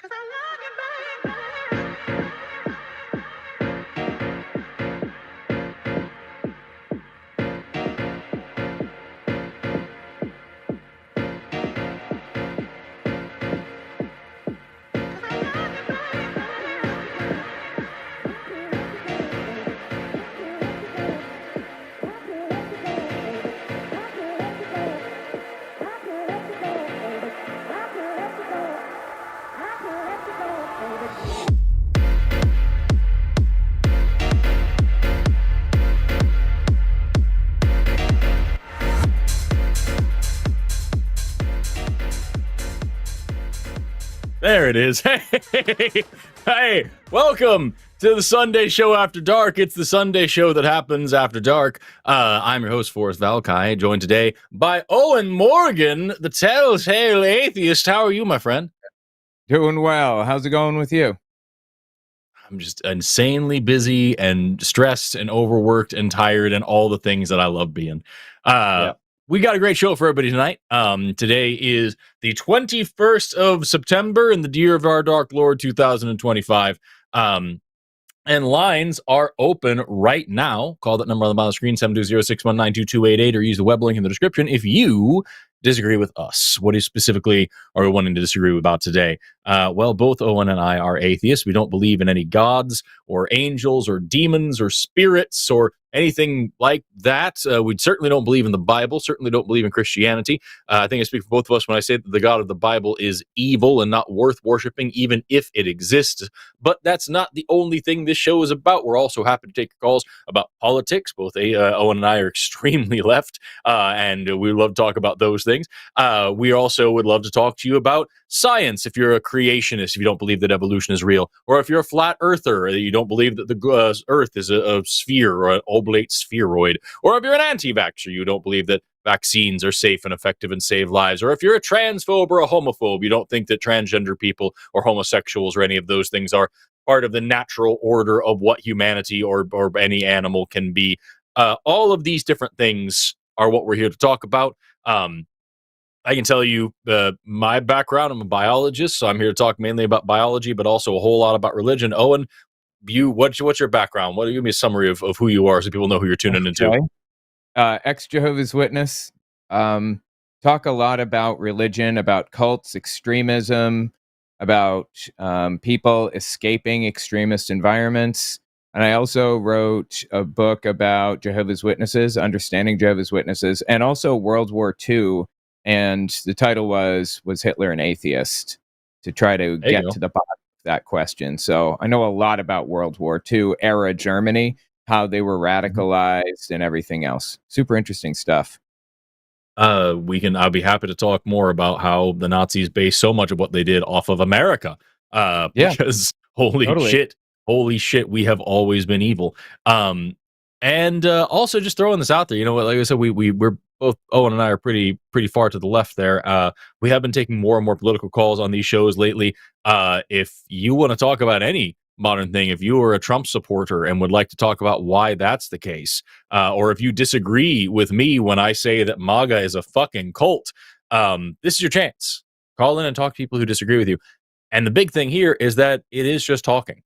'Cause I love you, baby. There it is. Hey, welcome to the Sunday show after dark. It's the Sunday show that happens after dark. I'm your host, Forrest Valkai, joined today by Owen Morgan, the telltale atheist. How are you, my friend? Doing well. How's it going with you? I'm just insanely busy and stressed and overworked and tired and all the things that I love being. We got a great show for everybody tonight. Today is the 21st of September in the year of our dark Lord 2025. And lines are open right now. Call that number on the bottom of the screen, 720-619-2288, or use the web link in the description if you disagree with us. What is specifically are we wanting to disagree about today? Well, both Owen and I are atheists. We don't believe in any gods or angels or demons or spirits or anything like that. We certainly don't believe in the Bible, certainly don't believe in Christianity. I think I speak for both of us when I say that the God of the Bible is evil and not worth worshiping, even if it exists. But that's not the only thing this show is about. We're also happy to take calls about politics. Both Owen and I are extremely left, and we love to talk about those things. We also would love to talk to you about science if you're a creationist, if you don't believe that evolution is real, or if you're a flat earther, you don't believe that the earth is a sphere or an oblate spheroid, or if you're an anti-vaxxer, you don't believe that vaccines are safe and effective and save lives, or if you're a transphobe or a homophobe, you don't think that transgender people or homosexuals or any of those things are part of the natural order of what humanity or any animal can be. All of these different things are what we're here to talk about. I can tell you my background. I'm a biologist, so I'm here to talk mainly about biology, but also a whole lot about religion. Owen, what's your background? Give me a summary of who you are so people know who you're tuning into. Ex-Jehovah's Witness. Talk a lot about religion, about cults, extremism, about people escaping extremist environments. And I also wrote a book about Jehovah's Witnesses, understanding Jehovah's Witnesses, and also World War II. And the title was Hitler an Atheist? To try to get to the bottom of that question. So I know a lot about World War II era Germany, how they were radicalized and everything else. Super interesting stuff. I'll be happy to talk more about how the Nazis based so much of what they did off of America. Because holy shit, we have always been evil. And also just throwing this out there, you know what, like I said, we're both, Owen and I are pretty far to the left there. We have been taking more and more political calls on these shows lately. If you want to talk about any modern thing, if you are a Trump supporter and would like to talk about why that's the case, or if you disagree with me when I say that MAGA is a fucking cult, this is your chance. Call in and talk to people who disagree with you. And the big thing here is that it is just talking.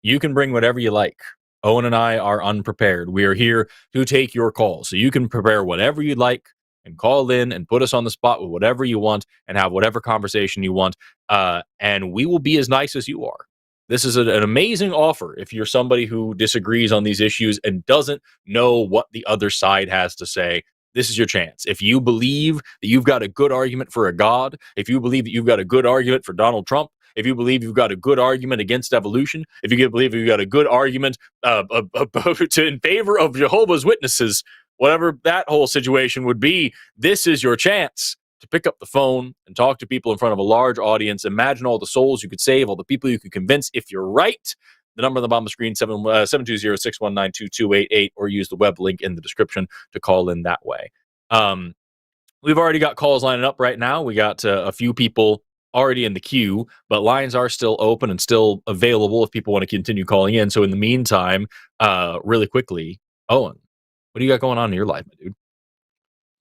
You can bring whatever you like. Owen and I are unprepared. We are here to take your calls. So you can prepare whatever you'd like and call in and put us on the spot with whatever you want and have whatever conversation you want. And we will be as nice as you are. This is an amazing offer if you're somebody who disagrees on these issues and doesn't know what the other side has to say. This is your chance. If you believe that you've got a good argument for a god, if you believe that you've got a good argument for Donald Trump, if you believe you've got a good argument against evolution, if you believe you've got a good argument in favor of Jehovah's Witnesses, whatever that whole situation would be, this is your chance to pick up the phone and talk to people in front of a large audience. Imagine all the souls you could save, all the people you could convince if you're right. The number on the bottom of the screen, 720-619-2288, or use the web link in the description to call in that way. We've already got calls lining up right now. We got a few people already in the queue, but lines are still open and still available if people want to continue calling in. So in the meantime, really quickly, Owen, what do you got going on in your life, my dude?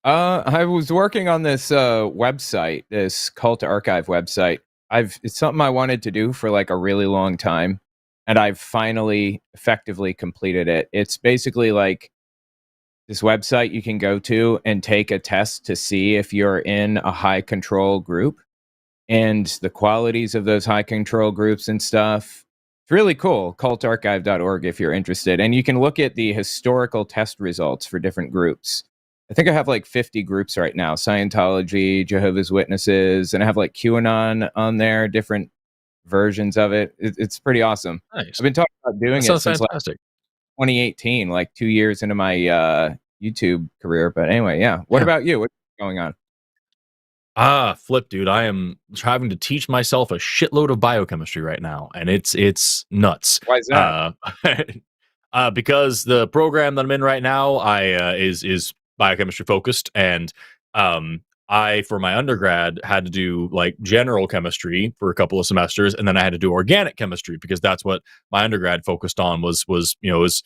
I was working on this website, this cult archive website, it's something I wanted to do for like a really long time, and I've finally effectively completed it. It's basically like this website you can go to and take a test to see if you're in a high control group and the qualities of those high control groups and stuff. It's really cool. Cultarchive.org if you're interested. And you can look at the historical test results for different groups. I think I have like 50 groups right now: Scientology, Jehovah's Witnesses, and I have like QAnon on there, different versions of it. It's pretty awesome. Nice. I've been talking about doing That it sounds since like fantastic. 2018, like 2 years into my YouTube career. But anyway, yeah. What about you? What's going on? Flip, dude. I am having to teach myself a shitload of biochemistry right now, and it's nuts. Why is that? Because the program that I'm in right now, is biochemistry focused, and I for my undergrad had to do like general chemistry for a couple of semesters, and then I had to do organic chemistry because that's what my undergrad focused on was was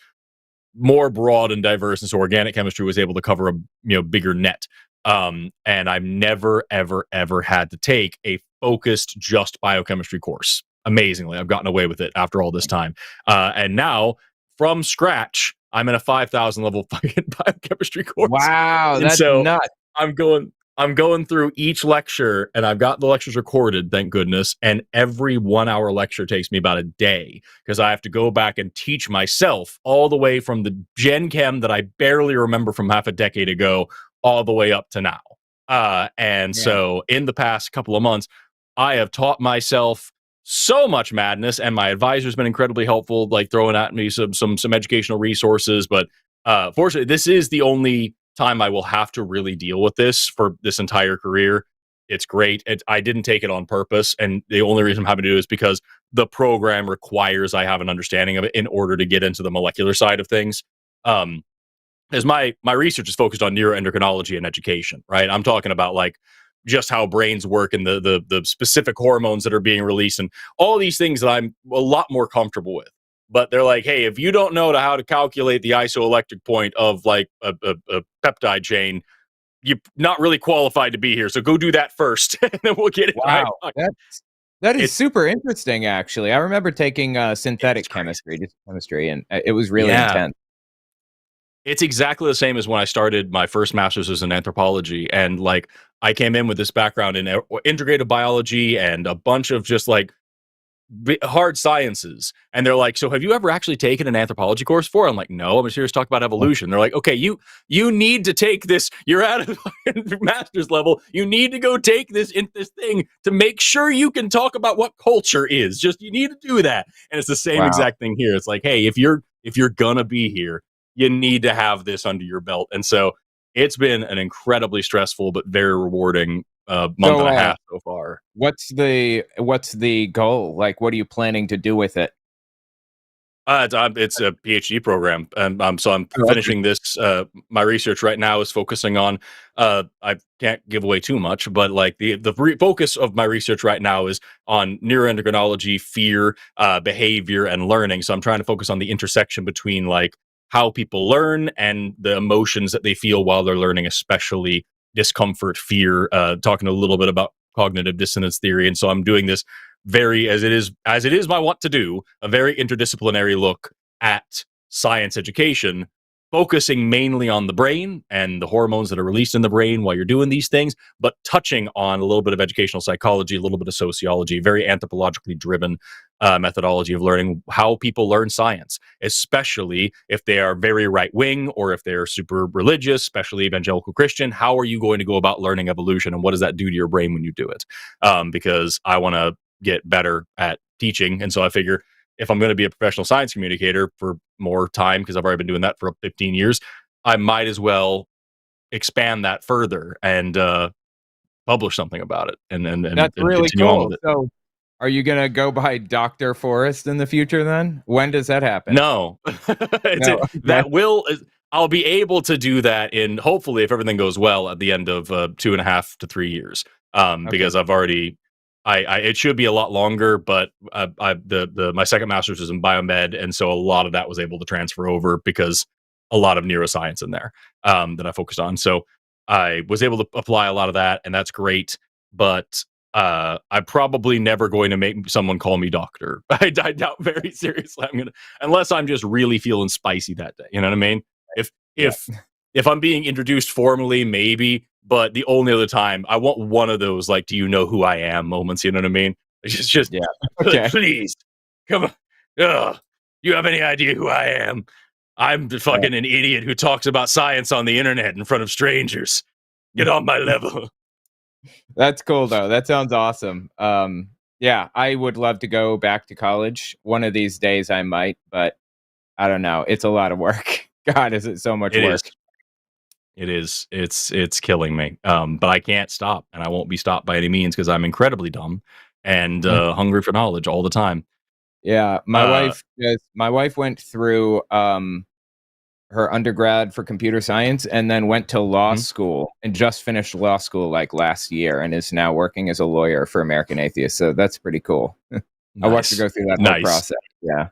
more broad and diverse, and so organic chemistry was able to cover a bigger net. And I've never ever had to take a focused just biochemistry course. Amazingly, I've gotten away with it after all this time. And now from scratch, I'm in a 5,000 level fucking biochemistry course. Wow, And that's so nuts. I'm going through each lecture, and I've got the lectures recorded, thank goodness. And every 1 hour lecture takes me about a day because I have to go back and teach myself all the way from the Gen Chem that I barely remember from half a decade ago, all the way up to now. So in the past couple of months, I have taught myself so much madness, and my advisor's been incredibly helpful, like throwing at me some educational resources. But fortunately, this is the only time I will have to really deal with this for this entire career. It's great. I didn't take it on purpose, and the only reason I'm having to do it is because the program requires I have an understanding of it in order to get into the molecular side of things. As my research is focused on neuroendocrinology and education, right? I'm talking about like just how brains work and the specific hormones that are being released and all these things that I'm a lot more comfortable with. But they're like, hey, if you don't know how to calculate the isoelectric point of like a peptide chain, you're not really qualified to be here. So go do that first, and then we'll get it. Wow, that is It's super interesting. Actually, I remember taking synthetic chemistry, just chemistry, and it was really intense. It's exactly the same as when I started my first master's was in anthropology, and like I came in with this background in integrative biology and a bunch of just like hard sciences. And they're like, so have you ever actually taken an anthropology course before? I'm like, no, I'm just here to talk about evolution. They're like, okay, you need to take this. You're at a master's level. You need to go take this thing to make sure you can talk about what culture is. Just you need to do that. And it's the same exact thing here. It's like, hey, if you're gonna be here, you need to have this under your belt. And so it's been an incredibly stressful but very rewarding month and a half so far. What's the goal? Like, what are you planning to do with it? It's a PhD program, and so I'm finishing this. My research right now is focusing on. I can't give away too much, but like the focus of my research right now is on neuroendocrinology, fear, behavior, and learning. So I'm trying to focus on the intersection between like how people learn and the emotions that they feel while they're learning, especially discomfort, fear. Talking a little bit about cognitive dissonance theory, and so I'm doing this very as it is my want to do a very interdisciplinary look at science education, focusing mainly on the brain and the hormones that are released in the brain while you're doing these things, but touching on a little bit of educational psychology, a little bit of sociology, very anthropologically driven methodology of learning how people learn science, especially if they are very right wing or if they're super religious, especially evangelical Christian. How are you going to go about learning evolution, and what does that do to your brain when you do it? Because I want to get better at teaching. And so I figure if I'm going to be a professional science communicator for more time, because I've already been doing that for 15 years, I might as well expand that further and publish something about it and That's really continue on with it. So are you going to go by Dr. Forrest in the future then? When does that happen? No, that will, I'll be able to do that in hopefully if everything goes well at the end of 2.5 to 3 years. Because I've already, it should be a lot longer, but my second master's is in biomed, and so a lot of that was able to transfer over because a lot of neuroscience in there that I focused on. So I was able to apply a lot of that, and that's great. But I'm probably never going to make someone call me doctor. I doubt very seriously unless I'm just really feeling spicy that day. You know what I mean? If I'm being introduced formally, maybe, but the only other time I want one of those like, do you know who I am moments? You know what I mean? It's just Yeah. like, Okay. please come on. Ugh, you have any idea who I am? I'm fucking an idiot who talks about science on the internet in front of strangers. Get on my level. That's cool though. That sounds awesome. Yeah, I would love to go back to college. One of these days I might, but I don't know. It's a lot of work. God, is it so much It work? is. It is. It's killing me. But I can't stop, and I won't be stopped by any means because I'm incredibly dumb and hungry for knowledge all the time. Yeah, my wife went through her undergrad for computer science and then went to law school and just finished law school like last year and is now working as a lawyer for American Atheists. So that's pretty cool. I watched her go through that whole process. Yeah.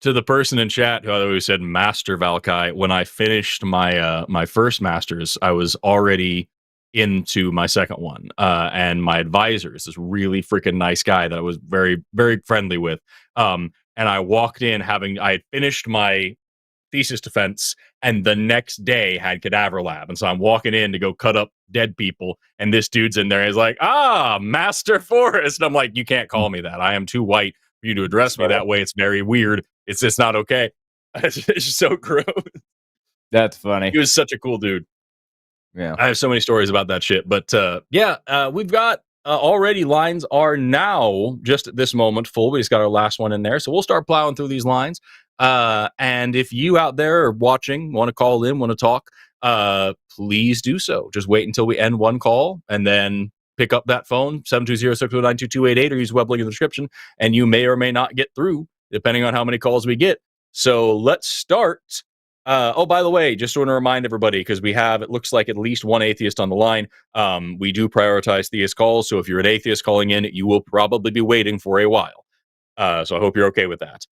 To the person in chat who said Master Valkai, when I finished my my first master's, I was already into my second one. And my advisor is this really freaking nice guy that I was very, very friendly with. And I walked in I had finished my thesis defense and the next day had cadaver lab, and so I'm walking in to go cut up dead people, and this dude's in there and he's like, Master Forrest, and I'm like, you can't call me that. I am too white for you to address me that way. It's very weird. It's just not okay. It's just so gross. That's funny. He was such a cool dude. Yeah, I have so many stories about that shit, but we've got already lines are now just at this moment full. We just got our last one in there, so we'll start plowing through these lines. And if you out there are watching, want to call in, want to talk, please do so. Just wait until we end one call and then pick up that phone, 720-609-2288, or use web link in the description, and you may or may not get through, depending on how many calls we get. So let's start. By the way, just want to remind everybody, because we have, it looks like at least one atheist on the line. We do prioritize theist calls, so if you're an atheist calling in, you will probably be waiting for a while. So I hope you're okay with that.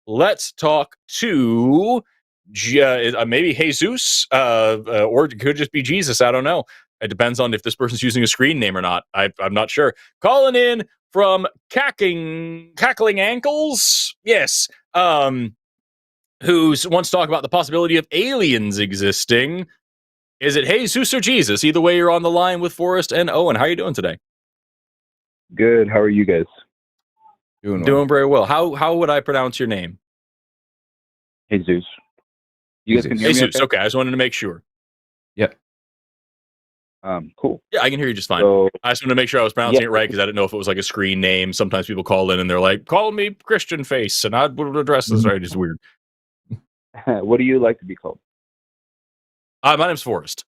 Let's talk to maybe Jesus, or it could just be Jesus. I don't know. It depends on if this person's using a screen name or not. I'm not sure. Calling in from Cackling Ankles. Yes. Who wants to talk about the possibility of aliens existing. Is it Jesus or Jesus? Either way, you're on the line with Forrest and Owen. How are you doing today? Good. How are you guys? Doing very well. How would I pronounce your name? Jesus. You guys can hear me? Jesus. Okay, I just wanted to make sure. Yep. Cool. Yeah, I can hear you just fine. So, I just wanted to make sure I was pronouncing it right because I didn't know if it was like a screen name. Sometimes people call in and they're like, "Call me Christian Face," and I would address this right. It's weird. what do you like to be called? My name's Forrest.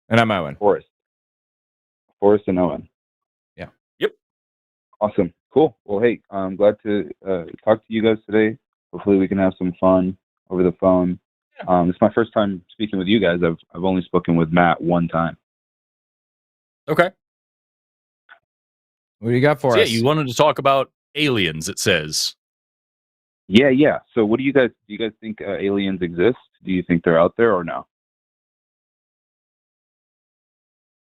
And I'm Owen. Forrest and Owen. Yeah. Yep. Awesome. Cool. Well, hey, I'm glad to talk to you guys today. Hopefully we can have some fun over the phone. Yeah. It's my first time speaking with you guys. I've only spoken with Matt one time. Okay. What do you got for us? Yeah, you wanted to talk about aliens, it says. Yeah. So what do you guys think aliens exist? Do you think they're out there or no?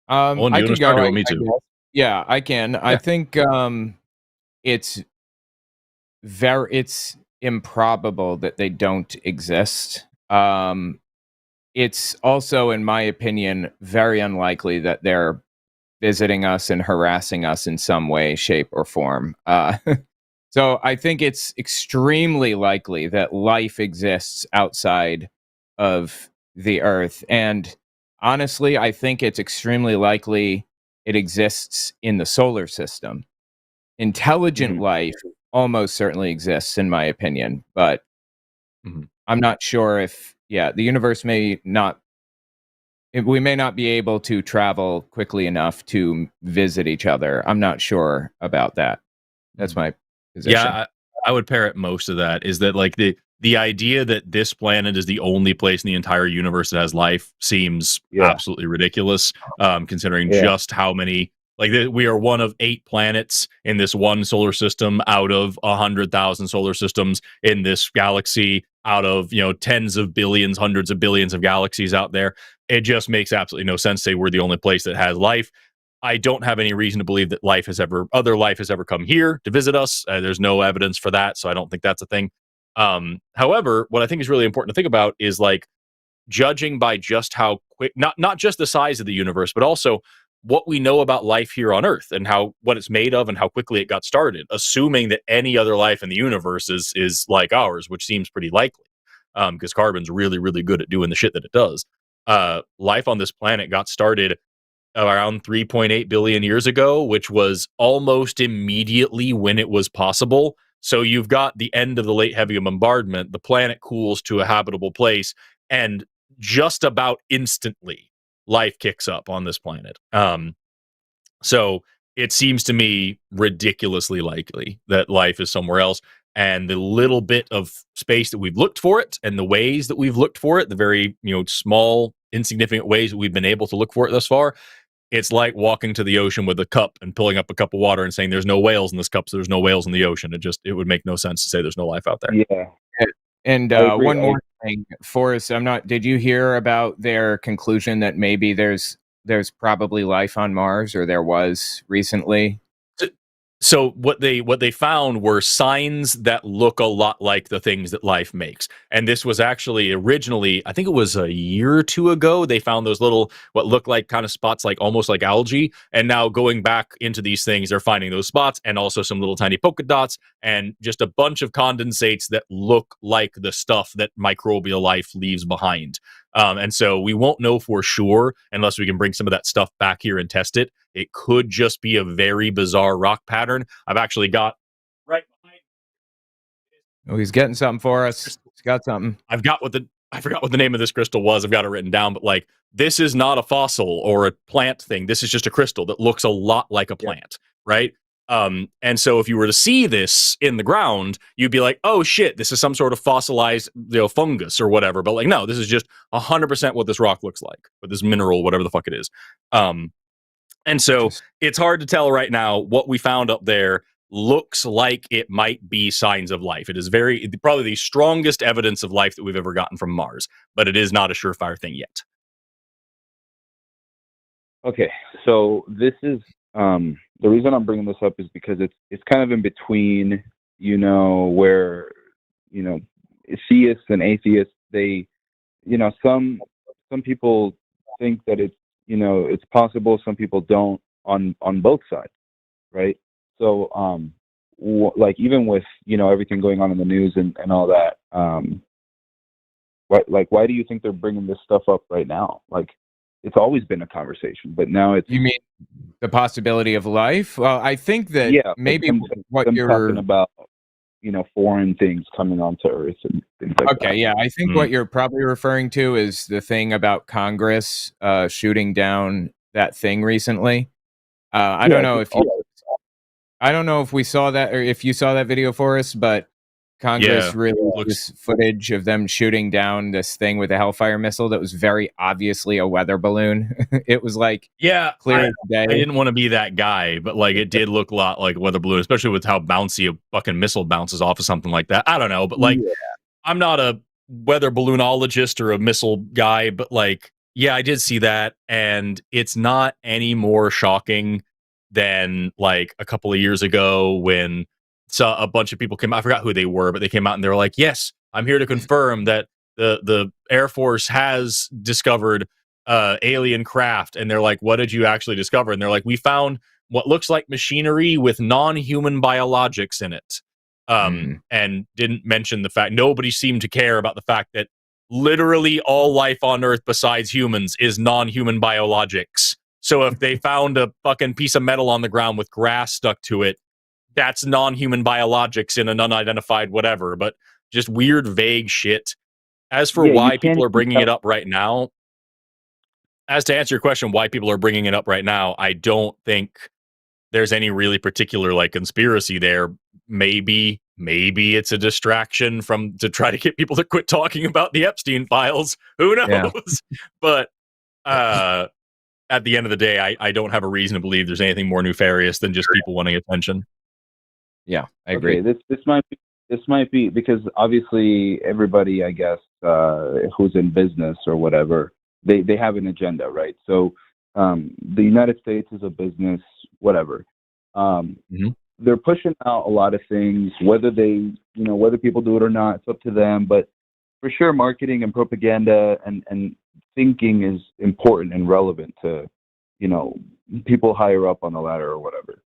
I can go. Me too. Yeah, I can. Yeah. I think it's improbable that they don't exist. It's also, in my opinion, very unlikely that they're visiting us and harassing us in some way, shape, or form. So I think it's extremely likely that life exists outside of the Earth. And honestly, I think it's extremely likely it exists in the solar system. Intelligent life almost certainly exists, in my opinion, but I'm not sure if, the universe we may not be able to travel quickly enough to visit each other. I'm not sure about that. That's my position. Yeah, I would parrot most of that. Is that like the idea that this planet is the only place in the entire universe that has life seems absolutely ridiculous, considering just how many. Like we are one of 8 planets in this one solar system out of 100,000 solar systems in this galaxy, out of tens of billions, hundreds of billions of galaxies out there. It just makes absolutely no sense to say we're the only place that has life. I don't have any reason to believe that other life has ever come here to visit us. There's no evidence for that, so I don't think that's a thing. However, what I think is really important to think about is like judging by just how quick, not just the size of the universe, but also what we know about life here on Earth and what it's made of and how quickly it got started, assuming that any other life in the universe is like ours, which seems pretty likely, because carbon's really, really good at doing the shit that it does. Life on this planet got started around 3.8 billion years ago, which was almost immediately when it was possible. So you've got the end of the late heavy bombardment, the planet cools to a habitable place, and just about instantly life kicks up on this planet. So it seems to me ridiculously likely that life is somewhere else. And the little bit of space that we've looked for it and the ways that we've looked for it, the very, small, insignificant ways that we've been able to look for it thus far, it's like walking to the ocean with a cup and pulling up a cup of water and saying there's no whales in this cup, so there's no whales in the ocean. It would make no sense to say there's no life out there. Yeah. And one more thing, Forrest, did you hear about their conclusion that maybe there's probably life on Mars, or there was recently? So what they found were signs that look a lot like the things that life makes. And this was actually originally, I think it was a year or two ago, they found those little, what looked like kind of spots, like almost like algae. And now going back into these things, they're finding those spots and also some little tiny polka dots and just a bunch of condensates that look like the stuff that microbial life leaves behind. And so we won't know for sure unless we can bring some of that stuff back here and test it. It could just be a very bizarre rock pattern. I've actually got right behind. Oh, he's getting something for us. He's got something. I forgot what the name of this crystal was. I've got it written down, but like this is not a fossil or a plant thing. This is just a crystal that looks a lot like a plant, right? And so if you were to see this in the ground, you'd be like, oh shit, this is some sort of fossilized, fungus or whatever. But like, no, this is just 100% what this rock looks like, or this mineral, whatever the fuck it is. And so it's hard to tell right now. What we found up there looks like it might be signs of life. It is probably the strongest evidence of life that we've ever gotten from Mars, but it is not a surefire thing yet. Okay, so this is the reason I'm bringing this up is because it's kind of in between, where theists and atheists, they, some people think that it's possible, some people don't on both sides, right? So like even with everything going on in the news and all that, why do you think they're bringing this stuff up right now? Like, it's always been a conversation, but now it's... You mean the possibility of life? Well, I think that maybe what you're talking about, foreign things coming onto Earth and things like that. Okay, yeah, I think what you're probably referring to is the thing about Congress shooting down that thing recently. I don't know if we saw that, or if you saw that video for us, but Congress released footage of them shooting down this thing with a Hellfire missile that was very obviously a weather balloon. It was like clear as day. I didn't want to be that guy, but like it did look a lot like a weather balloon, especially with how bouncy a fucking missile bounces off of something like that. I don't know, but like I'm not a weather balloonologist or a missile guy, but like I did see that, and it's not any more shocking than like a couple of years ago when a bunch of people came out. I forgot who they were, but they came out and they were like, yes, I'm here to confirm that the Air Force has discovered alien craft. And they're like, what did you actually discover? And they're like, we found what looks like machinery with non-human biologics in it. And didn't mention the fact, nobody seemed to care about the fact that literally all life on Earth besides humans is non-human biologics. So if they found a fucking piece of metal on the ground with grass stuck to it, that's non-human biologics in an unidentified whatever, but just weird, vague shit. As for why people are bringing it up right now, as to answer your question, why people are bringing it up right now, I don't think there's any really particular like conspiracy there. Maybe it's a distraction to try to get people to quit talking about the Epstein files. Who knows? Yeah. But at the end of the day, I don't have a reason to believe there's anything more nefarious than just people wanting attention. Yeah, I agree. Okay, this might be because obviously everybody, I guess, who's in business or whatever, they have an agenda, right? So the United States is a business, whatever. They're pushing out a lot of things, whether whether people do it or not, it's up to them. But for sure, marketing and propaganda and thinking is important and relevant to, people higher up on the ladder or whatever.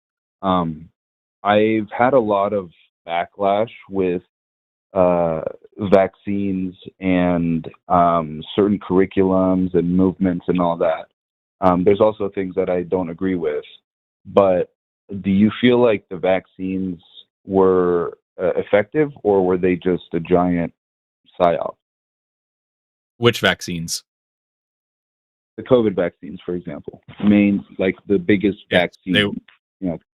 I've had a lot of backlash with vaccines and certain curriculums and movements and all that. There's also things that I don't agree with. But do you feel like the vaccines were effective, or were they just a giant psyop? Which vaccines? The COVID vaccines, for example, the biggest vaccine,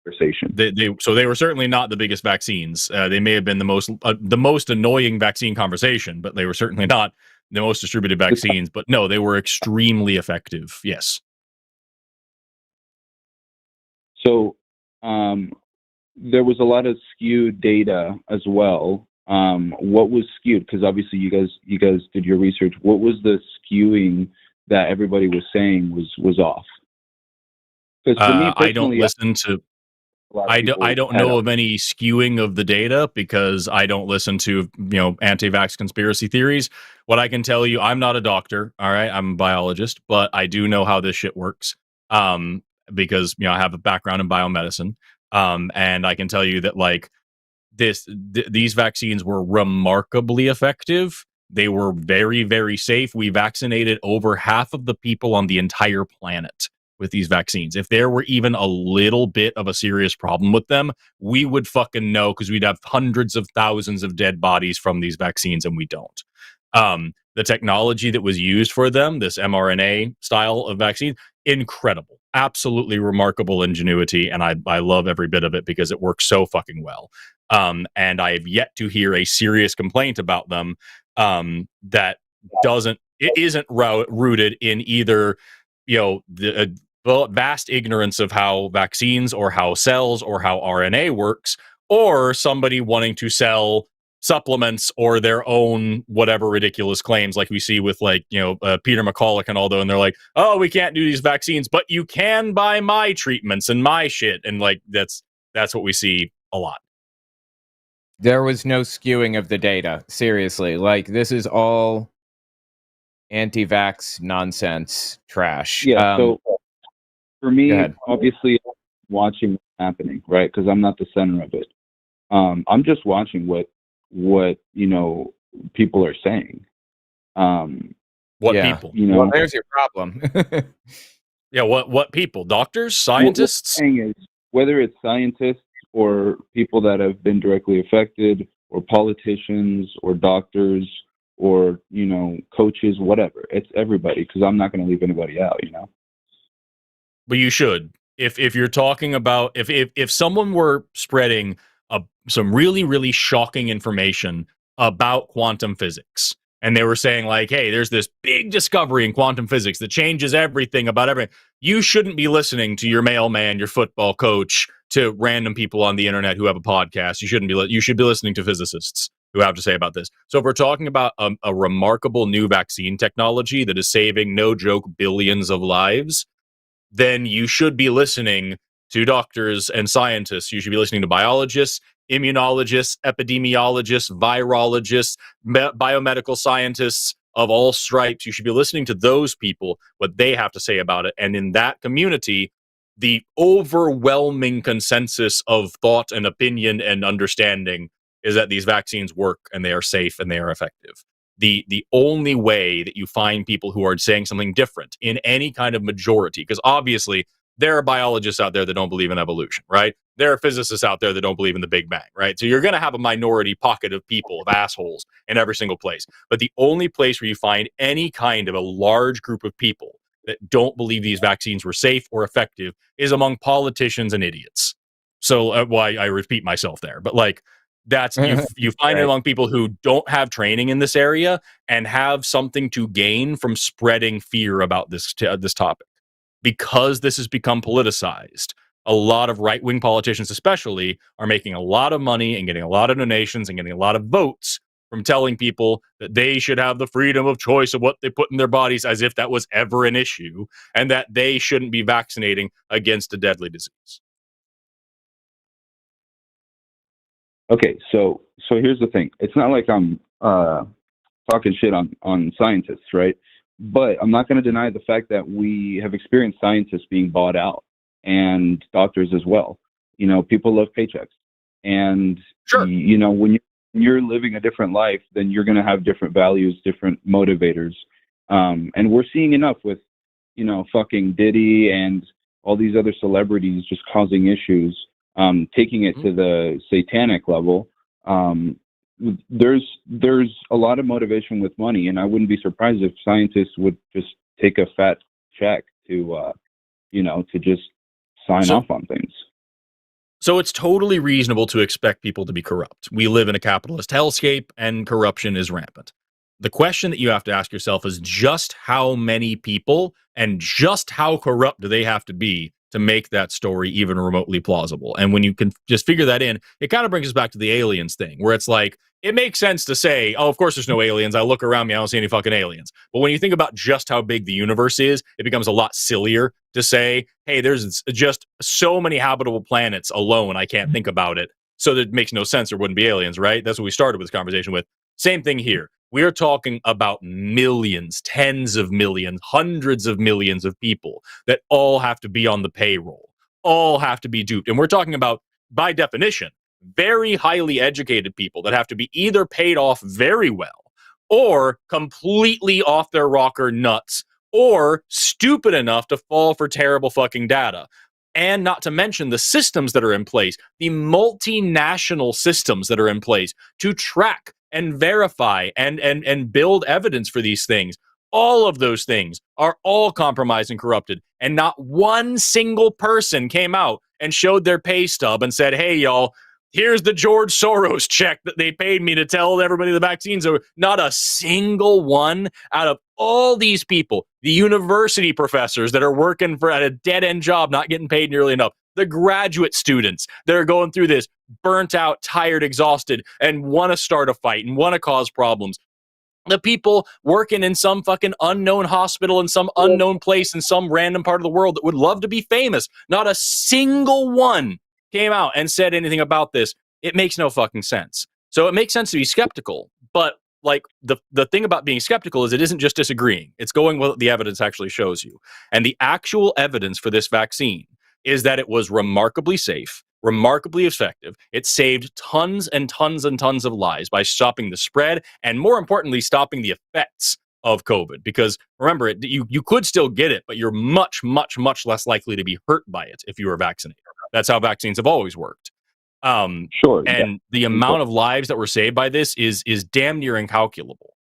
conversation. They were certainly not the biggest vaccines. They may have been the most annoying vaccine conversation, but they were certainly not the most distributed vaccines. But no, they were extremely effective. Yes. So there was a lot of skewed data as well. What was skewed? Because obviously you guys did your research. What was the skewing that everybody was saying was off? Because for me personally, I don't know of any skewing of the data because I don't listen to anti-vax conspiracy theories. What I can tell you, I'm not a doctor, all right? I'm a biologist, but I do know how this shit works. Because I have a background in biomedicine, and I can tell you that these vaccines were remarkably effective. They were very, very safe. We vaccinated over half of the people on the entire planet with these vaccines. If there were even a little bit of a serious problem with them, we would fucking know, because we'd have hundreds of thousands of dead bodies from these vaccines, and we don't. The technology that was used for them, this mRNA style of vaccine, incredible, absolutely remarkable ingenuity, and I love every bit of it because it works so fucking well. And I have yet to hear a serious complaint about them that isn't rooted in either the vast ignorance of how vaccines or how cells or how RNA works, or somebody wanting to sell supplements or their own whatever ridiculous claims, like we see with Peter McCulloch and all those, and they're like, oh, we can't do these vaccines, but you can buy my treatments and my shit, and that's what we see a lot. There was no skewing of the data, seriously. This is all anti-vax nonsense trash. Yeah. So for me, obviously, watching what's happening, right? Because I'm not the center of it. I'm just watching what people are saying. People? Well, there's your problem. Yeah, what people? Doctors, scientists? What I'm saying is, whether it's scientists or people that have been directly affected, or politicians, or doctors, or coaches, whatever. It's everybody, because I'm not going to leave anybody out. But you should. If you're talking about if someone were spreading some really, really shocking information about quantum physics, and they were saying hey, there's this big discovery in quantum physics that changes everything about everything, you shouldn't be listening to your mailman, your football coach, to random people on the internet who have a podcast. You should be listening to physicists who have to say about this. So if we're talking about a remarkable new vaccine technology that is saving, no joke, billions of lives, then you should be listening to doctors and scientists. You should be listening to biologists, immunologists, epidemiologists, virologists, biomedical scientists of all stripes. You should be listening to those people, what they have to say about it. And in that community, the overwhelming consensus of thought and opinion and understanding is that these vaccines work and they are safe and they are effective. The only way that you find people who are saying something different in any kind of majority, because obviously there are biologists out there that don't believe in evolution, right? There are physicists out there that don't believe in the Big Bang, right? So you're going to have a minority pocket of people, of assholes, in every single place. But the only place where you find any kind of a large group of people that don't believe these vaccines were safe or effective is among politicians and idiots. So why I repeat myself there, but that's you find it among people who don't have training in this area and have something to gain from spreading fear about this topic. Because this has become politicized, a lot of right-wing politicians especially are making a lot of money and getting a lot of donations and getting a lot of votes from telling people that they should have the freedom of choice of what they put in their bodies, as if that was ever an issue, and that they shouldn't be vaccinating against a deadly disease. Okay, so here's the thing. It's not like I'm talking shit on scientists, right? But I'm not going to deny the fact that we have experienced scientists being bought out, and doctors as well. You know, people love paychecks, and Sure. you know, when you're living a different life, then you're going to have different values, different motivators, and we're seeing enough with, you know, fucking Diddy and all these other celebrities just causing issues, taking it to the satanic level. There's a lot of motivation with money, and I wouldn't be surprised if scientists would just take a fat check to, you know, to just sign off on things. So it's totally reasonable to expect people to be corrupt. We live in a capitalist hellscape, and corruption is rampant. The question that you have to ask yourself is just how many people and just how corrupt do they have to be to make that story even remotely plausible? And when you can just figure that in, it kind of brings us back to the aliens thing, where it's like, it makes sense to say, oh, of course there's no aliens. I look around me, I don't see any fucking aliens. But when you think about just how big the universe is, it becomes a lot sillier to say, hey, there's just so many habitable planets alone, I can't think about it. So that makes no sense. There wouldn't be aliens, right? That's what we started with this conversation with. Same thing here. We are talking about millions, tens of millions, hundreds of millions of people that all have to be on the payroll, all have to be duped. And we're talking about, by definition, very highly educated people that have to be either paid off very well or completely off their rocker nuts or stupid enough to fall for terrible fucking data. And not to mention the systems that are in place, the multinational systems that are in place to track and verify and build evidence for these things. All of those things are all compromised and corrupted. And not one single person came out and showed their pay stub and said, hey, y'all, here's the George Soros check that they paid me to tell everybody the vaccines are. Not a single one out of all these people, the university professors that are working at a dead-end job, not getting paid nearly enough, the graduate students that are going through this, burnt out, tired, exhausted, and want to start a fight and want to cause problems. The people working in some fucking unknown hospital in some unknown place in some random part of the world that would love to be famous. Not a single one came out and said anything about this. It makes no fucking sense. So it makes sense to be skeptical, but like the thing about being skeptical is it isn't just disagreeing. It's going with what the evidence actually shows you. And the actual evidence for this vaccine is that it was remarkably safe, remarkably effective. It saved tons and tons and tons of lives by stopping the spread and, more importantly, stopping the effects of COVID. Because remember, you could still get it, but you're much, much, much less likely to be hurt by it if you were vaccinated. That's how vaccines have always worked. Sure. And the amount of lives that were saved by this is damn near incalculable.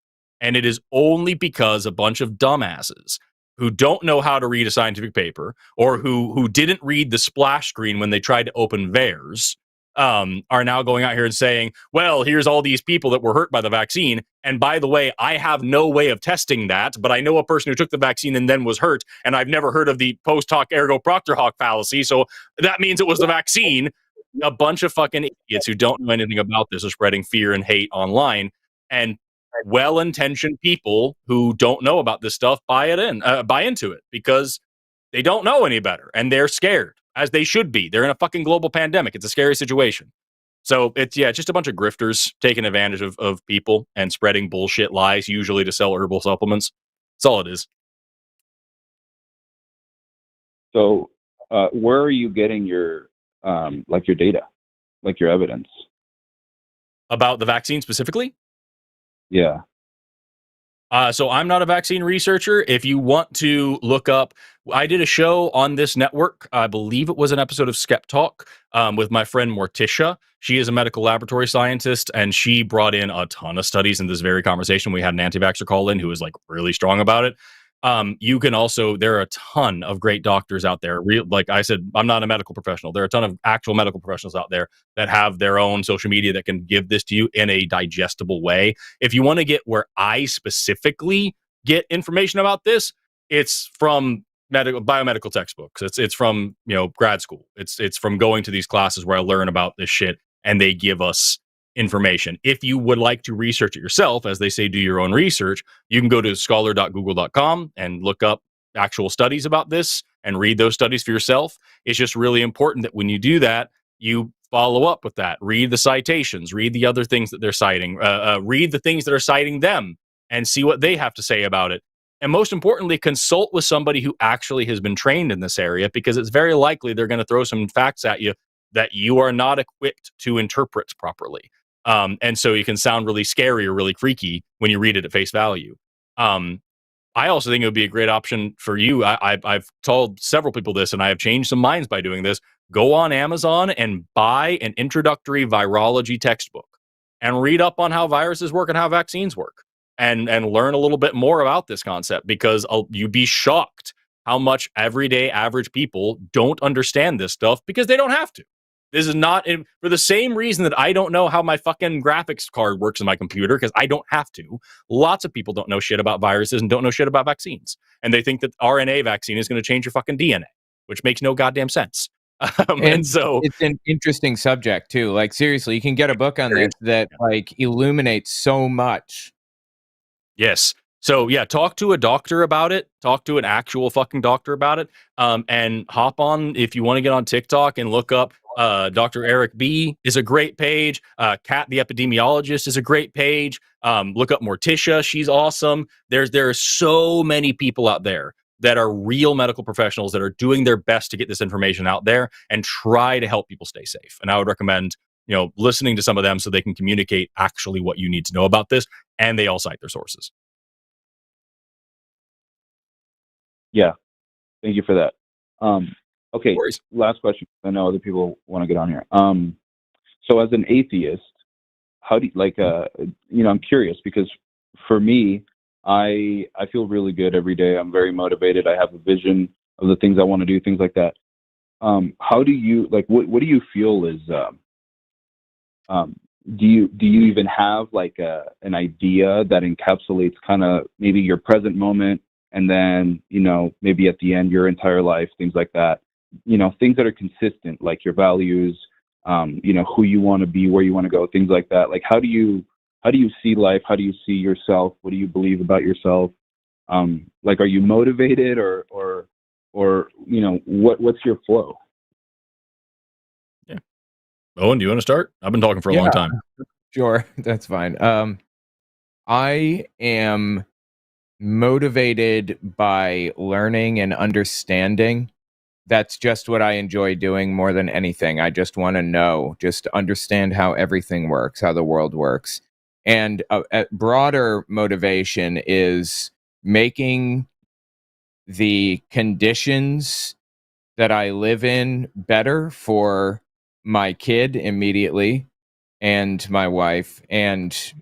And it is only because a bunch of dumbasses who don't know how to read a scientific paper or who didn't read the splash screen when they tried to open VAERS are now going out here and saying, well, here's all these people that were hurt by the vaccine. And by the way, I have no way of testing that, but I know a person who took the vaccine and then was hurt, and I've never heard of the post hoc ergo propter hoc fallacy, so that means it was the vaccine. A bunch of fucking idiots who don't know anything about this are spreading fear and hate online, and well-intentioned people who don't know about this stuff buy into it because they don't know any better and they're scared, as they should be. They're in a fucking global pandemic. It's a scary situation. So it's just a bunch of grifters taking advantage of people and spreading bullshit lies, usually to sell herbal supplements. That's all it is. So where are you getting your your data, like your evidence About the vaccine specifically? Yeah. So I'm not a vaccine researcher. If you want to look up, I did a show on this network. I believe it was an episode of Skeptalk with my friend Morticia. She is a medical laboratory scientist, and she brought in a ton of studies in this very conversation. We had an anti-vaxxer call in who was like really strong about it. You can also, there are a ton of great doctors out there. Like I said, I'm not a medical professional. There are a ton of actual medical professionals out there that have their own social media that can give this to you in a digestible way. If you want to get where I specifically get information about this, it's from biomedical textbooks. It's from, grad school. It's from going to these classes where I learn about this shit and they give us information. If you would like to research it yourself, as they say, do your own research, you can go to scholar.google.com and look up actual studies about this and read those studies for yourself. It's just really important that when you do that, you follow up with that. Read the citations, read the other things that they're citing, read the things that are citing them and see what they have to say about it. And most importantly, consult with somebody who actually has been trained in this area, because it's very likely they're going to throw some facts at you that you are not equipped to interpret properly. And so you can sound really scary or really freaky when you read it at face value. I also think it would be a great option for you. I've told several people this, and I have changed some minds by doing this. Go on Amazon and buy an introductory virology textbook and read up on how viruses work and how vaccines work, and learn a little bit more about this concept, because you'd be shocked how much everyday average people don't understand this stuff because they don't have to. This is not for the same reason that I don't know how my fucking graphics card works in my computer, because I don't have to. Lots of people don't know shit about viruses and don't know shit about vaccines. And they think that RNA vaccine is going to change your fucking DNA, which makes no goddamn sense. And so it's an interesting subject too. Like, seriously, you can get a book on this that like illuminates so much. Yes. So yeah, talk to a doctor about it. Talk to an actual fucking doctor about it. And hop on, if you want to get on TikTok and look up Dr. Eric B is a great page. Kat the epidemiologist is a great page. Look up Morticia. She's awesome. There are so many people out there that are real medical professionals that are doing their best to get this information out there and try to help people stay safe. And I would recommend, listening to some of them so they can communicate actually what you need to know about this, and they all cite their sources. Yeah, thank you for that. Okay, last question. I know other people want to get on here. So as an atheist, how do you, I'm curious, because for me, I feel really good every day. I'm very motivated. I have a vision of the things I want to do, things like that. How do you, what do you feel is, do you even have an idea that encapsulates kind of maybe your present moment, and then, maybe at the end, your entire life, things like that, things that are consistent, like your values, who you want to be, where you want to go, things like that. Like, how do you see life? How do you see yourself? What do you believe about yourself? Are you motivated or what's your flow? Yeah. Owen, do you want to start? I've been talking for a long time. Sure. That's fine. I am motivated by learning and understanding. That's just what I enjoy doing more than anything. I just want to know, just understand how everything works, how the world works. And a broader motivation is making the conditions that I live in better for my kid immediately, and my wife, and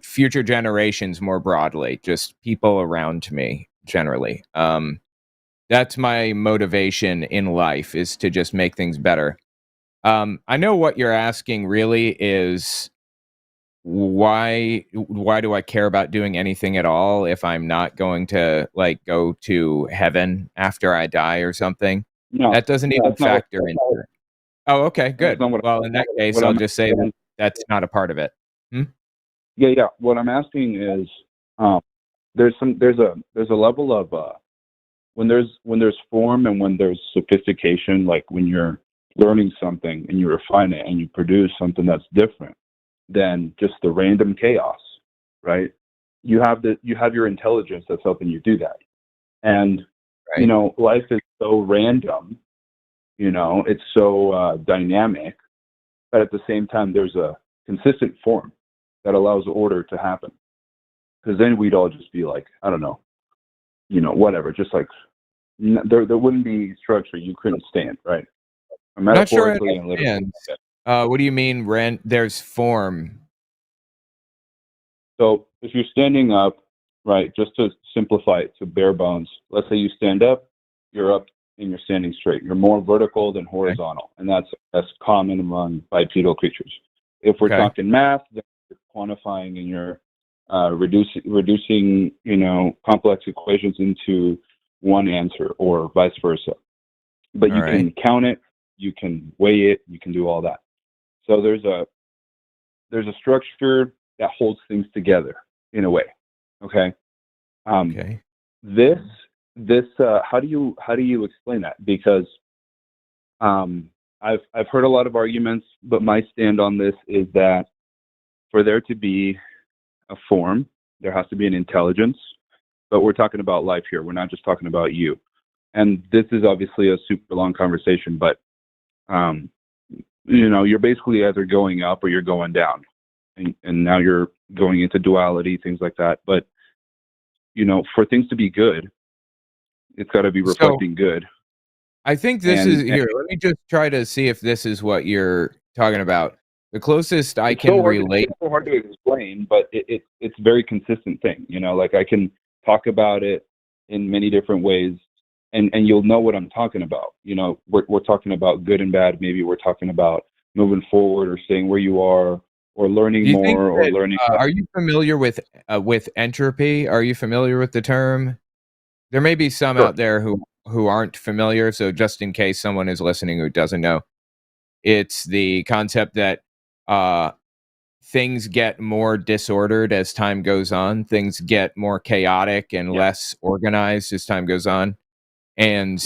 future generations more broadly, just people around me generally. That's my motivation in life, is to just make things better. I know what you're asking really is, why do I care about doing anything at all if I'm not going to go to heaven after I die or something? No, that doesn't even factor into it. Oh, okay, good. Well, in that case, I'll just say that that's not a part of it. Yeah. What I'm asking is, there's a level of when there's form and when there's sophistication, like when you're learning something and you refine it and you produce something that's different than just the random chaos, right? You have your intelligence that's helping you do that. And right. Life is so random, it's so dynamic, but at the same time there's a consistent form that allows order to happen. Because then we'd all just be like, I don't know, whatever, just like there wouldn't be structure. You couldn't stand, right? Not sure I understand. What do you mean, there's form? So if you're standing up, right, just to simplify it to bare bones, let's say you stand up, you're up and you're standing straight. You're more vertical than horizontal, and that's common among bipedal creatures. If we're talking math, then you're quantifying and you're reducing complex equations into one answer, or vice versa. But you can count it, you can weigh it, you can do all that. So there's there's a structure that holds things together in a way. Okay. Okay. This how do you explain that? Because I've heard a lot of arguments, but my stand on this is that for there to be a form, there has to be an intelligence. But we're talking about life here. We're not just talking about you. And this is obviously a super long conversation, but you're basically either going up or you're going down, and now you're going into duality, things like that. But for things to be good, it's got to be reflecting good. I think this is here. Let me just try to see if this is what you're talking about. The closest I can relate. It's so hard to explain, but it's a very consistent thing. Like I can talk about it in many different ways, and you'll know what I'm talking about. We're talking about good and bad. Maybe we're talking about moving forward or staying where you are, or learning more, or learning. Are you familiar with entropy? Are you familiar with the term? There may be some out there who aren't familiar. So just in case someone is listening who doesn't know, it's the concept that things get more disordered as time goes on. Things get more chaotic and less organized as time goes on. And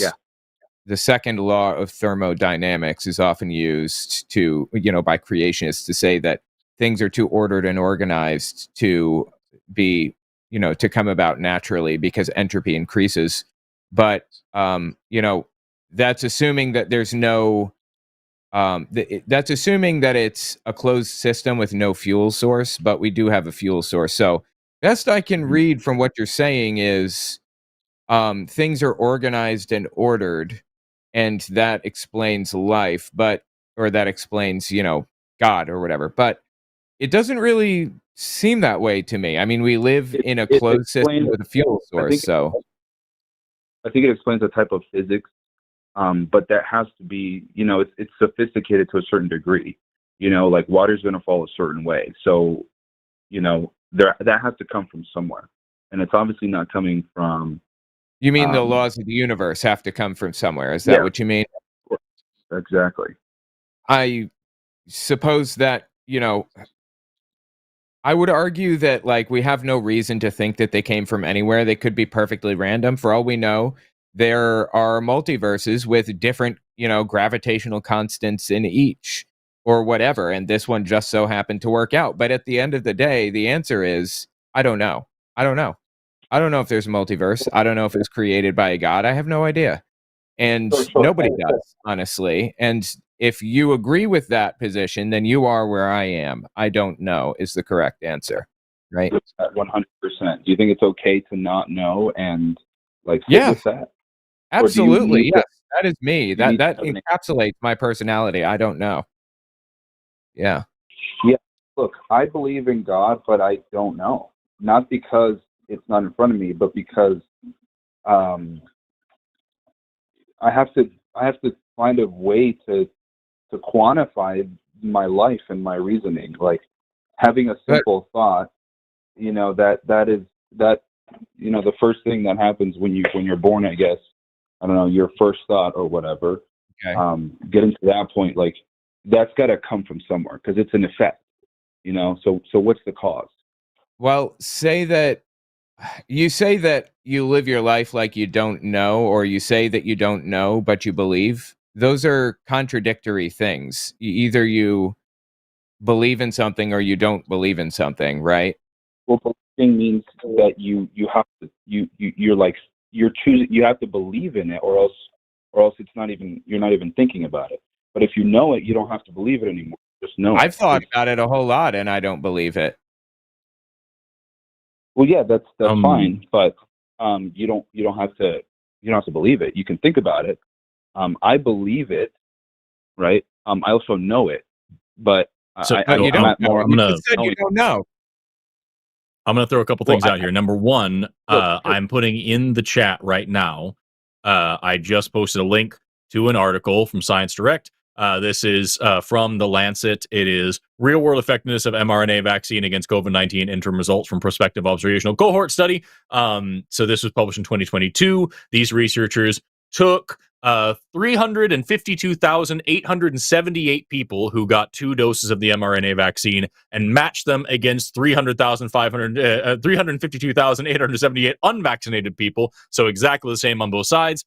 the second law of thermodynamics is often used to, by creationists to say that things are too ordered and organized to be, to come about naturally because entropy increases. But, that's assuming that there's no, that's assuming that it's a closed system with no fuel source, but we do have a fuel source. So best I can read from what you're saying is things are organized and ordered, and that explains life, or that explains, God or whatever. But it doesn't really seem that way to me. I mean, we live in a closed system with a fuel source, I think it explains a type of physics, but that has to be, it's sophisticated to a certain degree. Like water's going to fall a certain way. So, that has to come from somewhere. And it's obviously not coming from... You mean the laws of the universe have to come from somewhere? Is that what you mean? Exactly. I suppose that, I would argue that we have no reason to think that they came from anywhere. They could be perfectly random. For all we know, there are multiverses with different, gravitational constants in each or whatever. And this one just so happened to work out. But at the end of the day, the answer is, I don't know. I don't know if there's a multiverse. I don't know if it's created by a god. I have no idea. And nobody does, honestly. And if you agree with that position, then you are where I am. I don't know is the correct answer, right? 100%. Do you think it's okay to not know and sit with that? Absolutely, yes. That is me. That encapsulates my personality. I don't know. Yeah. Yeah. Look, I believe in God, but I don't know. Not because it's not in front of me, but because I have to find a way to quantify my life and my reasoning. Like having a simple thought, that is the first thing that happens when you're born, I guess. I don't know, your first thought or whatever. Okay. Getting to that point, that's got to come from somewhere because it's an effect. So what's the cause? Well, you say that you live your life like you don't know, or you say that you don't know, but you believe. Those are contradictory things. Either you believe in something or you don't believe in something, right? Well, believing means that you have to you're choosing. You have to believe in it, or else it's not even you're not even thinking about it. But if you know it, you don't have to believe it anymore. Just know. I've thought about it a whole lot, and I don't believe it. Well, yeah, that's fine, but you don't have to believe it. You can think about it. I believe it, right? I also know it, but you don't know. You said you don't know. I'm going to throw a couple things out here. Number one, I'm putting in the chat right now. I just posted a link to an article from Science Direct. This is from The Lancet. It is Real World Effectiveness of mRNA Vaccine Against COVID-19 Interim Results from Prospective Observational Cohort Study. So this was published in 2022. These researchers took 352,878 people who got 2 doses of the mRNA vaccine and matched them against 352,878 unvaccinated people. So exactly the same on both sides,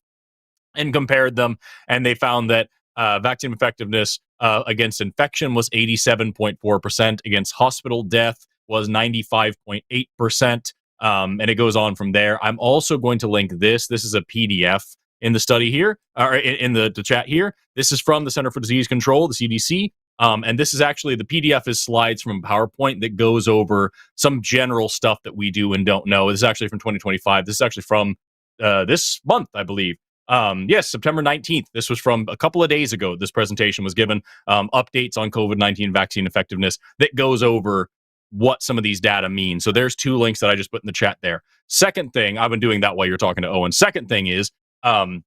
and compared them. And they found that vaccine effectiveness against infection was 87.4%, against hospital death was 95.8%. And it goes on from there. I'm also going to link this. This is a PDF in the study here, or in the chat here. This is from the Center for Disease Control, the CDC. And this is actually, the PDF is slides from PowerPoint that goes over some general stuff that we do and don't know. This is actually from 2025. This is actually from this month, I believe. Yes, September 19th. This was from a couple of days ago. This presentation was given, updates on COVID-19 vaccine effectiveness that goes over what some of these data mean. So there's 2 links that I just put in the chat there. Second thing, I've been doing that while you're talking to Owen. Second thing is, I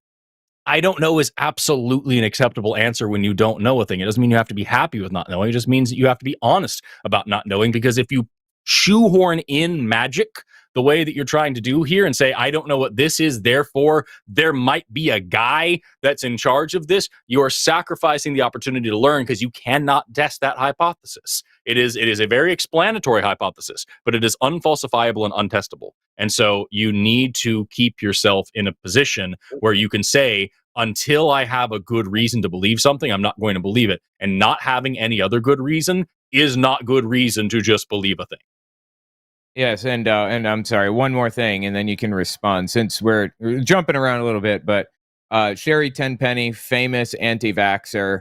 don't know is absolutely an acceptable answer when you don't know a thing. It doesn't mean you have to be happy with not knowing. It just means that you have to be honest about not knowing, because if you shoehorn in magic the way that you're trying to do here and say, I don't know what this is, therefore there might be a guy that's in charge of this, you're sacrificing the opportunity to learn, because you cannot test that hypothesis. It is a very explanatory hypothesis, but it is unfalsifiable and untestable. And so you need to keep yourself in a position where you can say, until I have a good reason to believe something, I'm not going to believe it. And not having any other good reason is not good reason to just believe a thing. Yes, and I'm sorry, one more thing, and then you can respond, since we're jumping around a little bit. But Sherry Tenpenny, famous anti-vaxxer,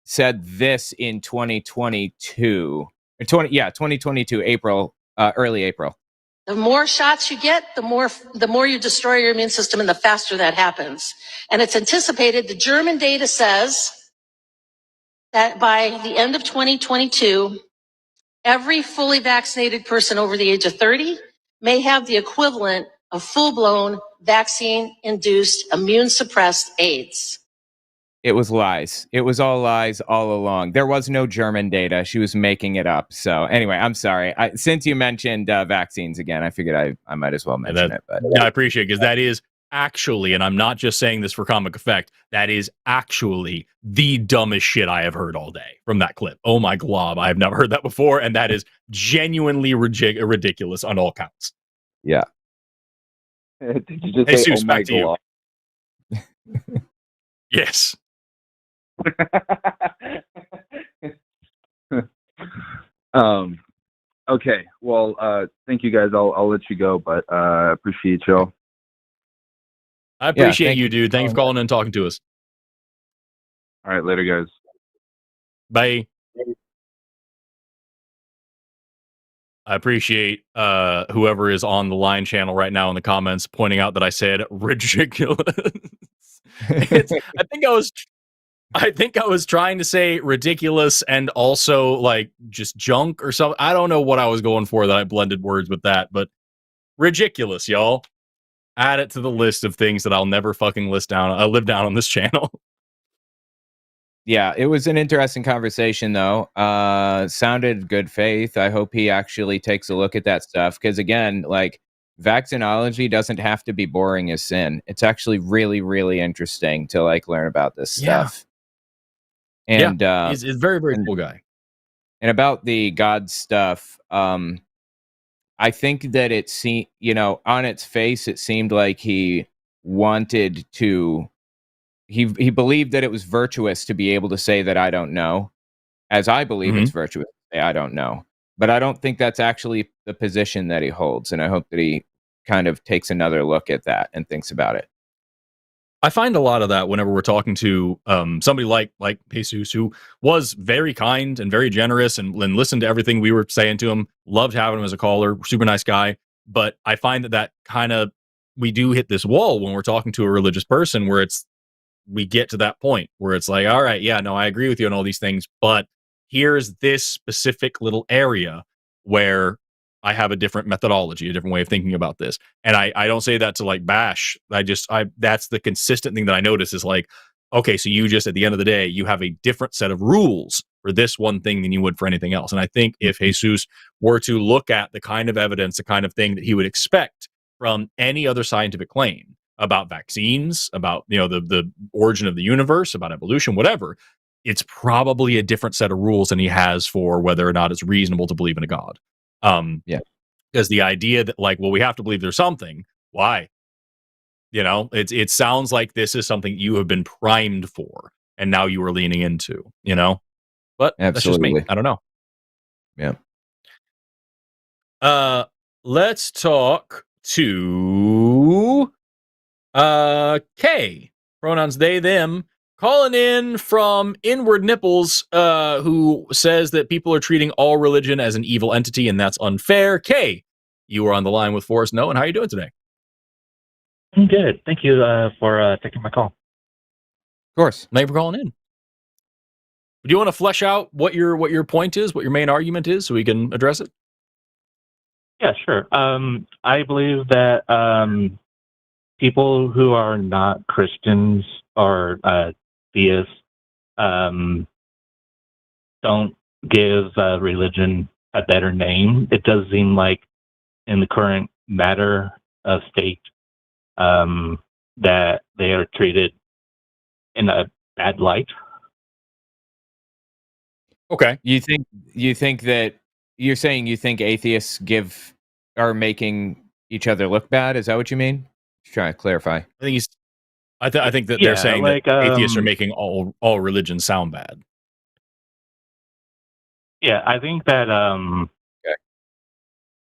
said this in 2022, 2022 April, early April. The more shots you get, the more you destroy your immune system, and the faster that happens. And it's anticipated. The German data says that by the end of 2022, every fully vaccinated person over the age of 30 may have the equivalent of full-blown vaccine-induced immune-suppressed AIDS. It was lies. It was all lies all along. There was no German data. She was making it up. So anyway, I'm sorry. Since you mentioned vaccines again, I figured I might as well mention it. But yeah, I appreciate it, because that is actually, and I'm not just saying this for comic effect, that is actually the dumbest shit I have heard all day from that clip. Oh my glob, I have never heard that before, and that is genuinely ridiculous on all counts. Yeah. Did you just Hey, say, Seuss, oh my back to you. God? Yes. Okay. Well, thank you guys. I'll let you go, but appreciate y'all. I appreciate you, dude. Thank you for calling in and talking to us. All right, later, guys. Bye. I appreciate whoever is on the line channel right now in the comments pointing out that I said ridiculous. I think I was trying to say ridiculous and also like just junk or something. I don't know what I was going for that I blended words with that, but ridiculous, y'all. Add it to the list of things that I'll never fucking live down on this channel. Yeah, it was an interesting conversation, though. Sounded good faith. I hope he actually takes a look at that stuff, because again, like, vaccinology doesn't have to be boring as sin. It's actually really, really interesting to like learn about this stuff. And he's a very, very cool guy. And about the God stuff, I think that it seemed, on its face, it seemed like he wanted to. He believed that it was virtuous to be able to say that I don't know, as I believe it's virtuous to say I don't know. But I don't think that's actually the position that he holds, and I hope that he kind of takes another look at that and thinks about it. I find a lot of that whenever we're talking to somebody like Jesus, who was very kind and very generous and listened to everything we were saying to him. Loved having him as a caller, super nice guy. But I find that kind of, we do hit this wall when we're talking to a religious person where we get to that point where it's like, all right, yeah, no, I agree with you on all these things, but here's this specific little area where I have a different methodology, a different way of thinking about this. And I don't say that to like bash. That's the consistent thing that I notice is like, okay, so you just, at the end of the day, you have a different set of rules for this one thing than you would for anything else. And I think if Jesus were to look at the kind of evidence, the kind of thing that he would expect from any other scientific claim, about vaccines, about the origin of the universe, about evolution, whatever, it's probably a different set of rules than he has for whether or not it's reasonable to believe in a God. Yeah. Because the idea that like, well, we have to believe there's something. Why? It sounds like this is something you have been primed for, and now you are leaning into. But that's just me. Absolutely. I don't know. Yeah. Let's talk to K. Pronouns they, them. Calling in from Inward Nipples, who says that people are treating all religion as an evil entity, and that's unfair. K, you are on the line with Forrest. No, and how are you doing today? I'm good. Thank you for taking my call. Of course. Thank you for calling in. Do you want to flesh out what your point is, what your main argument is, so we can address it? Yeah, sure. I believe that people who are not Christians or theists don't give religion a better name. It does seem like in the current matter of state that they are treated in a bad light. Okay. You think that you're saying you think atheists are making each other look bad? Is that what you mean? Just trying to clarify. I think that Yeah, they're saying like, that atheists are making all religions sound bad. Yeah, I think that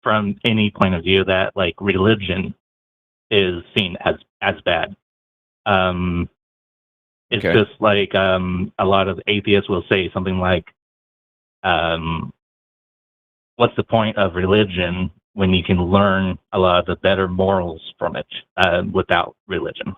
from any point of view that like religion is seen as bad. It's Okay. just like a lot of atheists will say something like, what's the point of religion when you can learn a lot of the better morals from it without religion?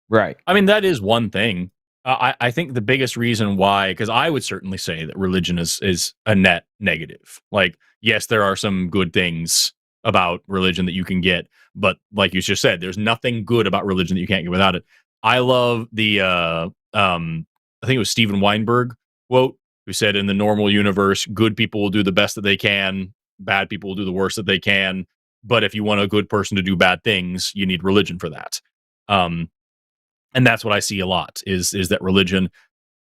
Right. I mean, that is one thing. I think the biggest reason why, because I would certainly say that religion is a net negative. Like, yes, there are some good things about religion that you can get, but like you just said, there's nothing good about religion that you can't get without it. I love the I think it was Steven Weinberg quote, who said, in the normal universe, good people will do the best that they can, bad people will do the worst that they can. But if you want a good person to do bad things, you need religion for that. And that's what I see a lot is that religion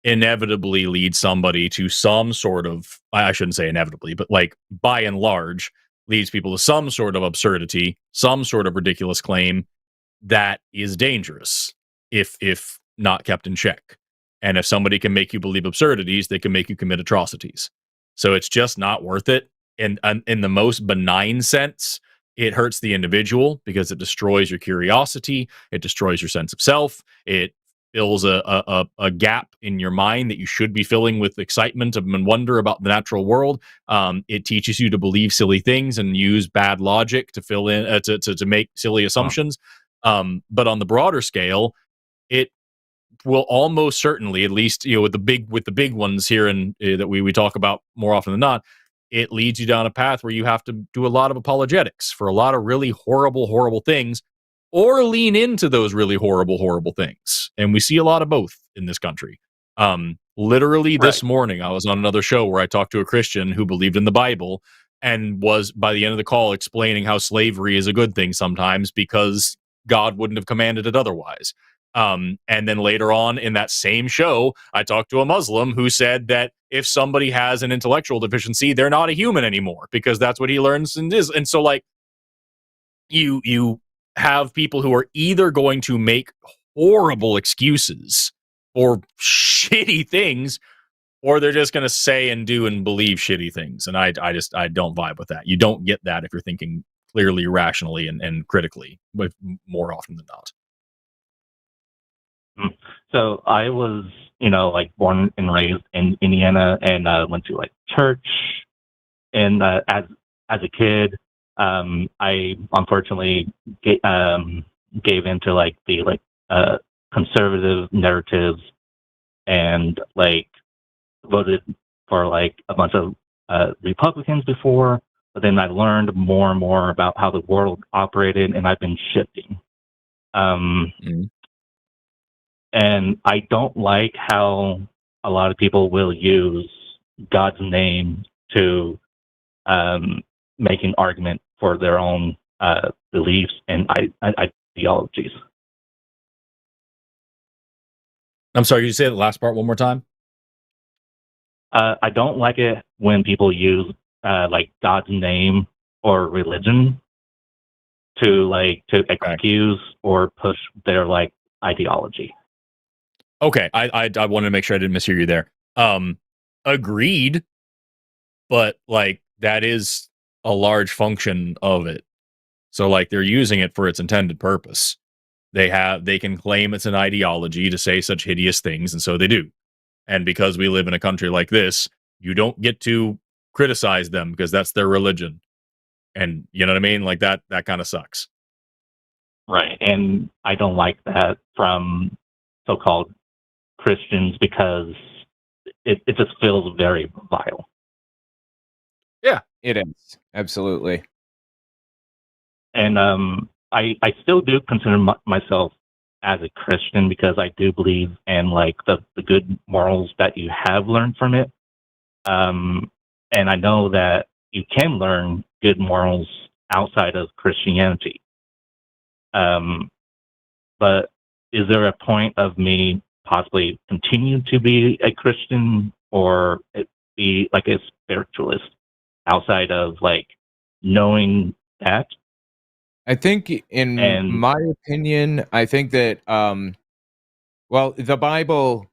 inevitably leads somebody to some sort of, I shouldn't say inevitably, but like by and large leads people to some sort of absurdity, some sort of ridiculous claim that is dangerous if not kept in check. And if somebody can make you believe absurdities, they can make you commit atrocities. So it's just not worth it. And in the most benign sense, it hurts the individual because it destroys your curiosity. It destroys your sense of self. It fills a gap in your mind that you should be filling with excitement and wonder about the natural world. It teaches you to believe silly things and use bad logic to fill in to make silly assumptions. But on the broader scale, it will almost certainly, at least with the big ones here and that we talk about more often than not, it leads you down a path where you have to do a lot of apologetics for a lot of really horrible things, or lean into those really horrible things. And we see a lot of both in this country. Literally this morning, I was on another show where I talked to a Christian who believed in the Bible and was, by the end of the call, explaining how slavery is a good thing sometimes because God wouldn't have commanded it otherwise. And then later on in that same show, I talked to a Muslim who said that if somebody has an intellectual deficiency, they're not a human anymore because that's what he learns and is. And so, like, you have people who are either going to make horrible excuses for shitty things, or they're just going to say and do and believe shitty things. And I don't vibe with that. You don't get that if you're thinking clearly, rationally, and critically, with more often than not. So I was, like born and raised in Indiana, and went to like church. And as a kid, I unfortunately gave into like the conservative narratives, and like voted for like a bunch of Republicans before. But then I learned more and more about how the world operated, and I've been shifting. And I don't like how a lot of people will use God's name to make an argument for their own beliefs and ideologies. I'm sorry, you say the last part one more time? I don't like it when people use like God's name or religion to excuse or push their like ideology. Okay, I wanted to make sure I didn't mishear you there. Agreed, but like that is a large function of it. So like they're using it for its intended purpose. They can claim it's an ideology to say such hideous things, and so they do. And because we live in a country like this, you don't get to criticize them because that's their religion. And you know what I mean? Like that kind of sucks. Right. And I don't like that from so-called Christians because it just feels very vile. Yeah, it is. Absolutely. And I still do consider myself as a Christian because I do believe in like the good morals that you have learned from it. And I know that you can learn good morals outside of Christianity. But is there a point of me possibly continue to be a Christian or be like a spiritualist outside of like knowing that? I think, in my opinion, I think that, well, the Bible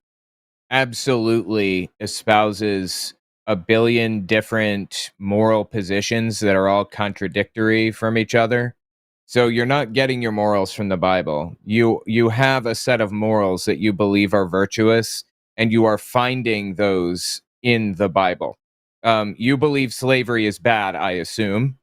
absolutely espouses a billion different moral positions that are all contradictory from each other. So you're not getting your morals from the Bible. You have a set of morals that you believe are virtuous, and you are finding those in the Bible. You believe slavery is bad, I assume.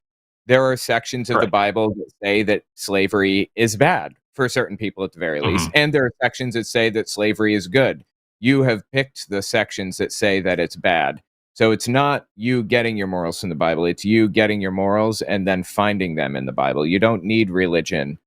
There are sections of the Bible that say that slavery is bad for certain people at the very least. And there are sections that say that slavery is good. You have picked the sections that say that it's bad. So it's not you getting your morals from the Bible. It's you getting your morals and then finding them in the Bible. You don't need religion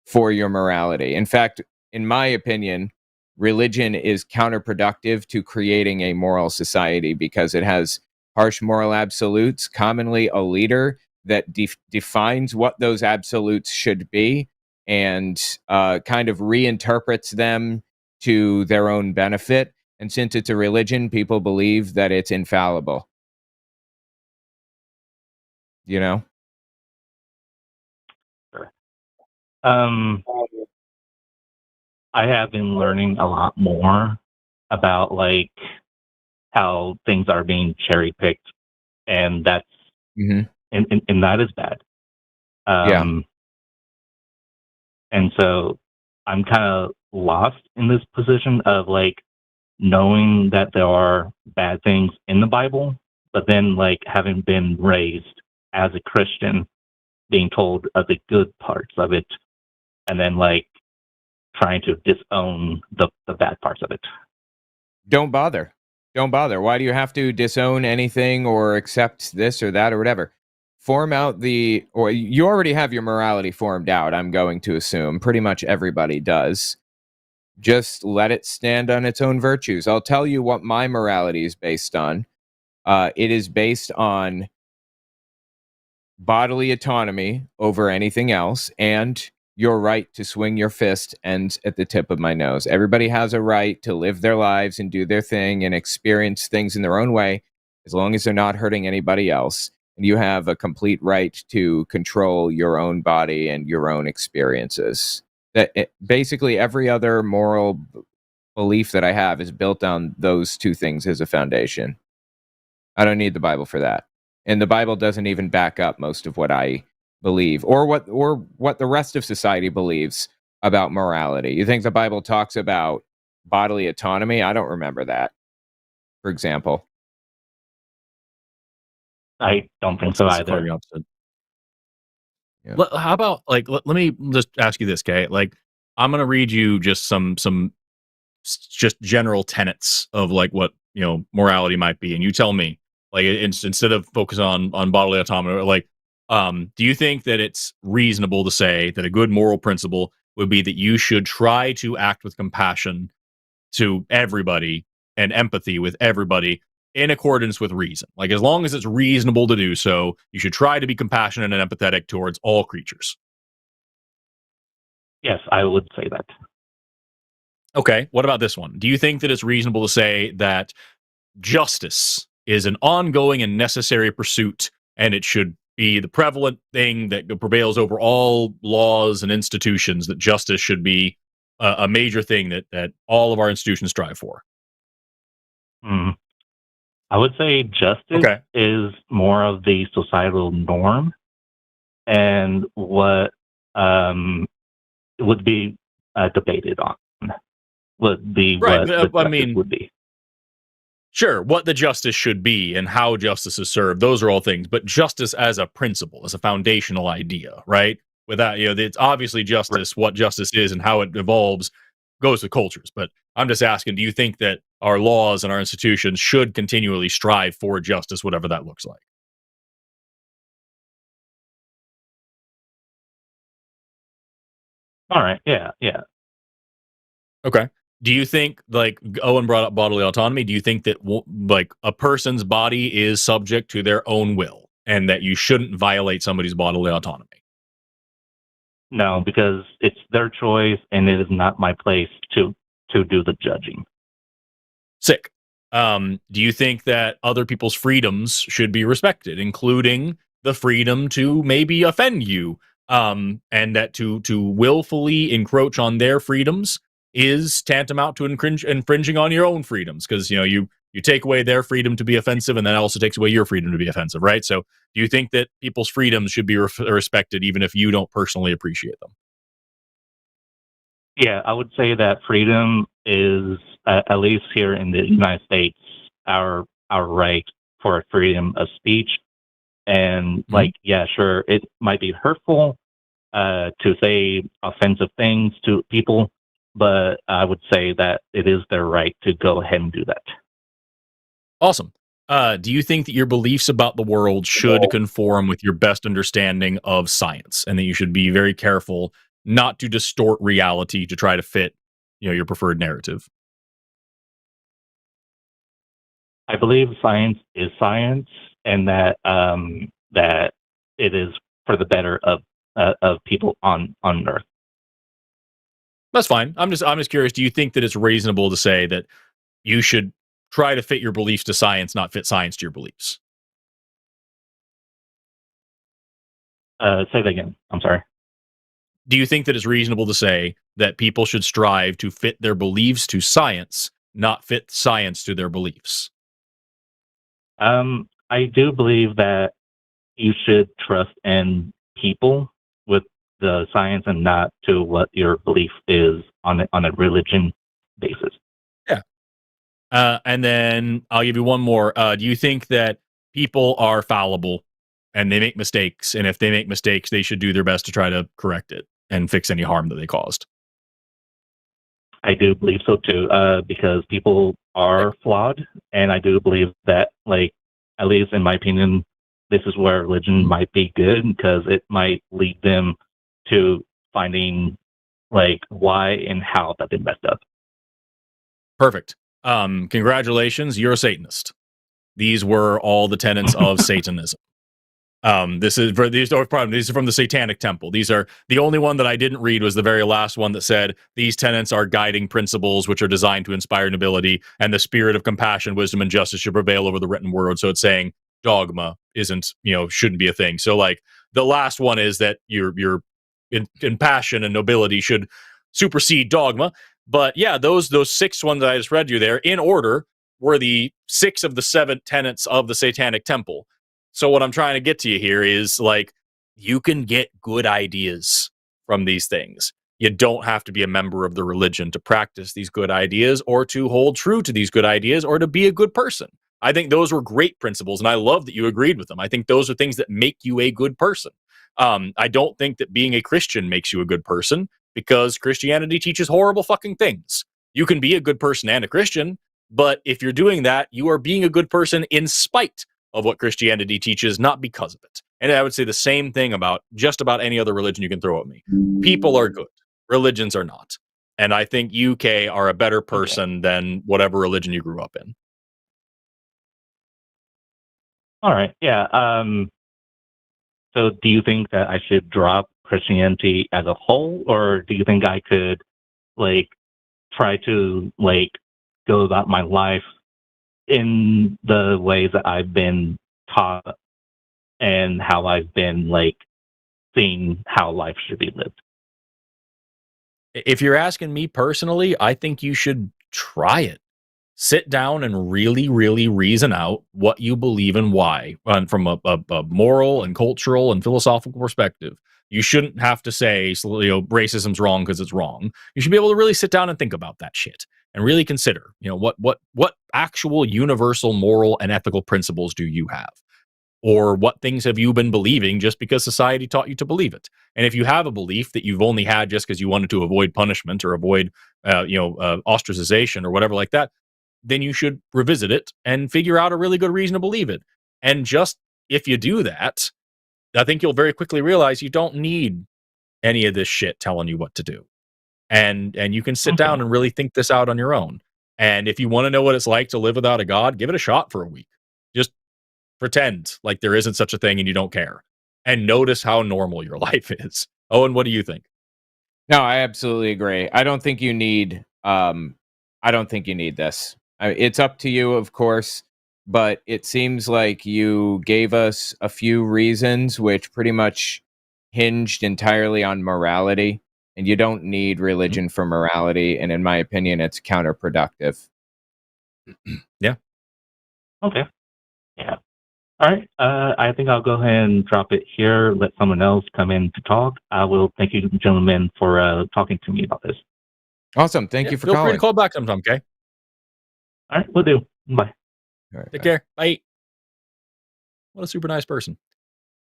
for your morality. In fact, in my opinion, religion is counterproductive to creating a moral society because it has harsh moral absolutes, commonly a leader that defines what those absolutes should be and kind of reinterprets them to their own benefit. And since it's a religion, people believe that it's infallible. You know? Sure. I have been learning a lot more about like how things are being cherry picked, and that's and that is bad. And so I'm kind of lost in this position of like knowing that there are bad things in the Bible, but then like having been raised as a Christian, being told of the good parts of it, and then like trying to disown the bad parts of it. Don't bother. Don't bother. Why do you have to disown anything or accept this or that or whatever? Form out or you already have your morality formed out, I'm going to assume. Pretty much everybody does. Just let it stand on its own virtues. I'll tell you what my morality is based on. It is based on bodily autonomy over anything else, and your right to swing your fist ends at the tip of my nose. Everybody has a right to live their lives and do their thing and experience things in their own way, as long as they're not hurting anybody else. And you have a complete right to control your own body and your own experiences. Basically, every other moral belief that I have is built on those two things as a foundation. I don't need the Bible for that. And the Bible doesn't even back up most of what I believe or what the rest of society believes about morality. You think the Bible talks about bodily autonomy? I don't remember that, for example. I don't think so either. Yeah. How about like let me just ask you this, okay? Like I'm gonna read you just some just general tenets of like what morality might be, and you tell me like instead of focus on bodily autonomy, like do you think that it's reasonable to say that a good moral principle would be that you should try to act with compassion to everybody and empathy with everybody, in accordance with reason. Like, as long as it's reasonable to do so, you should try to be compassionate and empathetic towards all creatures. Yes, I would say that. Okay, what about this one? Do you think that it's reasonable to say that justice is an ongoing and necessary pursuit, and it should be the prevalent thing that prevails over all laws and institutions, that justice should be a major thing that all of our institutions strive for? I would say justice is more of the societal norm, and what would be debated on would be what the justice would be. Sure, what the justice should be and how justice is served, those are all things. But justice as a principle, as a foundational idea, right? Without, it's obviously justice, what justice is and how it evolves goes with cultures. But I'm just asking, do you think that our laws and our institutions should continually strive for justice, whatever that looks like? All right. Yeah. Okay. Do you think, like Owen brought up bodily autonomy, do you think that like a person's body is subject to their own will and that you shouldn't violate somebody's bodily autonomy? No, because it's their choice and it is not my place to do the judging. Sick. Do you think that other people's freedoms should be respected, including the freedom to maybe offend you, and that to willfully encroach on their freedoms is tantamount to infringing on your own freedoms? Because you take away their freedom to be offensive, and that also takes away your freedom to be offensive, right? So do you think that people's freedoms should be respected even if you don't personally appreciate them? Yeah, I would say that freedom is, at least here in the United States, our right for freedom of speech. And yeah, sure, it might be hurtful to say offensive things to people, but I would say that it is their right to go ahead and do that. Awesome. Do you think that your beliefs about the world should conform with your best understanding of science, and that you should be very careful not to distort reality to try to fit, your preferred narrative? I believe science is science, and that that it is for the better of people on Earth. That's fine. I'm just curious. Do you think that it's reasonable to say that you should try to fit your beliefs to science, not fit science to your beliefs? Say that again. I'm sorry. Do you think that it's reasonable to say that people should strive to fit their beliefs to science, not fit science to their beliefs? I do believe that you should trust in people with the science and not to what your belief is on a religion basis. Yeah. And then I'll give you one more. Do you think that people are fallible and they make mistakes, and if they make mistakes, they should do their best to try to correct it and fix any harm that they caused? I do believe so too, because people are flawed, and I do believe that, at least in my opinion, this is where religion might be good, because it might lead them to finding why and how that they messed up. Perfect. Congratulations, you're a Satanist. These were all the tenets of Satanism. These are from the Satanic Temple. These are the only one that I didn't read was the very last one that said these tenets are guiding principles which are designed to inspire nobility, and the spirit of compassion, wisdom, and justice should prevail over the written word. So it's saying dogma shouldn't be a thing. So the last one is that your in passion and nobility should supersede dogma. But yeah, those 6 ones that I just read you there in order were the 6 of the 7 tenets of the Satanic Temple. So what I'm trying to get to you here is you can get good ideas from these things. You don't have to be a member of the religion to practice these good ideas, or to hold true to these good ideas, or to be a good person. I think those were great principles, and I love that you agreed with them. I think those are things that make you a good person. I don't think that being a Christian makes you a good person, because Christianity teaches horrible fucking things. You can be a good person and a Christian, but if you're doing that, you are being a good person in spite of what Christianity teaches, not because of it. And I would say the same thing about just about any other religion you can throw at me. People are good. Religions are not. And I think UK are a better person than whatever religion you grew up in. All right. Yeah. So do you think that I should drop Christianity as a whole, or do you think I could like try to like go about my life in the ways that I've been taught and how I've been like seeing how life should be lived? If you're asking me personally, I think you should try it. Sit down and really, really reason out what you believe and why, and from a moral and cultural and philosophical perspective. You shouldn't have to say, racism's wrong because it's wrong. You should be able to really sit down and think about that shit and really consider, what actual universal moral and ethical principles do you have? Or what things have you been believing just because society taught you to believe it? And if you have a belief that you've only had just because you wanted to avoid punishment or avoid, ostracization or whatever like that, then you should revisit it and figure out a really good reason to believe it. And just if you do that, I think you'll very quickly realize you don't need any of this shit telling you what to do. And you can sit down and really think this out on your own. And if you want to know what it's like to live without a God, give it a shot for a week. Just pretend like there isn't such a thing and you don't care. And notice how normal your life is. Owen, what do you think? No, I absolutely agree. I don't think you need this. It's up to you, of course, but it seems like you gave us a few reasons which pretty much hinged entirely on morality, and you don't need religion for morality, and in my opinion, it's counterproductive. Yeah. Okay. Yeah. All right. I think I'll go ahead and drop it here. Let someone else come in to talk. I will thank you, gentlemen, for talking to me about this. Awesome. Thank you for feel calling. free to call back sometime, okay? All right. We'll do. Bye. All right, Take bye. care. Bye. What a super nice person.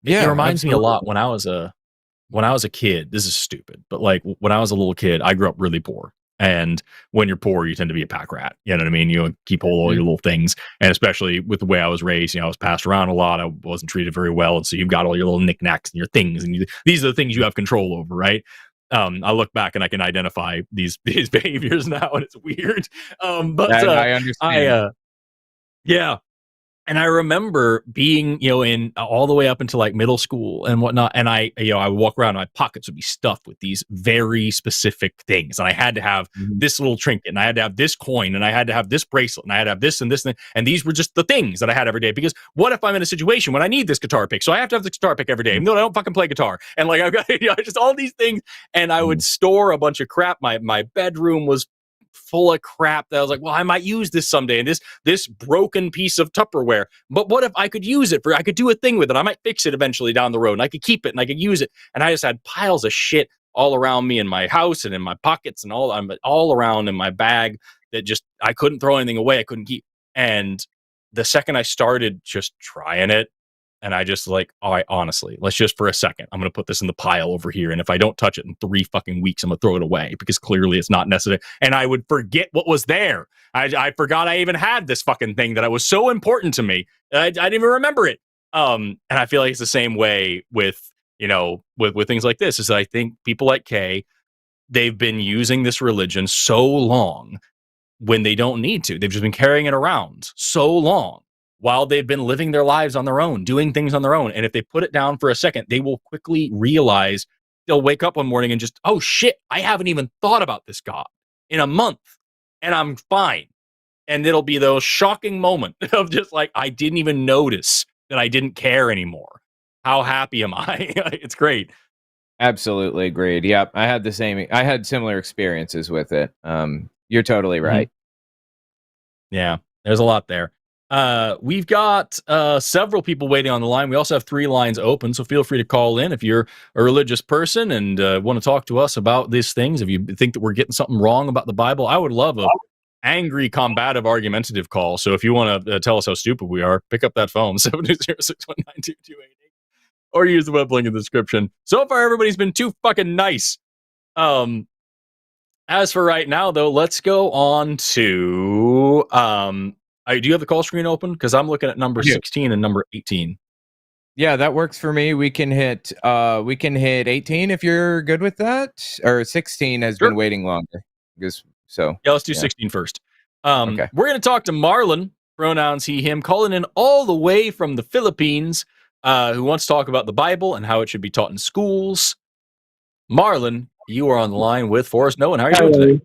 Yeah, it reminds me a absolutely. lot when I was a kid. This is stupid, but like when I was a little kid, I grew up really poor. And when you're poor, you tend to be a pack rat. You know what I mean? You keep hold of all your little things. And especially with the way I was raised, I was passed around a lot. I wasn't treated very well. And so you've got all your little knickknacks and your things. And these are the things you have control over, right? I look back and I can identify these behaviors now, and it's weird. I understand. Yeah. And I remember being, in all the way up into like middle school and whatnot. And I would walk around and my pockets would be stuffed with these very specific things. And I had to have this little trinket, and I had to have this coin, and I had to have this bracelet, and I had to have this and this. And these were just the things that I had every day. Because what if I'm in a situation when I need this guitar pick? So I have to have this guitar pick every day, even though I don't fucking play guitar. And like, I've got just all these things. And I would store a bunch of crap. My bedroom was full of crap that I was like, well, I might use this someday. And this broken piece of Tupperware. But what if I could use it I could do a thing with it? I might fix it eventually down the road, and I could keep it and I could use it. And I just had piles of shit all around me in my house and in my pockets and all around in my bag that just, I couldn't throw anything away. I couldn't keep. And the second I started just trying it, and I just like, all right, honestly, let's just for a second, I'm going to put this in the pile over here. And if I don't touch it in 3 fucking weeks, I'm going to throw it away because clearly it's not necessary. And I would forget what was there. I forgot I even had this fucking thing that was so important to me. I didn't even remember it. And I feel like it's the same way with things like this. Is I think people like Kay, they've been using this religion so long when they don't need to. They've just been carrying it around so long while they've been living their lives on their own, doing things on their own. And if they put it down for a second, they will quickly realize, they'll wake up one morning and just, oh shit, I haven't even thought about this God in a month and I'm fine. And it'll be those shocking moment of just like, I didn't even notice that I didn't care anymore. How happy am I? It's great. Absolutely agreed. Yep. I had similar experiences with it. You're totally right. Yeah, there's a lot there. We've got several people waiting on the line. We also have 3 lines open, so feel free to call in if you're a religious person and want to talk to us about these things. If you think that we're getting something wrong about the Bible, I would love a angry, combative, argumentative call. So if you want to tell us how stupid we are, pick up that phone, 720-619-2288, or use the web link in the description. So far, everybody's been too fucking nice. As for right now, though, let's go on to do you have the call screen open? Because I'm looking at number 16 and number 18. Yeah, that works for me. We can hit 18 if you're good with that. Or 16 has been waiting longer. Yeah, let's do 16 first. Okay. We're going to talk to Marlon pronouns he, him, calling in all the way from the Philippines, who wants to talk about the Bible and how it should be taught in schools. Marlon, you are on the line with Forrest. Owen, how are you doing today?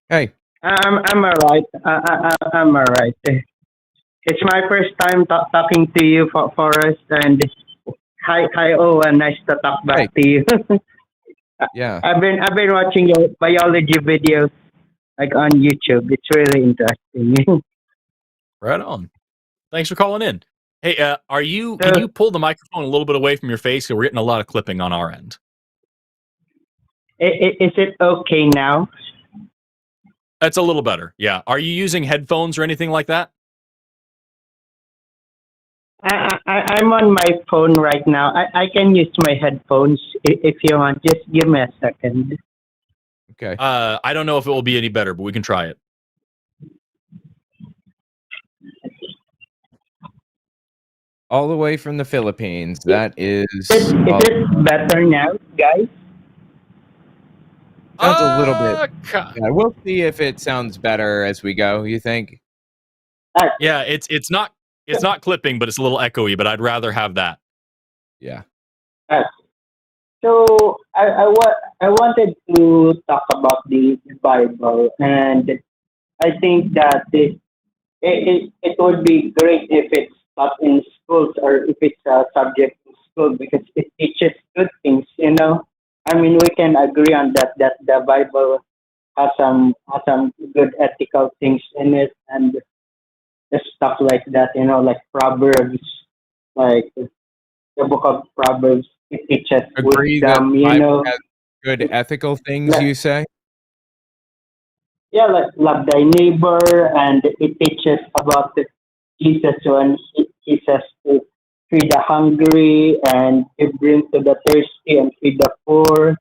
Hey. I'm alright. I'm alright. It's my first time talking to you, Forrest, and hi, Owen. Nice to talk back to you. Yeah. I've been watching your biology videos like on YouTube. It's really interesting. Right on. Thanks for calling in. Hey, can you pull the microphone a little bit away from your face? We're getting a lot of clipping on our end. Is it okay now? That's a little better. Yeah. Are you using headphones or anything like that? I'm on my phone right now. I can use my headphones if you want. Just give me a second. Okay. I don't know if it will be any better, but we can try it. All the way from the Philippines. That is Is it better now, guys? sounds a little bit. Yeah, we'll see if it sounds better as we go. You think? Yeah, it's not clipping, but it's a little echoey. But I'd rather have that. Yeah. So I wanted to talk about the Bible, and I think that it would be great if it's taught in schools or if it's a subject in school because it teaches good things. I mean, we can agree on that the Bible has some good ethical things in it and stuff like that. Like Proverbs, like the book of Proverbs. It teaches Agree wisdom. that Bible has good ethical things. You say? Yeah, like love thy neighbor, and it teaches about Jesus when he says to feed the hungry and give drink to the thirsty and feed the poor.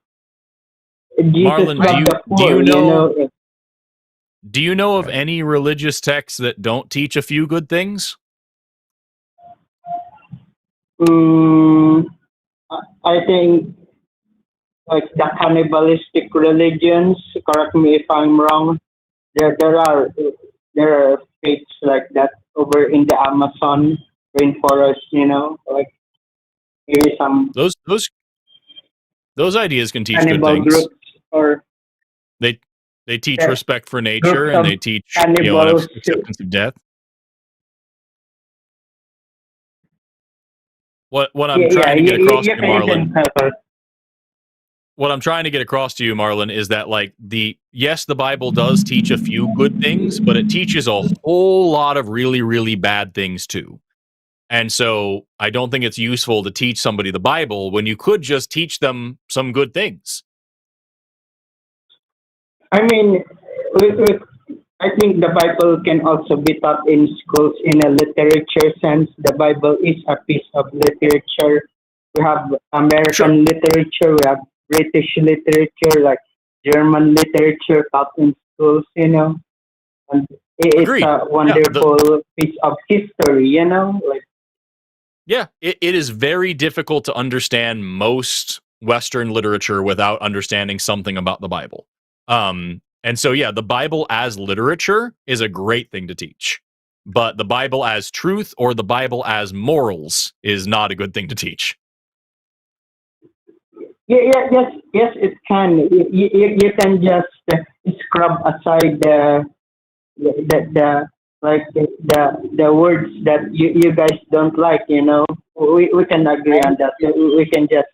Jesus Marlon, loved the poor, do you know of any religious texts that don't teach a few good things? I think like the cannibalistic religions. Correct me if I'm wrong. There are faiths like that over in the Amazon rainforest. Like maybe some Those ideas can teach good cannibal things. groups or they teach respect for nature and they teach cannibals acceptance of death. What I'm trying to get across to you, Marlon. What I'm trying to get across to you, Marlon, is that like the Bible does teach a few good things, but it teaches a whole lot of really, really bad things too. And so I don't think it's useful to teach somebody the Bible when you could just teach them some good things. I mean, I think the Bible can also be taught in schools in a literature sense. The Bible is a piece of literature. We have American literature, we have British literature, like German literature taught in schools, And it's Agreed. a wonderful piece of history, Like, yeah, it is very difficult to understand most Western literature without understanding something about the Bible. And so, yeah, the Bible as literature is a great thing to teach. But the Bible as truth or the Bible as morals is not a good thing to teach. Yes, it can. You can just scrub aside the words that you guys don't like. We can agree on that. We can just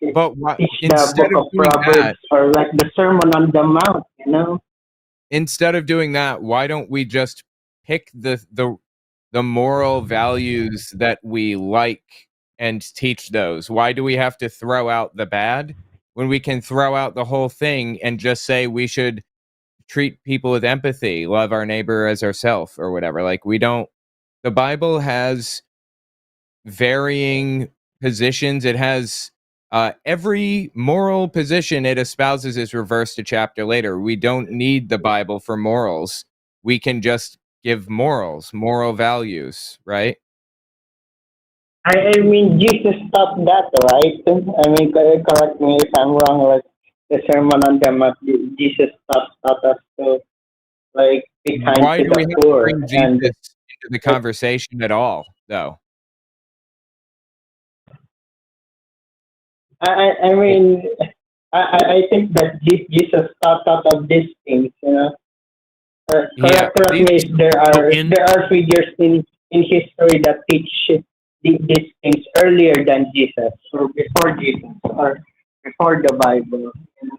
teach the book of Proverbs or like the Sermon on the Mount. Instead of doing that, why don't we just pick the moral values that we like and teach those? Why do we have to throw out the bad when we can throw out the whole thing and just say we should treat people with empathy, love our neighbor as ourselves or whatever? Like the Bible has varying positions. It has every moral position it espouses is reversed a chapter later. We don't need the Bible for morals. We can just give moral values, right? I mean, Jesus taught that, right? I mean, correct me if I'm wrong. Like the Sermon on the Mount, Jesus taught us to be kind Why to do we the have to poor. bring Jesus And into the conversation at all, though? I mean, I think that Jesus thought of these things, you know. Yeah, Correct me if there So are figures in history that teach these things earlier than Jesus or before Jesus or before the Bible. You know?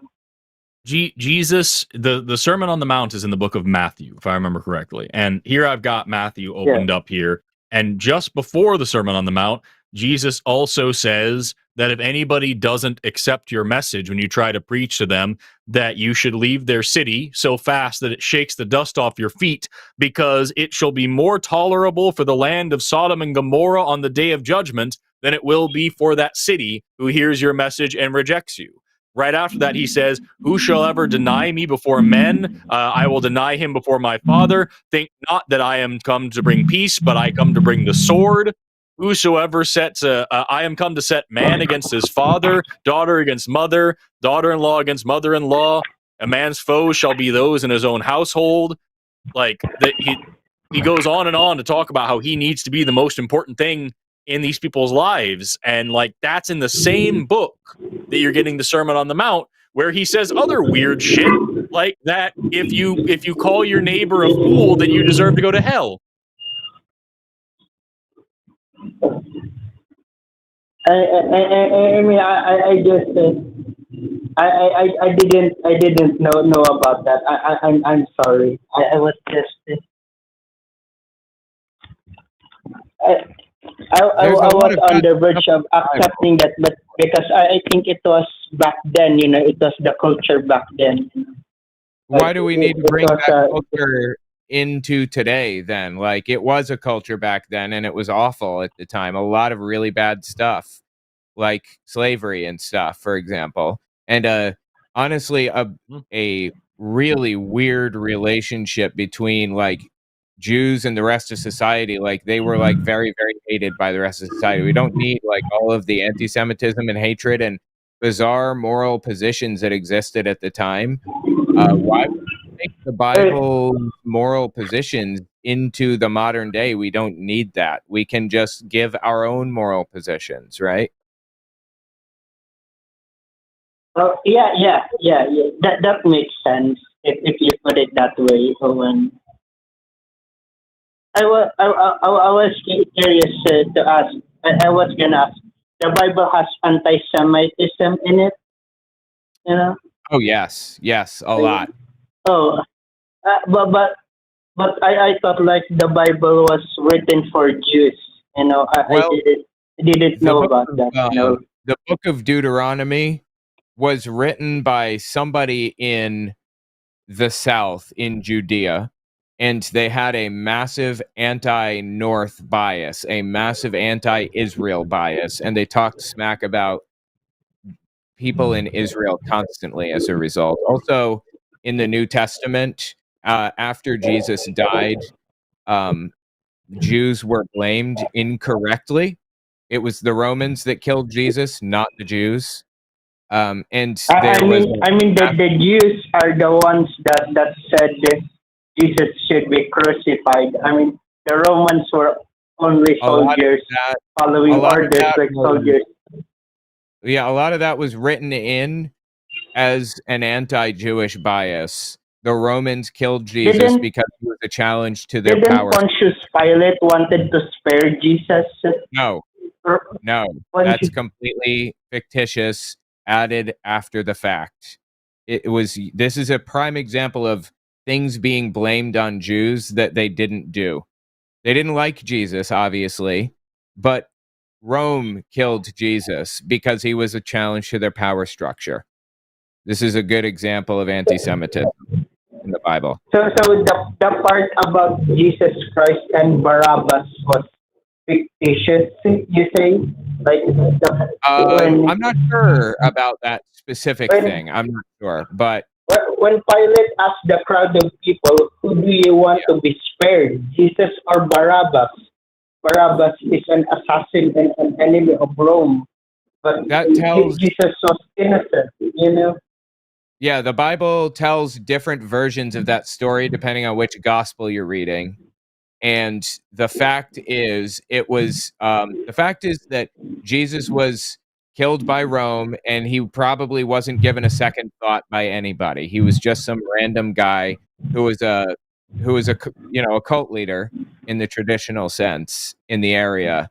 Jesus, the Sermon on the Mount is in the book of Matthew, if I remember correctly. And here I've got Matthew opened up here. And just before the Sermon on the Mount, Jesus also says that if anybody doesn't accept your message when you try to preach to them, that you should leave their city so fast that it shakes the dust off your feet, because it shall be more tolerable for the land of Sodom and Gomorrah on the day of judgment than it will be for that city who hears your message and rejects you. Right after that, he says, who shall ever deny me before men? I will deny him before my Father. Think not that I am come to bring peace, but I come to bring the sword. Whosoever sets, I am come to set man against his father, daughter against mother, daughter-in-law against mother-in-law. A man's foes shall be those in his own household. Like that, he goes on and on to talk about how he needs to be the most important thing in these people's lives, and like that's in the same book that you're getting the Sermon on the Mount, where he says other weird shit like that. If you call your neighbor a fool, then you deserve to go to hell. I mean, I just I didn't know about that. I'm sorry. I was just I There's a lot was of on bad the verge stuff of in the Bible. accepting that, but because I think it was back then, you know, it was the culture back then. Why do we need to It bring was that culture into today then? Like, it was a culture back then, and it was awful at the time. A lot of really bad stuff, like slavery and stuff, for example. And honestly, a really weird relationship between like Jews and the rest of society. Like, they were like very, very hated by the rest of society. We don't need like all of the anti-Semitism and hatred and bizarre moral positions that existed at the time. Why would we take the Bible moral positions into the modern day? We don't need that. We can just give our own moral positions, right? Oh yeah. That makes sense if you put it that way, Owen. I was curious to ask. I was gonna ask. The Bible has anti-Semitism in it, you know. Oh yes, a lot. Oh, but I thought like the Bible was written for Jews. You know, Well, I didn't the know book about of that. You know. the book of Deuteronomy was written by somebody in the South in Judea, and they had a massive anti-North bias, a massive anti-Israel bias, and they talked smack about people in Israel constantly as a result. Also, in the New Testament, after Jesus died, um, Jews were blamed incorrectly. It was the Romans that killed Jesus, not the Jews. And there was I mean the Jews are the ones that said that Jesus should be crucified. I mean the Romans were only a lot of soldiers that. following A lot of orders that like was, soldiers. yeah, a lot of that was written in as an anti-Jewish bias. The Romans killed Jesus Didn't because he was a challenge to their didn't power. Pontius Pilate wanted to spare Jesus? No, Or that's Pontius, completely fictitious, added after the fact. It was. This is a prime example of things being blamed on Jews that they didn't do. They didn't like Jesus, obviously, but Rome killed Jesus because he was a challenge to their power structure. This is a good example of anti-Semitism in the Bible. so the part about Jesus Christ and Barabbas was fictitious. You say like I'm not sure about that specific when thing. I'm not sure, but when Pilate asked the crowd of people, "Who do you want to be spared, Jesus or Barabbas?" Barabbas is an assassin and an enemy of Rome, but that tells. Jesus was innocent. You know. Yeah, the Bible tells different versions of that story depending on which gospel you're reading. And the fact is, the fact is that Jesus was killed by Rome, and he probably wasn't given a second thought by anybody. He was just some random guy who was a a cult leader in the traditional sense in the area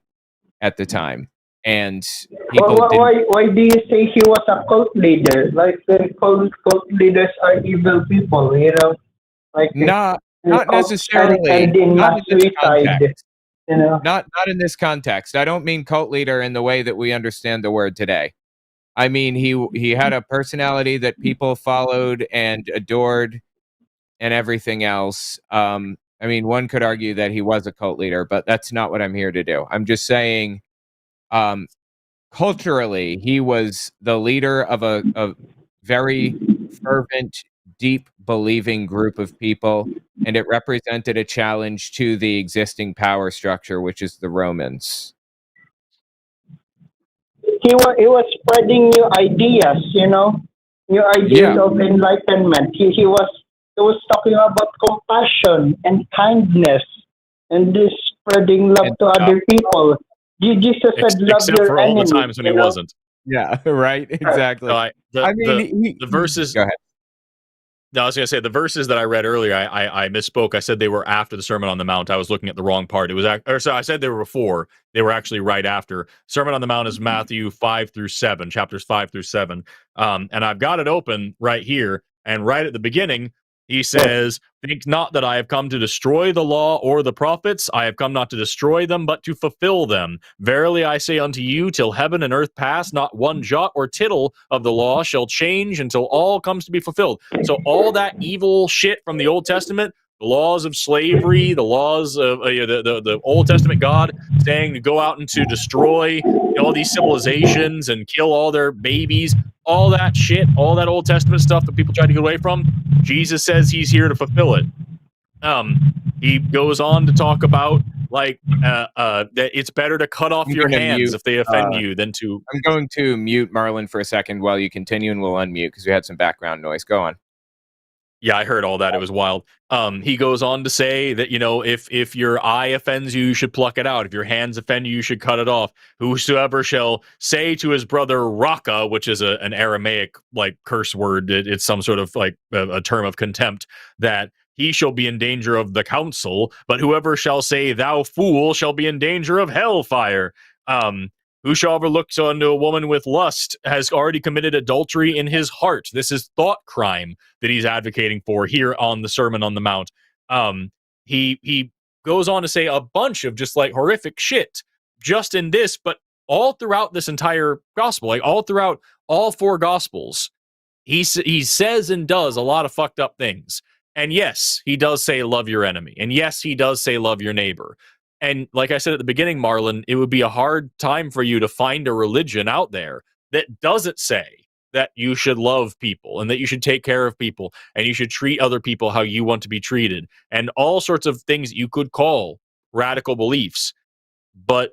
at the time, and people didn't. Why do you say he was a cult leader? Like the cult leaders are evil people, you know? Like Not cult necessarily. and in Not mass in this suicide, context. you know? Not in this context. I don't mean cult leader in the way that we understand the word today. I mean he had a personality that people followed and adored and everything else. I mean, one could argue that he was a cult leader, but that's not what I'm here to do. I'm just saying, culturally, he was the leader of a very fervent, deep believing group of people, and it represented a challenge to the existing power structure, which is the Romans. He was spreading new ideas, you know, new ideas of enlightenment. He was talking about compassion and kindness and this spreading love And to other people. Jesus said, "Love Except your for all the enemies." times when he you know? wasn't. Yeah, right. Exactly. No, I mean, the verses. Go ahead. No, I was going to say the verses that I read earlier. I misspoke. I said they were after the Sermon on the Mount. I was looking at the wrong part. It was, or so I said they were before. They were actually right after. Sermon on the Mount is Matthew 5-7, chapters 5-7. And I've got it open right here. And right at the beginning, he says, "Think not that I have come to destroy the law or the prophets. I have come not to destroy them, but to fulfill them. Verily I say unto you, till heaven and earth pass, not one jot or tittle of the law shall change until all comes to be fulfilled." So all that evil shit from the Old Testament, the laws of slavery, the laws of the Old Testament God saying to go out and to destroy all these civilizations and kill all their babies, all that shit, all that Old Testament stuff that people try to get away from, Jesus says he's here to fulfill it. He goes on to talk about that it's better to cut off your hands if they offend you than to. I'm going to mute Marlon for a second while you continue, and we'll unmute because we had some background noise. Go on. Yeah, I heard all that. It was wild. He goes on to say that, if your eye offends you, you should pluck it out. If your hands offend you, you should cut it off. Whosoever shall say to his brother Raka, which is an Aramaic curse word, it's some sort of a term of contempt, that he shall be in danger of the council. But whoever shall say thou fool shall be in danger of hellfire. Whosoever looks unto a woman with lust has already committed adultery in his heart. This is thought crime that he's advocating for here on the Sermon on the Mount. He goes on to say a bunch of just horrific shit just in this, but all throughout this entire gospel, all throughout all four gospels, he says and does a lot of fucked up things. And yes, he does say love your enemy. And yes, he does say love your neighbor. And like I said at the beginning, Marlon, it would be a hard time for you to find a religion out there that doesn't say that you should love people and that you should take care of people and you should treat other people how you want to be treated and all sorts of things you could call radical beliefs. But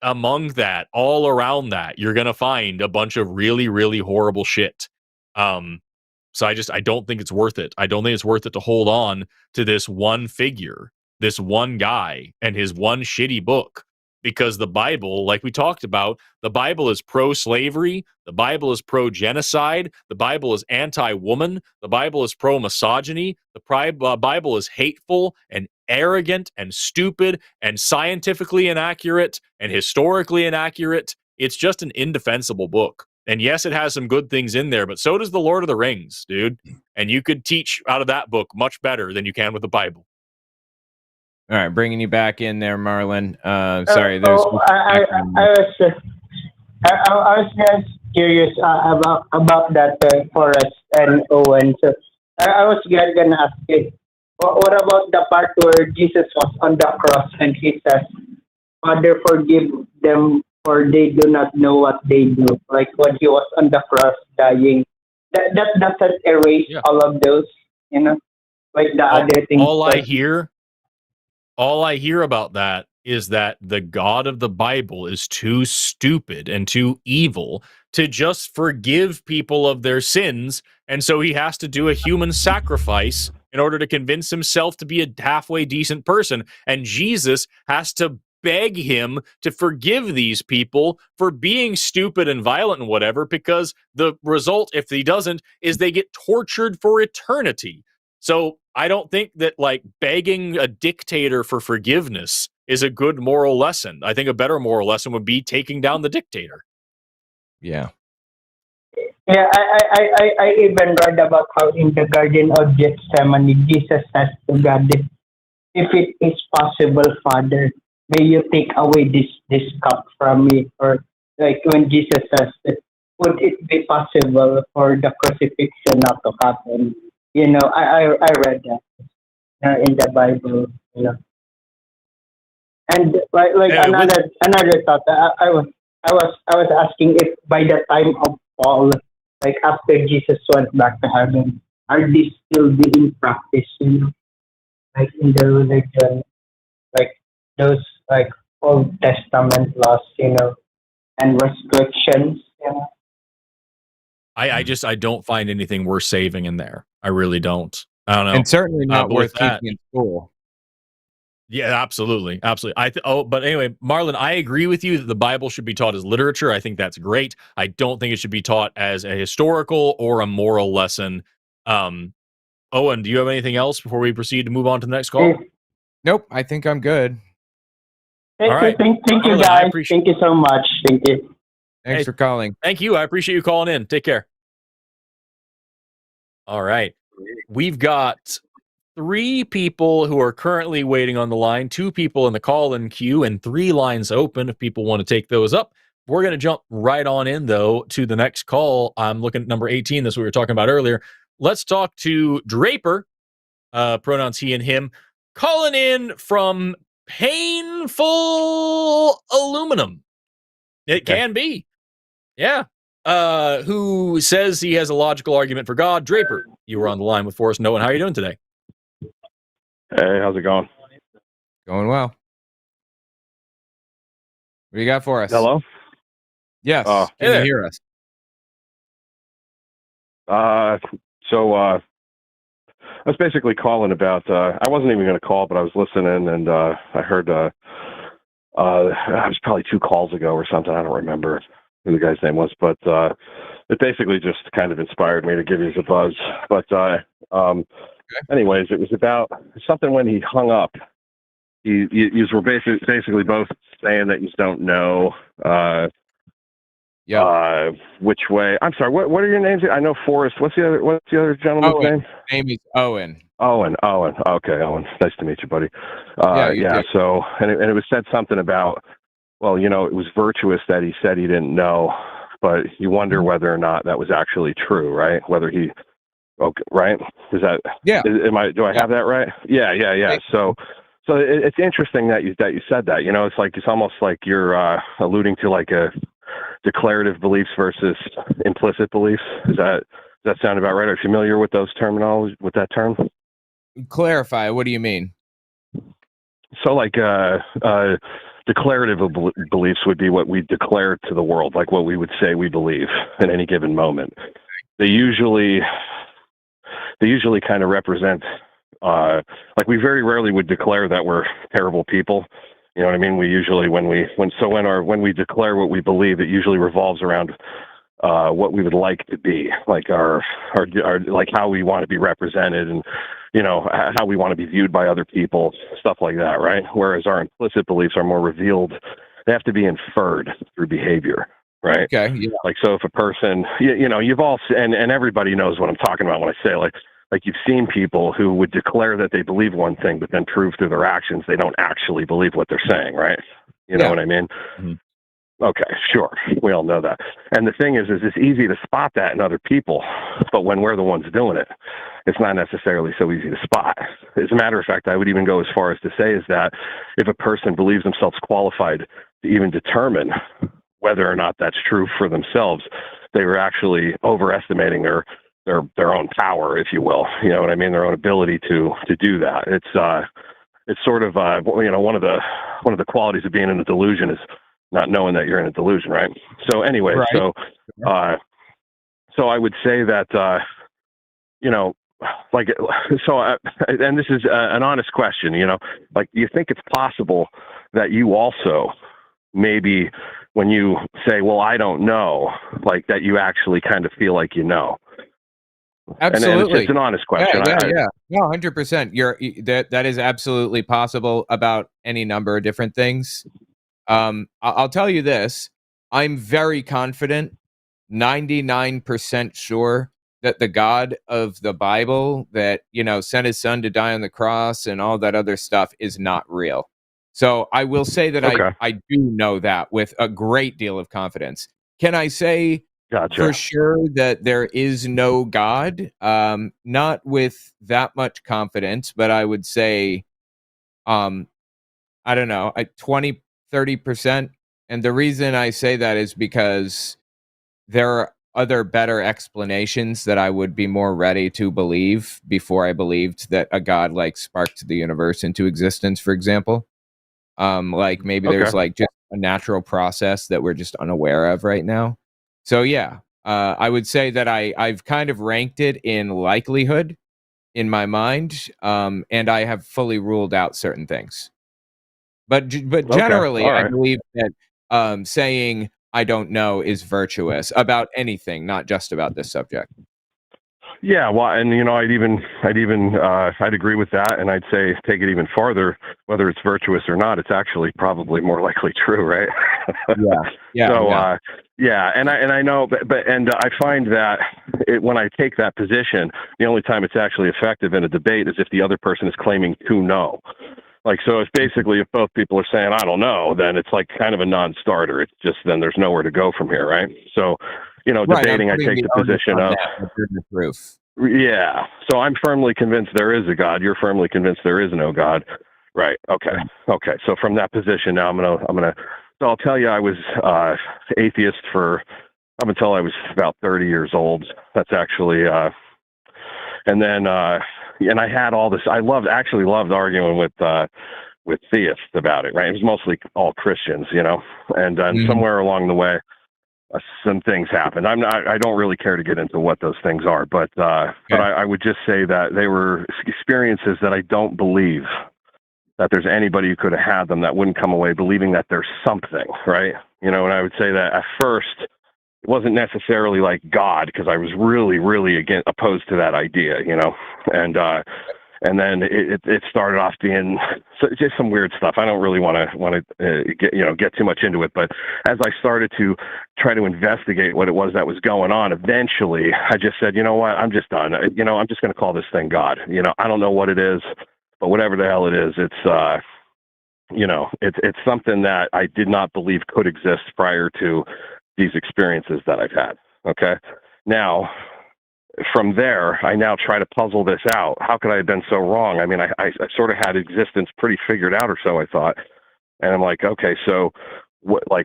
among that, all around that, you're going to find a bunch of really, really horrible shit. So I don't think it's worth it. I don't think it's worth it to hold on to this one figure, this one guy and his one shitty book, because the Bible, like we talked about, the Bible is pro-slavery, the Bible is pro-genocide, the Bible is anti-woman, the Bible is pro-misogyny, the Bible is hateful and arrogant and stupid and scientifically inaccurate and historically inaccurate. It's just an indefensible book. And yes, it has some good things in there, but so does the Lord of the Rings, dude. And you could teach out of that book much better than you can with the Bible. All right, bringing you back in there, Marlon. Sorry, I was just curious about that Forrest and Owen. So I was gonna ask you, what about the part where Jesus was on the cross and he says, "Father, forgive them, for they do not know what they do." Like when he was on the cross dying, that doesn't erase all of those, like the other things. All I hear about that is that the God of the Bible is too stupid and too evil to just forgive people of their sins. And so he has to do a human sacrifice in order to convince himself to be a halfway decent person. And Jesus has to beg him to forgive these people for being stupid and violent and whatever, because the result, if he doesn't, is they get tortured for eternity. So I don't think that like begging a dictator for forgiveness is a good moral lesson. I think a better moral lesson would be taking down the dictator. Yeah. Yeah, I even read about how in the Garden of Gethsemane, Jesus says to God, if it is possible, Father, may you take away this cup from me. Or like when Jesus says, would it be possible for the crucifixion not to happen? I read that in the Bible. And like Yeah, another thought, I was asking if by the time of Paul, like after Jesus went back to heaven, are these still being practiced? Like in the religion, like those like Old Testament laws, and restrictions. I don't find anything worth saving in there. I really don't. I don't know. And certainly not but worth with that- keeping in school. Yeah, absolutely. But anyway, Marlon, I agree with you that the Bible should be taught as literature. I think that's great. I don't think it should be taught as a historical or a moral lesson. Owen, do you have anything else before we proceed to move on to the next call? Nope, I think I'm good. Thank All right. you, thank you Marlon, I guys. appreciate- Thank you so much. Thank you. Thanks Hey. for calling. Thank you. I appreciate you calling in. Take care. All right. We've got 3 people who are currently waiting on the line, 2 people in the call-in queue, and 3 lines open if people want to take those up. We're going to jump right on in, though, to the next call. I'm looking at number 18. That's what we were talking about earlier. Let's talk to Draper, pronouns he and him, calling in from Painful Aluminum. It can be. Yeah. Who says he has a logical argument for God. Draper, you were on the line with Forrest and Owen. How are you doing today? Hey, how's it going? Going well. What do you got for us? Hello? Yes. Oh. Can you hear us? So I was basically calling about, I wasn't even going to call, but I was listening and I heard, it was probably 2 calls ago or something. I don't remember who the guy's name was, but it basically just kind of inspired me to give you a buzz. But anyways, it was about something when he hung up. You were basically both saying that you don't know which way. I'm sorry. What are your names? I know Forrest. What's the other gentleman's name? Name is Owen. Owen. Okay, Owen. Nice to meet you, buddy. You too. So, and it was said something about, well, it was virtuous that he said he didn't know, but you wonder whether or not that was actually true, right? Whether he, okay, right? Is that? Yeah. Do I have that right? Yeah. So it's interesting that you said that. It's almost like you're alluding to like a declarative beliefs versus implicit beliefs. Does that sound about right? Are you familiar with those terminology, with that term? Clarify. What do you mean? So like declarative beliefs would be what we declare to the world, like what we would say we believe in any given moment. They usually kind of represent, like we very rarely would declare that we're terrible people. You know what I mean? We usually, when we declare what we believe, it usually revolves around what we would like to be, like our like how we want to be represented, and how we want to be viewed by other people, stuff like that, right? Whereas our implicit beliefs are more revealed; they have to be inferred through behavior, right? Okay. Yeah. Like, so if a person, you've all, and everybody knows what I'm talking about when I say like you've seen people who would declare that they believe one thing, but then prove through their actions they don't actually believe what they're saying, right? You know what I mean? Mm-hmm. Okay, sure. We all know that. And the thing is it's easy to spot that in other people, but when we're the ones doing it, it's not necessarily so easy to spot. As a matter of fact, I would even go as far as to say is that if a person believes themselves qualified to even determine whether or not that's true for themselves, they were actually overestimating their own power, if you will. You know what I mean? Their own ability to do that. it's sort of one of the qualities of being in a delusion is not knowing that you're in a delusion, right? So anyway, Right. so I would say that and this is an honest question, like, do you think it's possible that you also maybe when you say, well, I don't know, like that you actually kind of feel like you know? Absolutely. It's an honest question. Yeah. No, 100%. That is absolutely possible about any number of different things. I'll tell you this. I'm very confident, 99% sure that the God of the Bible that, sent his son to die on the cross and all that other stuff is not real. So I will say that Okay. I do know that with a great deal of confidence. Can I say for sure that there is no God? Not with that much confidence, but I would say, I don't know, 20, 30%. And the reason I say that is because there are other better explanations that I would be more ready to believe before I believed that a God like sparked the universe into existence, for example. Like maybe there's like just a natural process that we're just unaware of right now. So yeah, I would say that I've kind of ranked it in likelihood in my mind, and I have fully ruled out certain things. But generally, I believe that saying I don't know is virtuous about anything, not just about this subject. Yeah, well, and I'd agree with that, and I'd say take it even farther. Whether it's virtuous or not, it's actually probably more likely true, right? Yeah. So, and I know, but I find that when I take that position, the only time it's actually effective in a debate is if the other person is claiming to know. Like, so it's basically if both people are saying I don't know, then it's like kind of a non-starter. It's just then there's nowhere to go from here, right? So. Debating, I take the position of proof. Yeah. So I'm firmly convinced there is a God. You're firmly convinced there is no God. Right. Okay. Okay. So from that position now, so I'll tell you, I was atheist up until I was about 30 years old. That's actually, and then, and I had all this, I actually loved arguing with theists about it, right? It was mostly all Christians, and somewhere along the way, some things happened. I don't really care to get into what those things are, but I would just say that they were experiences that I don't believe that there's anybody who could have had them that wouldn't come away believing that there's something, right? And I would say that at first it wasn't necessarily like God, because I was really, really opposed to that idea, and then it started off being just some weird stuff. I don't really want to get too much into it, but as I started to try to investigate what it was that was going on, eventually I just said, you know what, I'm just done. I'm just going to call this thing God. I don't know what it is, but whatever the hell it is, it's something that I did not believe could exist prior to these experiences that I've had. Okay, now. From there, I now try to puzzle this out. How could I have been so wrong? I mean, I sort of had existence pretty figured out, or so I thought. And I'm like, okay, so I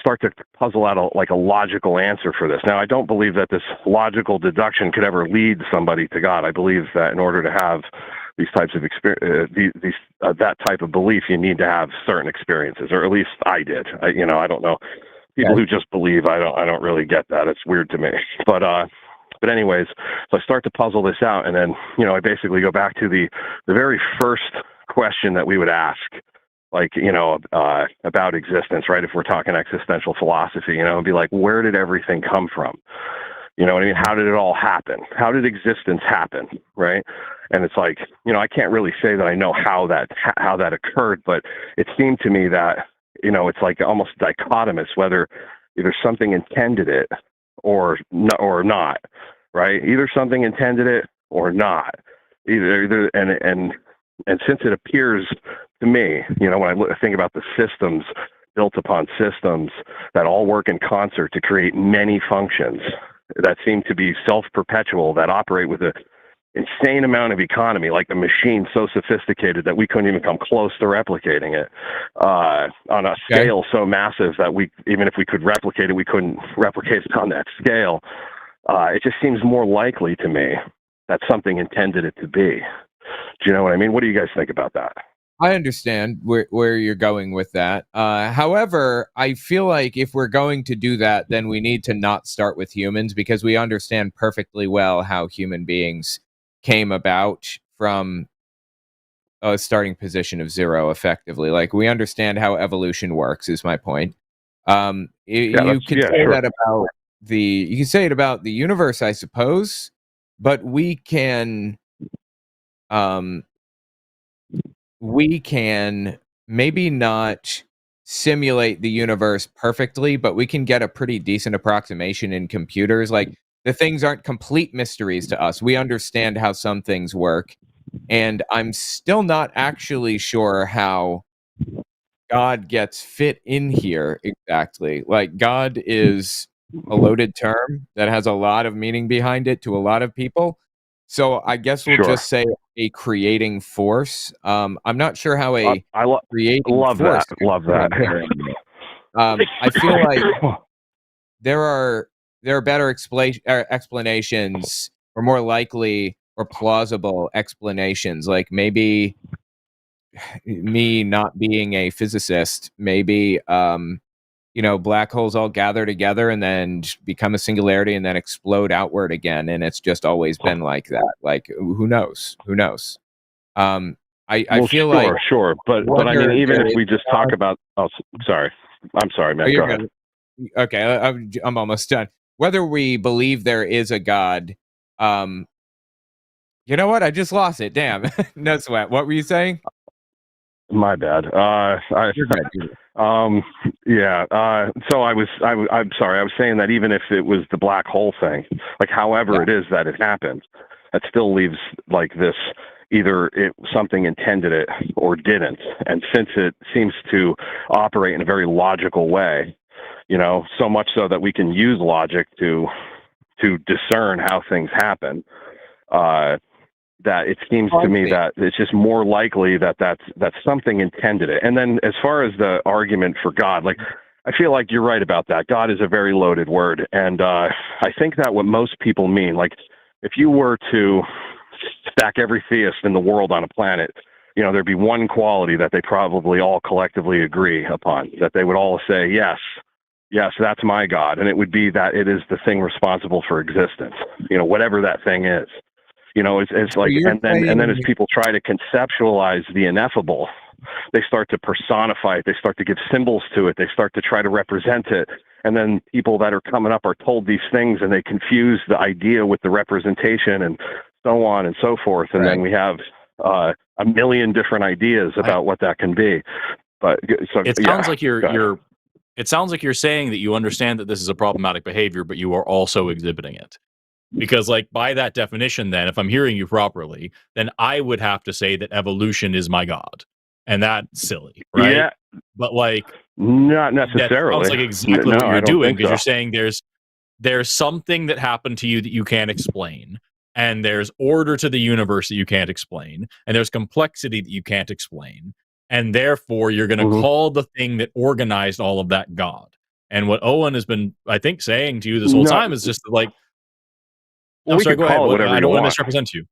start to puzzle out a logical answer for this. Now, I don't believe that this logical deduction could ever lead somebody to God. I believe that in order to have these types of that type of belief, you need to have certain experiences, or at least I did. I don't know. People who just believe, I don't really get that. It's weird to me. But anyways, so I start to puzzle this out, and then I basically go back to the very first question that we would ask, like about existence, right? If we're talking existential philosophy, it'd be like, where did everything come from? You know what I mean? How did it all happen? How did existence happen, right? And it's like, I can't really say that I know how that occurred, but it seemed to me that. It's like almost dichotomous, whether either something intended it or not, right? Either something intended it or not. Either and since it appears to me, when I think about the systems built upon systems that all work in concert to create many functions that seem to be self-perpetual, that operate with a insane amount of economy, like a machine so sophisticated that we couldn't even come close to replicating it on a scale so massive that even if we could replicate it, we couldn't replicate it on that scale. It just seems more likely to me that something intended it to be. Do you know what I mean? What do you guys think about that? I understand where you're going with that. However, I feel like if we're going to do that, then we need to not start with humans, because we understand perfectly well how human beings came about from a starting position of zero, effectively. Like, we understand how evolution works, is my point. You could say that about you can say it about the universe, I suppose, but we can maybe not simulate the universe perfectly, but we can get a pretty decent approximation in computers. Like, the things aren't complete mysteries to us. We understand how some things work, and I'm still not actually sure how God gets fit in here exactly. Like, God is a loaded term that has a lot of meaning behind it to a lot of people. So I guess we'll just say a creating force. I'm not sure how a creating love force. Love that. I feel like there are better explanations, or more likely or plausible explanations. Like, maybe me not being a physicist, maybe black holes all gather together and then become a singularity and then explode outward again, and it's just always been like that. Like, who knows? I feel like but I mean, even if we just talk about, I'm sorry, man, go ahead. Okay, I'm almost done. Whether we believe there is a God, you know what? I just lost it. Damn. No sweat. What were you saying? My bad. You're good. Yeah. So I'm sorry. I was saying that even if it was the black hole thing, like however it is that it happened, that still leaves like this, either something intended it or didn't. And since it seems to operate in a very logical way, so much so that we can use logic to discern how things happen, that it seems to me that it's just more likely that that's something intended it. And then as far as the argument for God, like, I feel like you're right about that. God is a very loaded word. And I think that what most people mean, like, if you were to stack every theist in the world on a planet, there'd be one quality that they probably all collectively agree upon, that they would all say, yes, that's my God. And it would be that it is the thing responsible for existence, whatever that thing is. It's like, and then as people try to conceptualize the ineffable, they start to personify it. They start to give symbols to it. They start to try to represent it. And then people that are coming up are told these things, and they confuse the idea with the representation, and so on and so forth. And then we have a million different ideas about what that can be. But so it sounds like it sounds like you're saying that you understand that this is a problematic behavior, but you are also exhibiting it. Because, like, by that definition, then, if I'm hearing you properly, then I would have to say that evolution is my God. And that's silly, right? Yeah. But, like, not necessarily. That sounds like exactly what you're doing, because so. You're saying there's something that happened to you that you can't explain, and there's order to the universe that you can't explain, and there's complexity that you can't explain, and therefore you're going to call the thing that organized all of that God. And what Owen has been, I think, saying to you this whole time is just like, well, I'm sorry, go ahead. I don't want to misrepresent you.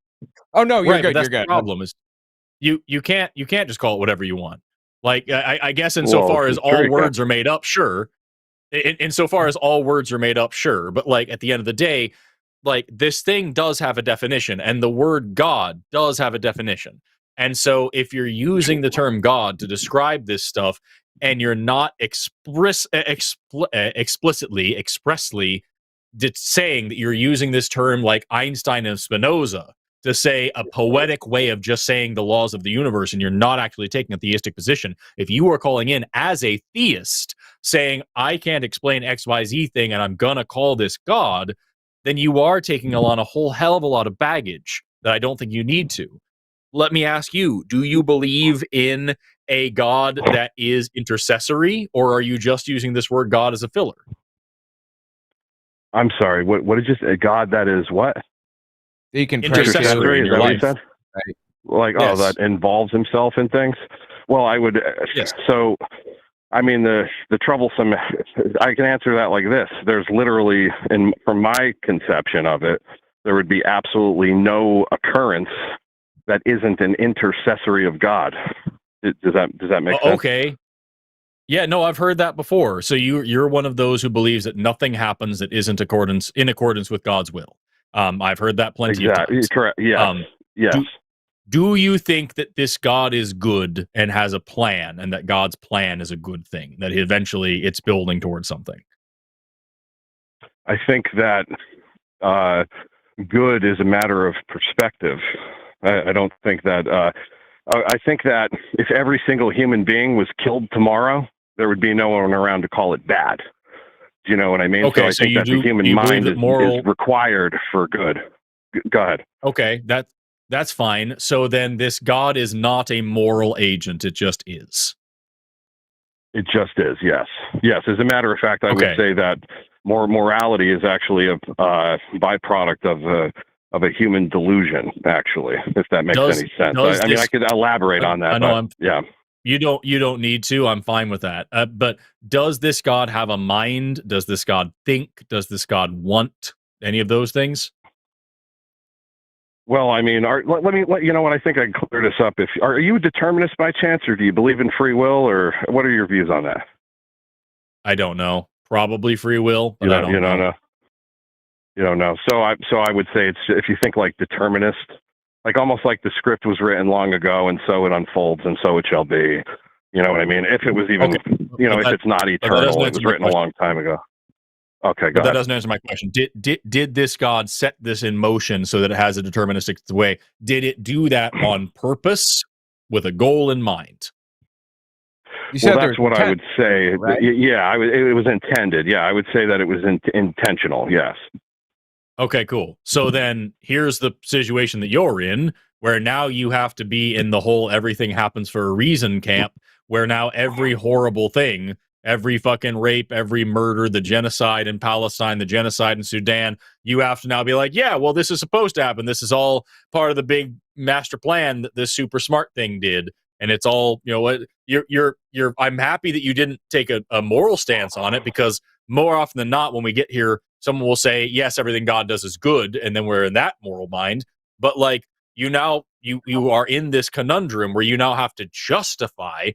Oh no, you're right, good. That's you're good. The problem is you can't just call it whatever you want. Like, I guess insofar as all words are made up, sure. Insofar as all words are made up, sure. But, like, at the end of the day, like, this thing does have a definition, and the word God does have a definition. And so if you're using the term God to describe this stuff, and you're not expressly saying that you're using this term like Einstein and Spinoza to say a poetic way of just saying the laws of the universe, and you're not actually taking a theistic position. If you are calling in as a theist saying, I can't explain XYZ thing and I'm gonna call this God, then you are taking on a whole hell of a lot of baggage that I don't think you need to. Let me ask you, do you believe in a God that is intercessory, or are you just using this word God as a filler? I'm sorry. What did you say? God that is what? You can intercessory in your life. Right. Like, that involves himself in things. Well, I would. Yes. So, I mean, the troublesome. I can answer that like this. There's literally, from my conception of it, there would be absolutely no occurrence that isn't an intercessory of God. Does that make sense? Okay. Yeah, no, I've heard that before. So you're one of those who believes that nothing happens that isn't in accordance with God's will. I've heard that plenty of times. Correct. Yes. Yes. Do you think that this God is good and has a plan, and that God's plan is a good thing, that eventually it's building towards something? I think that good is a matter of perspective. I don't think that. I think that if every single human being was killed tomorrow, there would be no one around to call it bad. Do you know what I mean? Okay, so I think that the human mind is required for good. Go ahead. Okay, that's fine. So then this God is not a moral agent. It just is. It just is, yes. Yes, as a matter of fact, I would say that morality is actually a byproduct of a human delusion, actually, if that makes any sense. I mean, I could elaborate on that. I know, but, yeah. You don't need to. I'm fine with that. But does this God have a mind? Does this God think? Does this God want any of those things? Well, I mean, you know what? I think I can clear this up. Are you a determinist by chance, or do you believe in free will, or what are your views on that? I don't know. Probably free will, but I don't know. You don't know. So I would say it's, if you think like determinist, like almost like the script was written long ago, and so it unfolds, and so it shall be. You know what I mean? If it was even, if it's not eternal, it was written a long time ago. Okay, but that doesn't answer my question. Did this God set this in motion so that it has a deterministic way? Did it do that on purpose with a goal in mind? Well, that's what I would say. Right? Yeah, it was intended. Yeah, I would say that it was intentional. Yes. Okay, cool. So then here's the situation that you're in, where now you have to be in the whole everything happens for a reason camp, where now every horrible thing, every fucking rape, every murder, the genocide in Palestine, the genocide in Sudan, you have to now be like, yeah, well, this is supposed to happen. This is all part of the big master plan that this super smart thing did. And it's all, what I'm happy that you didn't take a moral stance on it, because more often than not, when we get here, someone will say, yes, everything God does is good. And then we're in that moral mind. But like you are in this conundrum where you now have to justify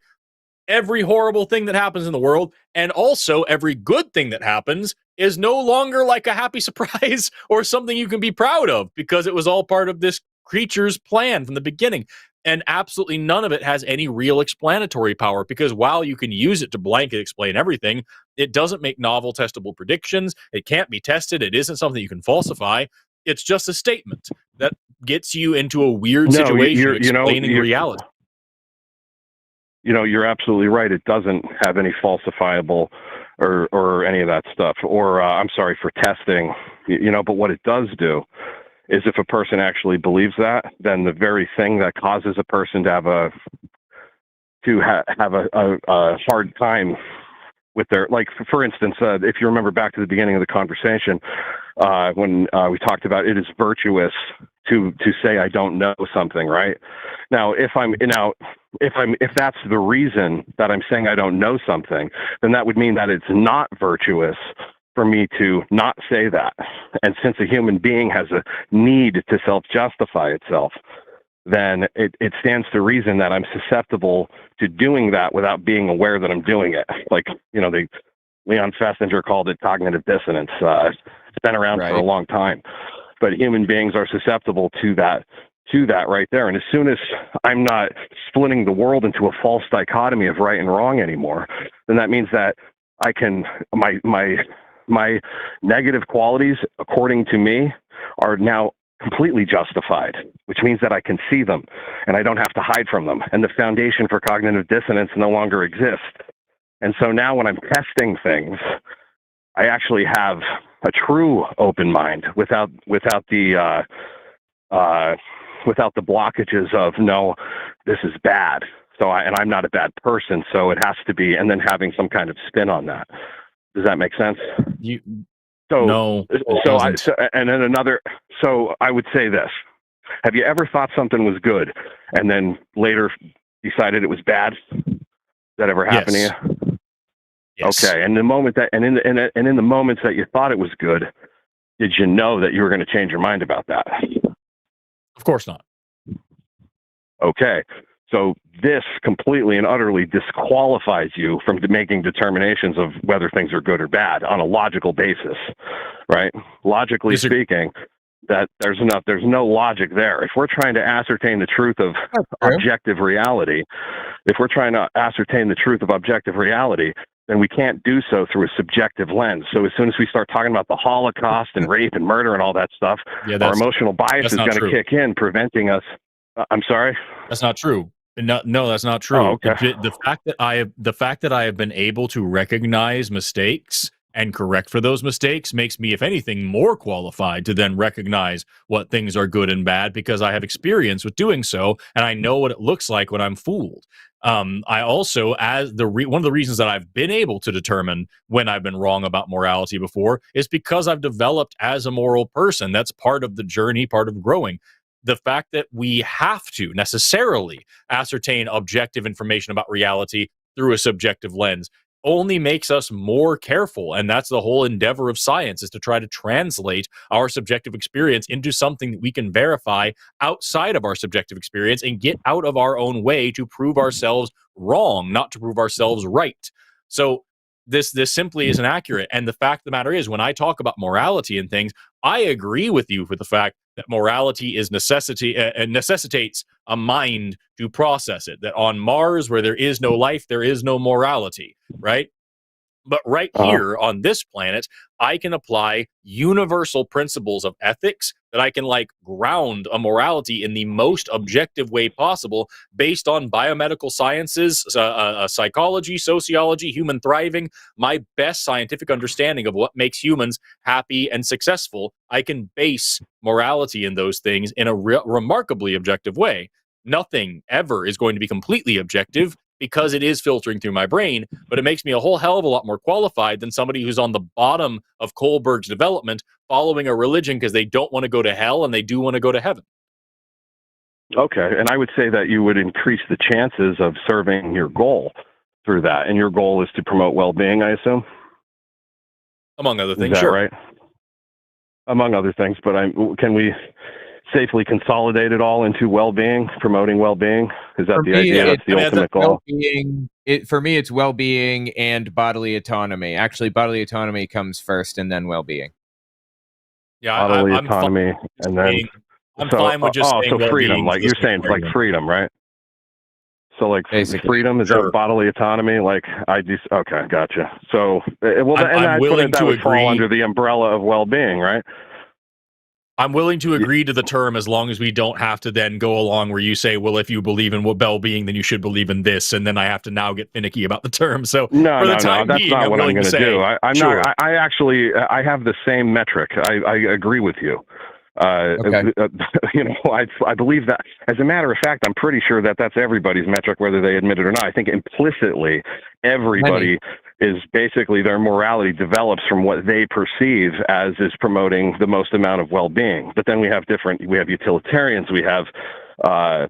every horrible thing that happens in the world. And also every good thing that happens is no longer like a happy surprise or something you can be proud of, because it was all part of this creature's plan from the beginning. And absolutely none of it has any real explanatory power, because while you can use it to blanket explain everything, it doesn't make novel testable predictions. It can't be tested. It isn't something you can falsify. It's just a statement that gets you into a weird situation of explaining reality. You're absolutely right. It doesn't have any falsifiable or any of that stuff, or I'm sorry, for testing, but what it does do is, if a person actually believes that, then the very thing that causes a person to have a hard time with their, like, for instance, if you remember back to the beginning of the conversation, when we talked about it is virtuous to say I don't know something, right? Now, if that's the reason that I'm saying I don't know something, then that would mean that it's not virtuous for me to not say that. And since a human being has a need to self-justify itself, then it stands to reason that I'm susceptible to doing that without being aware that I'm doing it. Like, Leon Festinger called it cognitive dissonance. It's been around for a long time, but human beings are susceptible to that right there. And as soon as I'm not splitting the world into a false dichotomy of right and wrong anymore, then that means that I can, my negative qualities, according to me, are now completely justified, which means that I can see them and I don't have to hide from them. And the foundation for cognitive dissonance no longer exists. And so now when I'm testing things, I actually have a true open mind without the blockages of, no, this is bad. So I'm not a bad person, so it has to be, and then having some kind of spin on that. Does that make sense? No. So I would say this. Have you ever thought something was good and then later decided it was bad? Does that ever happen to you? Yes. Okay. And in the moments that you thought it was good, did you know that you were going to change your mind about that? Of course not. Okay. So this completely and utterly disqualifies you from making determinations of whether things are good or bad on a logical basis, right? Logically speaking, that there's no logic there. If we're trying to ascertain the truth of objective reality, then we can't do so through a subjective lens. So as soon as we start talking about the Holocaust and rape and murder and all that stuff, our emotional bias is going to kick in, preventing us. I'm sorry? That's not true. No, that's not true. Oh, okay. The fact that I have been able to recognize mistakes and correct for those mistakes makes me, if anything, more qualified to then recognize what things are good and bad, because I have experience with doing so, and I know what it looks like when I'm fooled. I also, as one of the reasons that I've been able to determine when I've been wrong about morality before is because I've developed as a moral person. That's part of the journey, part of growing. The fact that we have to necessarily ascertain objective information about reality through a subjective lens only makes us more careful. And that's the whole endeavor of science, is to try to translate our subjective experience into something that we can verify outside of our subjective experience and get out of our own way to prove ourselves wrong, not to prove ourselves right. So this simply isn't accurate. And the fact of the matter is, when I talk about morality and things, I agree with you for the fact that morality is necessitates a mind to process it. That on Mars, where there is no life, there is no morality, right? But right here on this planet, I can apply universal principles of ethics that I can ground a morality in the most objective way possible based on biomedical sciences, psychology, sociology, human thriving, my best scientific understanding of what makes humans happy and successful. I can base morality in those things in a remarkably objective way. Nothing ever is going to be completely objective, because it is filtering through my brain, but it makes me a whole hell of a lot more qualified than somebody who's on the bottom of Kohlberg's development following a religion because they don't want to go to hell and they do want to go to heaven. Okay, and I would say that you would increase the chances of serving your goal through that, and your goal is to promote well-being, I assume? Among other things, is that sure. Right? Among other things, but can we safely consolidate it all into well-being, promoting well-being? Is that the idea? That's the ultimate goal? For me, it's well-being and bodily autonomy. Actually, bodily autonomy comes first and then well-being. Yeah, bodily autonomy, and then... I'm fine with just saying so freedom, like you're saying, like freedom, right? So like basically, freedom, is that bodily autonomy? Okay, gotcha. So, I'm willing to agree. Fall under the umbrella of well-being, right? I'm willing to agree to the term as long as we don't have to then go along where you say, well, if you believe in well-being, then you should believe in this, and then I have to now get finicky about the term. So no, that's not what I'm going to do. I have the same metric. I agree with you. Okay. I believe that. As a matter of fact, I'm pretty sure that that's everybody's metric, whether they admit it or not. I think implicitly, everybody is basically, their morality develops from what they perceive as is promoting the most amount of well-being. But then we have utilitarians, I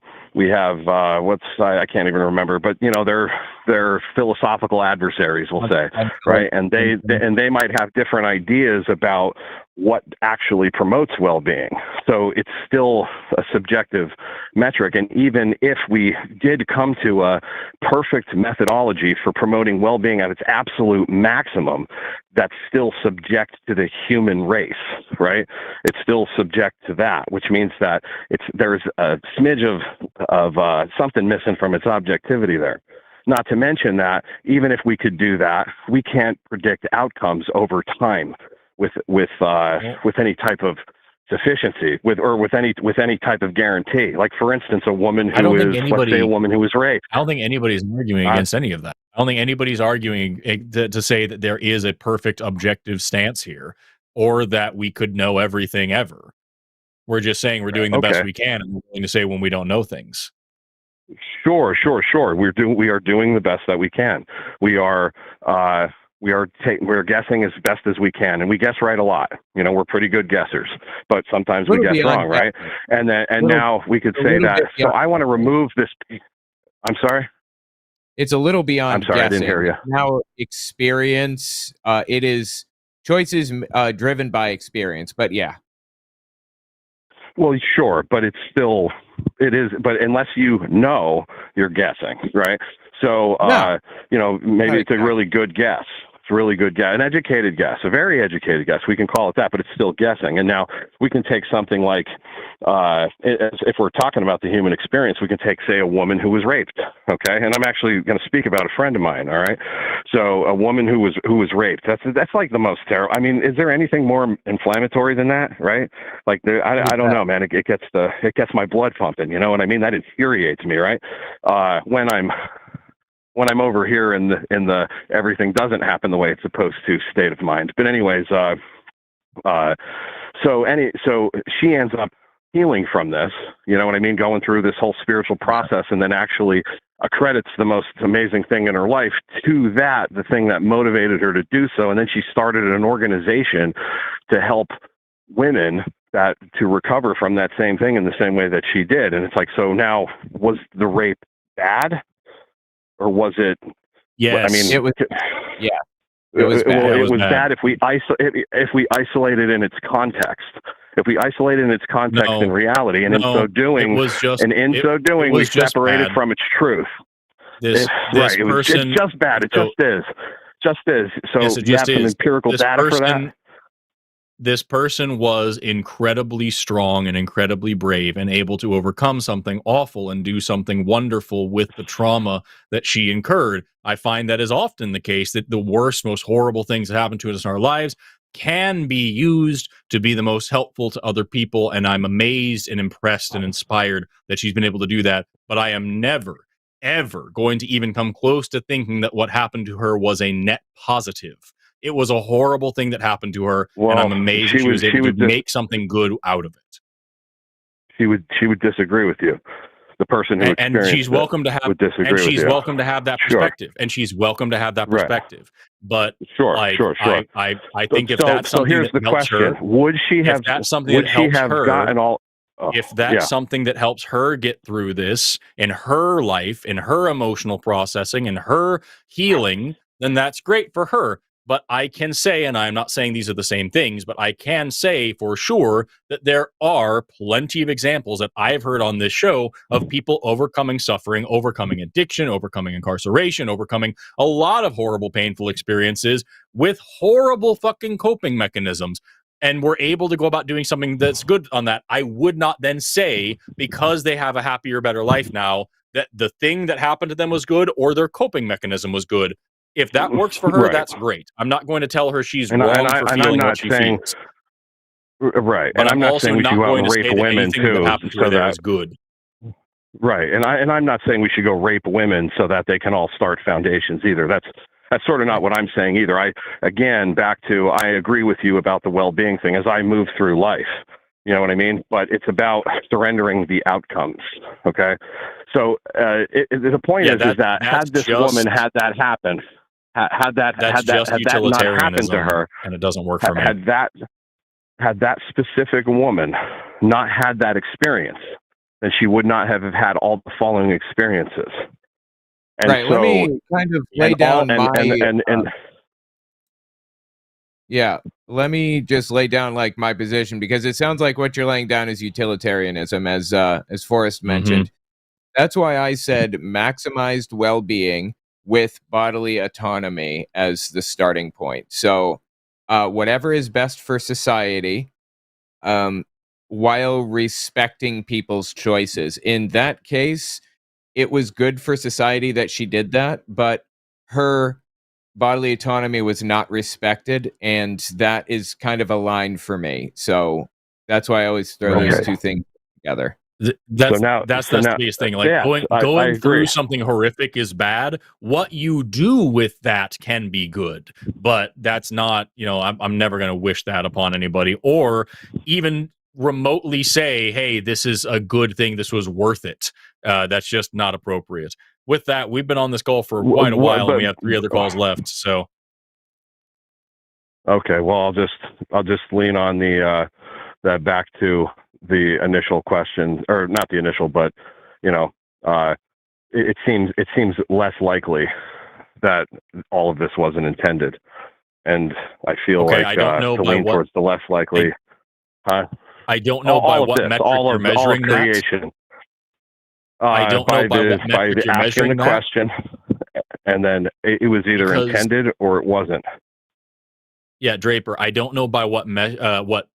can't even remember, but they're philosophical adversaries, we'll say, right? And they might have different ideas about what actually promotes well-being. So it's still a subjective metric. And even if we did come to a perfect methodology for promoting well-being at its absolute maximum, that's still subject to the human race, right? It's still subject to that, which means that there's a smidge of something missing from its objectivity there. Not to mention that even if we could do that, we can't predict outcomes over time with any type of sufficiency, with any type of guarantee. Like, for instance, a woman who is raped. I don't think anybody's arguing against any of that. I don't think anybody's arguing to say that there is a perfect objective stance here, or that we could know everything ever. We're just saying we're doing the best we can, and we're willing to say when we don't know things. Sure. We are doing the best that we can. We're guessing as best as we can, and we guess right a lot. We're pretty good guessers, but sometimes we guess wrong, right? Now we could say that. So I want to remove this. I'm sorry. It's a little beyond. I'm sorry, guessing. I didn't hear you. Now experience. It is choices driven by experience. But yeah. Well, sure, but it is. But unless you know, you're guessing, right? So, No. Maybe it's a really good guess. It's a really good guess, an educated guess, a very educated guess. We can call it that, but it's still guessing. And now we can take something like, if we're talking about the human experience, we can take, say, a woman who was raped. Okay, and I'm actually going to speak about a friend of mine. All right, so a woman who was raped. That's like the most terrible. I mean, is there anything more inflammatory than that? Right? Like, I don't know, man. It gets my blood pumping. You know what I mean? That infuriates me. Right? When I'm over here in the everything doesn't happen the way it's supposed to state of mind. But anyways, so she ends up healing from this, you know what I mean? Going through this whole spiritual process, and then actually accredits the most amazing thing in her life to that, the thing that motivated her to do so. And then she started an organization to help women to recover from that same thing in the same way that she did. And it's like, so now, was the rape bad? Or was it? Yes. I mean, it was. Yeah, it was bad. Well, it was bad if we isolate it in its context. If we isolate it in its context in reality, and in so doing, we separated from its truth. It's just bad. It just is. So you have some empirical data for that. This person was incredibly strong and incredibly brave and able to overcome something awful and do something wonderful with the trauma that she incurred. I find that is often the case, that the worst, most horrible things that happen to us in our lives can be used to be the most helpful to other people. And I'm amazed and impressed and inspired that she's been able to do that. But I am never, ever going to even come close to thinking that what happened to her was a net positive. It was a horrible thing that happened to her, and I'm amazed she was able to make something good out of it. She would disagree with you. The person who and she's welcome to have and she's welcome to have that perspective, and she's welcome to have that perspective. But I think if that's something that helps her, would she have? If that's something that helps her, gotten all? If that's something that helps her get through this in her life, in her emotional processing, in her healing, then that's great for her. But I can say, and I'm not saying these are the same things, but I can say for sure that there are plenty of examples that I've heard on this show of people overcoming suffering, overcoming addiction, overcoming incarceration, overcoming a lot of horrible, painful experiences with horrible fucking coping mechanisms. And we're able to go about doing something that's good on that. I would not then say, because they have a happier, better life now, that the thing that happened to them was good or their coping mechanism was good. If that works for her, that's great. I'm not going to tell her she's wrong for feeling what she feels. Right. But I'm not saying we should go out and rape women too. So that's good. Right. And I'm not saying we should go rape women so that they can all start foundations either. That's sort of not what I'm saying either. I agree with you about the well-being thing as I move through life. You know what I mean? But it's about surrendering the outcomes. Okay. So the point is that had this woman had that happen, had that not happened to her, and it doesn't work for me. Had that specific woman not had that experience, then she would not have had all the following experiences. And right. So, let me kind of lay down let me just lay down like my position, because it sounds like what you're laying down is utilitarianism, as Forrest mentioned. That's why I said maximized well-being with bodily autonomy as the starting point. So whatever is best for society, while respecting people's choices. In that case, it was good for society that she did that, but her bodily autonomy was not respected, and that is kind of a line for me. So that's why I always throw those two things together. That's the biggest thing. Like going through something horrific is bad. What you do with that can be good, but that's not. I'm never going to wish that upon anybody, or even remotely say, "Hey, this is a good thing. This was worth it." That's just not appropriate. With that, we've been on this call for quite a while, and we have 3 other calls left. So, okay. Well, I'll just lean on that back to the initial question, or not the initial, but it seems less likely that all of this wasn't intended. and I feel Okay, like I don't know to by lean what towards the less likely. I don't know by what metric you're measuring that. Creation. I don't know by what metric you're asking measuring the that. question, and then it was either intended or it wasn't. Yeah, Draper, I don't know by what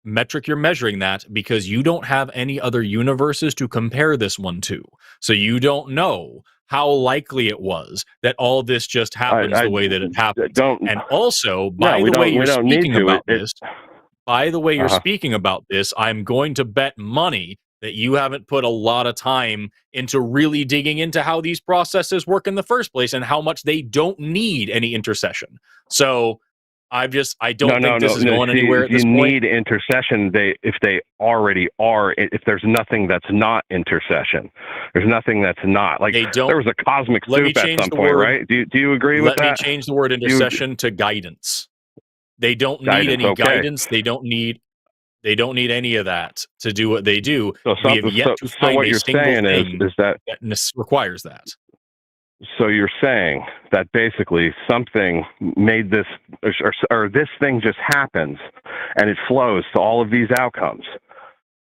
metric you're measuring that, because you don't have any other universes to compare this one to. So you don't know how likely it was that all this just happens the way that it happens. And also, by the way you're speaking about this, I'm going to bet money that you haven't put a lot of time into really digging into how these processes work in the first place and how much they don't need any intercession. So I don't think this is going anywhere at this point. You need intercession. If they already are, if there's nothing that's not intercession, there's nothing that's not. Like there was a cosmic soup at some point, right? Do you agree with that? Let me change the word intercession to guidance. They don't need any guidance. They don't need any of that to do what they do. We have yet to find a single thing that requires that. So you're saying that basically something made this, or this thing just happens, and it flows to all of these outcomes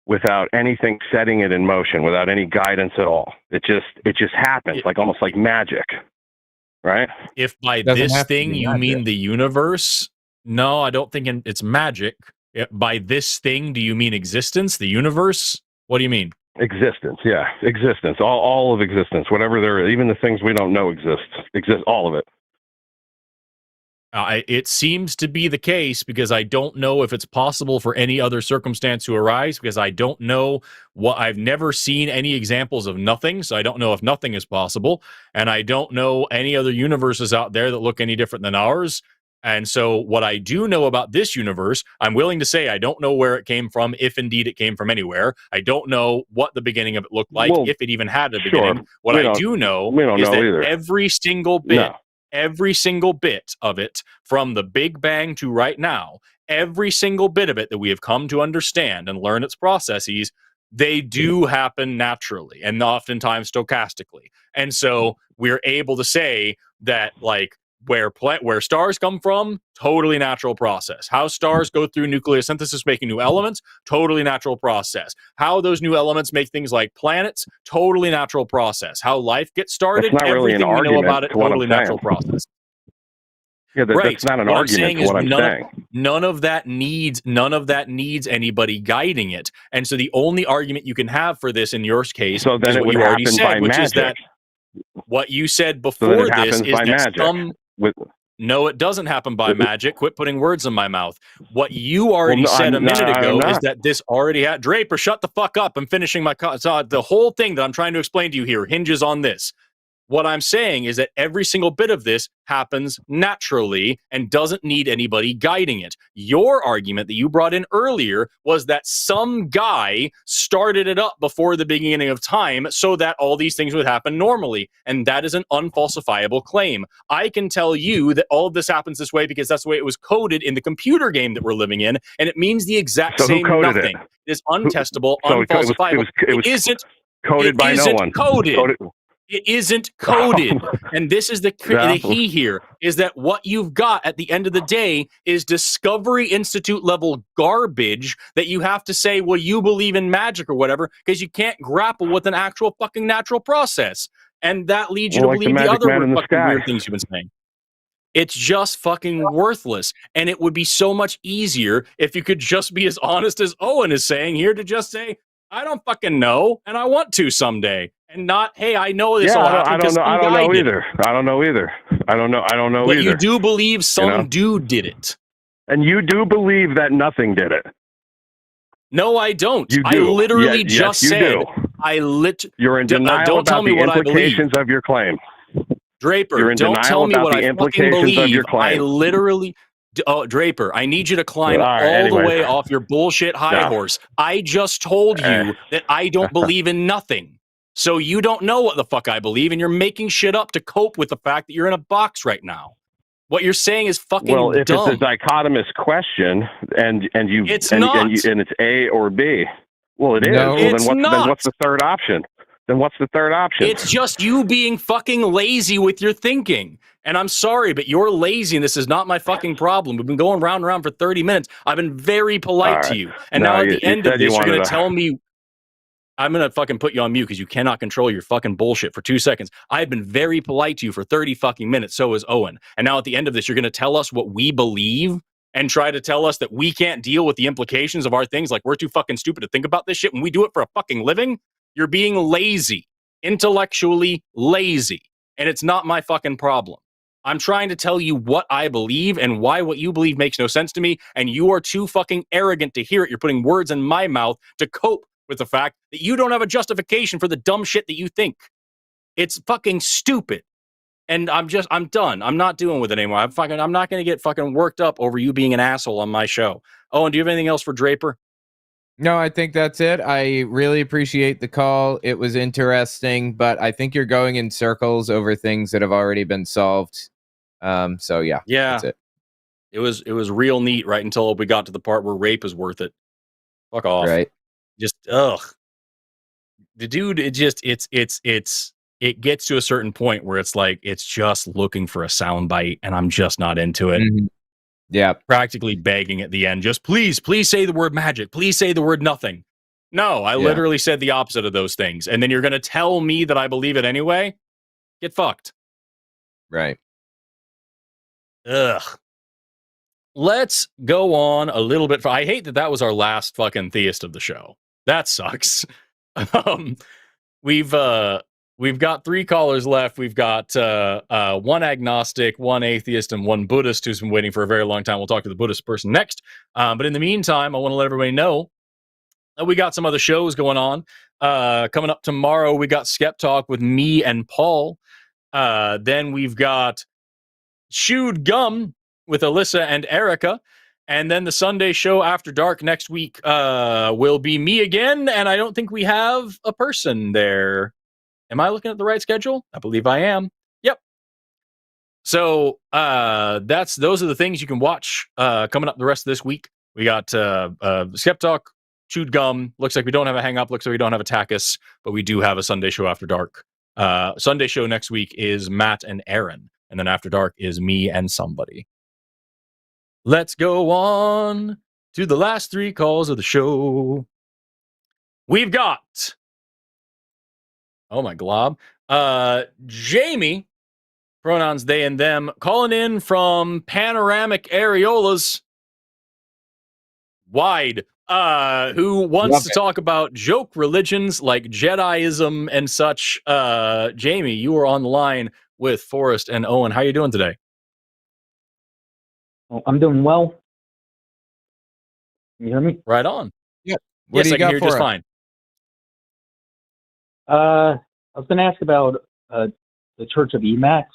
without anything setting it in motion, without any guidance at all. It just happens, like almost like magic, right? If by this thing you mean the universe, no, I don't think it's magic. By this thing, do you mean existence, the universe? What do you mean? Existence, yeah, existence, all of existence, whatever there is, even the things we don't know exist, all of it. It seems to be the case, because I don't know if it's possible for any other circumstance to arise, because I don't know I've never seen any examples of nothing, so I don't know if nothing is possible, and I don't know any other universes out there that look any different than ours. And so what I do know about this universe, I'm willing to say I don't know where it came from, if indeed it came from anywhere. I don't know what the beginning of it looked like, if it even had a beginning. What I do know is that every single bit of it, from the Big Bang to right now, every single bit of it that we have come to understand and learn its processes, they do happen naturally and oftentimes stochastically. And so we're able to say that, like, where stars come from, totally natural process. How stars go through nucleosynthesis, making new elements, totally natural process. How those new elements make things like planets, totally natural process. How life gets started, that's not really everything an we know argument about it, to what totally I'm saying. natural process. Yeah, that's not an argument to what I'm saying. None of that needs anybody guiding it. And so the only argument you can have for this in your case so then is it what would you already happen said, by which magic. is that what you said before this is that no, it doesn't happen by magic. Quit putting words in my mouth. What you already said a minute ago is that this already had... Draper, shut the fuck up. I'm finishing my... the whole thing that I'm trying to explain to you here hinges on this. What I'm saying is that every single bit of this happens naturally and doesn't need anybody guiding it. Your argument that you brought in earlier was that some guy started it up before the beginning of time so that all these things would happen normally. And that is an unfalsifiable claim. I can tell you that all of this happens this way because that's the way it was coded in the computer game that we're living in. And it means the exact same nothing. It is untestable, unfalsifiable. It isn't coded by no one. It isn't coded. And this is the key here, is that what you've got at the end of the day is Discovery Institute level garbage that you have to say, well, you believe in magic or whatever, because you can't grapple with an actual fucking natural process. And that leads you to believe the other weird things you've been saying. It's just fucking worthless. And it would be so much easier if you could just be as honest as Owen is saying here, to just say, I don't fucking know, and I want to someday. And not, hey, I know this will happen. I don't know either. I don't know either. But you do believe some dude did it. And you do believe that nothing did it. No, I don't. You do. I literally yes, you said. Do. You're in denial don't about tell me the what implications of your claim. Draper, You're in don't denial tell me about what the I fucking implications believe. of your claim. I literally... Oh, Draper, I need you to climb all the way off your bullshit high horse. I just told you that I don't believe in nothing. So you don't know what the fuck I believe, and you're making shit up to cope with the fact that you're in a box right now. What you're saying is fucking dumb. Well, if dumb. it's a dichotomous question, and it's not. And it's A or B. Well, it is. No, Well, then what's the third option? Then what's the third option? It's just you being fucking lazy with your thinking. And I'm sorry, but your laziness is not my fucking problem. We've been going round and round for 30 minutes. I've been very polite to you. And No, now at you- the you end of said you this, you're going wanted to tell me I'm going to fucking put you on mute because you cannot control your fucking bullshit for 2 seconds. I've been very polite to you for 30 fucking minutes. So is Owen. And now at the end of this, you're going to tell us what we believe and try to tell us that we can't deal with the implications of our things. Like we're too fucking stupid to think about this shit when we do it for a fucking living. You're being lazy, intellectually lazy. And it's not my fucking problem. I'm trying to tell you what I believe and why what you believe makes no sense to me. And you are too fucking arrogant to hear it. You're putting words in my mouth to cope with the fact that you don't have a justification for the dumb shit that you think. It's fucking stupid. And I'm done. I'm not dealing with it anymore. I'm not going to get fucking worked up over you being an asshole on my show. Oh, and do you have anything else for Draper? No, I think that's it. I really appreciate the call. It was interesting, but I think you're going in circles over things that have already been solved. So yeah, that's it. It was real neat right until we got to the part where rape is worth it. Fuck off. Right. Just the dude. It gets to a certain point where it's like it's just looking for a soundbite, and I'm just not into it. Mm-hmm. Yeah, practically begging at the end, just please say the word magic. Please say the word nothing. No, I literally said the opposite of those things, and then you're going to tell me that I believe it anyway? Get fucked. Right. Ugh. Let's go on a little bit. I hate that was our last fucking theist of the show. That sucks. We've got 3 callers left. We've got one agnostic, one atheist, and one Buddhist who's been waiting for a very long time. We'll talk to the Buddhist person next. But in the meantime, I want to let everybody know that we got some other shows going on. Coming up tomorrow, we got Skeptalk with me and Paul. Then we've got Chewed Gum with Alyssa and Erica. And then the Sunday show after dark next week will be me again. And I don't think we have a person there. Am I looking at the right schedule? I believe I am. Yep. So those are the things you can watch coming up the rest of this week. We got Skeptalk, Chewed Gum. Looks like we don't have a hang up. Looks like we don't have a TACIS, but we do have a Sunday show after dark. Sunday show next week is Matt and Aaron. And then after dark is me and somebody. Let's go on to the last 3 calls of the show. We've got, oh my glob, Jamie, pronouns they and them, calling in from Panoramic Areolas Wide, who wants to talk about joke religions like Jediism and such. Jamie, you are on the line with Forrest and Owen. How are you doing today? Well, I'm doing well. Can you hear me? Right on. Yep. Yes, I can hear you just fine. I was going to ask about the Church of Emacs.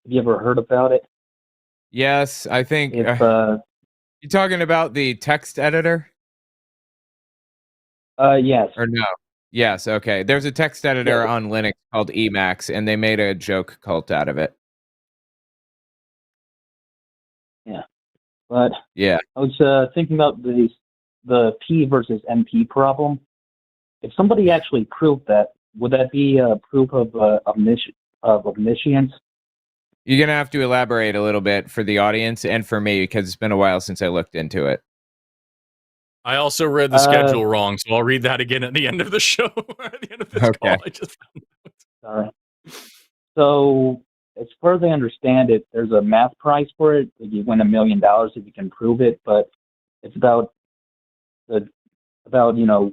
Have you ever heard about it? Yes, I think. If, you talking about the text editor? yes. Or no? Yes, okay. There's a text editor on Linux called Emacs, and they made a joke cult out of it. Yeah. But yeah, I was thinking about the P versus MP problem. If somebody actually proved that, would that be a proof of omniscience? You're going to have to elaborate a little bit for the audience and for me, because it's been a while since I looked into it. I also read the schedule wrong, so I'll read that again at the end of the show. At the end of this call, I just All right. So, as far as I understand it, there's a math prize for it. You win $1 million if you can prove it, but it's about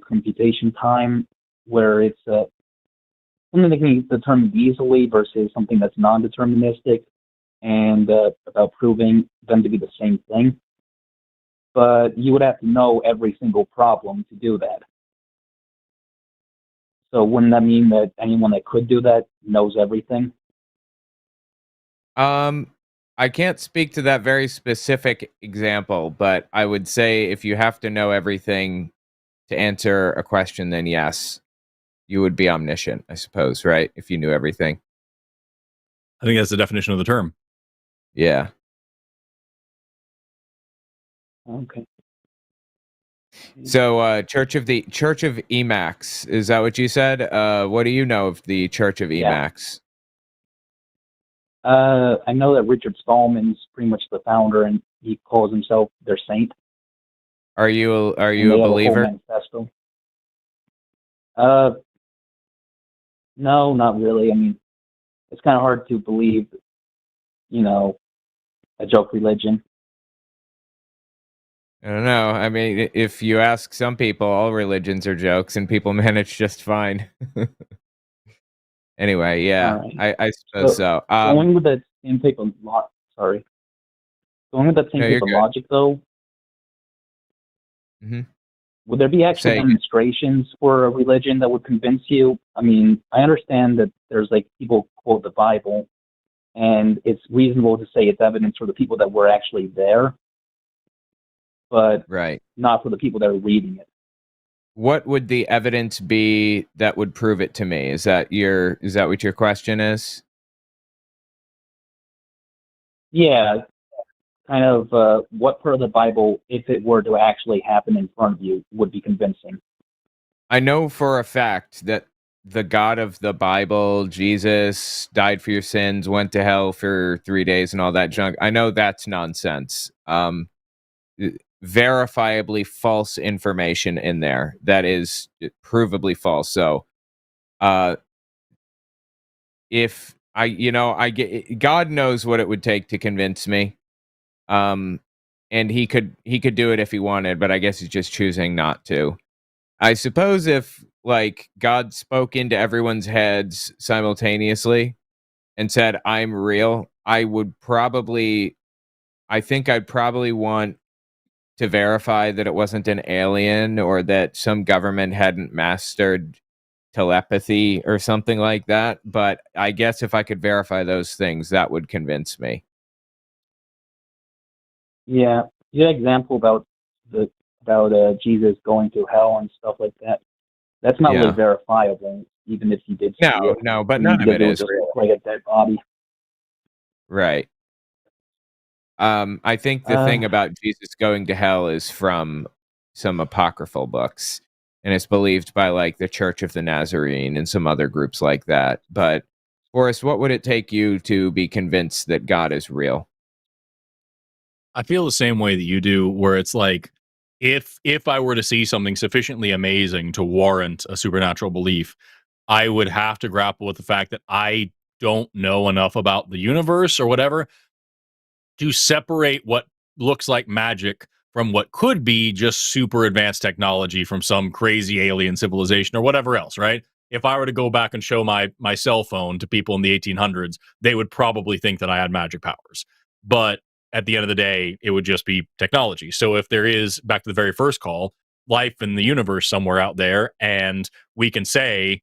computation time, where it's something that can be determined easily versus something that's non-deterministic, and about proving them to be the same thing. But you would have to know every single problem to do that. So wouldn't that mean that anyone that could do that knows everything? I can't speak to that very specific example, but I would say if you have to know everything to answer a question, then yes, you would be omniscient, I suppose, right? If you knew everything. I think that's the definition of the term. Yeah. Okay. So, Church of Emacs, is that what you said? What do you know of the Church of Yeah. Emacs? I know that Richard Stallman's pretty much the founder, and he calls himself their saint. Are you And a they have a whole believer? manifesto. No, not really. I mean, it's kind of hard to believe, a joke religion. I don't know. I mean, if you ask some people, all religions are jokes, and people manage just fine. Anyway, yeah, All right. I suppose so. Going with that same type of sorry. Going with that same No, type you're of good. logic, though, would there be actual Say again. demonstrations for a religion that would convince you? I mean, I understand that there's like people quote the Bible, and it's reasonable to say it's evidence for the people that were actually there, but Right. not for the people that are reading it. What would the evidence be that would prove it to me? Is that what your question is? Yeah, kind of what part of the Bible, if it were to actually happen in front of you, would be convincing? I know for a fact that the God of the Bible, Jesus, died for your sins, went to hell for 3 days and all that junk. I know that's nonsense. Verifiably false information in there that is provably false. So, if I get, God knows what it would take to convince me. And he could do it if he wanted, but I guess he's just choosing not to. I suppose if like God spoke into everyone's heads simultaneously and said, "I'm real," I think I'd probably want to verify that it wasn't an alien or that some government hadn't mastered telepathy or something like that. But I guess if I could verify those things, that would convince me. Yeah, your example about Jesus going to hell and stuff like that. That's not really Yeah. verifiable, even if you did see it. No, but I mean, none of because it it would is just real. look like a dead body. Right. I think the thing about Jesus going to hell is from some apocryphal books, and it's believed by like the Church of the Nazarene and some other groups like that. But Forrest, what would it take you to be convinced that God is real? I feel the same way that you do, where it's like if I were to see something sufficiently amazing to warrant a supernatural belief, I would have to grapple with the fact that I don't know enough about the universe or whatever to separate what looks like magic from what could be just super advanced technology from some crazy alien civilization or whatever else, right? If I were to go back and show my cell phone to people in the 1800s, they would probably think that I had magic powers. But at the end of the day, it would just be technology. So if there is, back to the very first call, life in the universe somewhere out there, and we can say,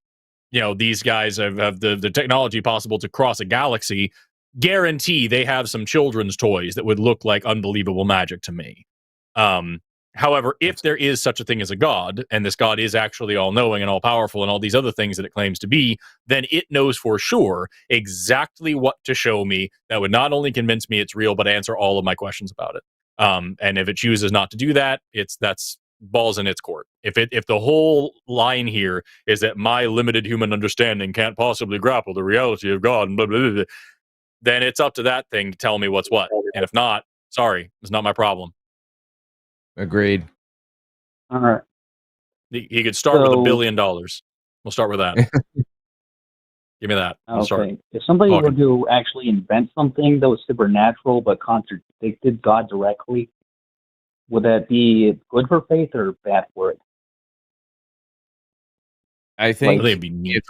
these guys have the technology possible to cross a galaxy, guarantee they have some children's toys that would look like unbelievable magic to me. However, if there is such a thing as a god, and this god is actually all knowing and all powerful and all these other things that it claims to be, then it knows for sure exactly what to show me that would not only convince me it's real, but answer all of my questions about it. And if it chooses not to do that, that's balls in its court. If the whole line here is that my limited human understanding can't possibly grapple the reality of God, and blah, blah, blah, blah, then it's up to that thing to tell me what's what. And if not, sorry, it's not my problem. Agreed. All right. He could start with $1 billion. We'll start with that. Give me that. We'll start. Okay. If somebody were talking. to actually invent something that was supernatural but contradicted God directly, would that be good for faith or bad for it? I think They'd be neat.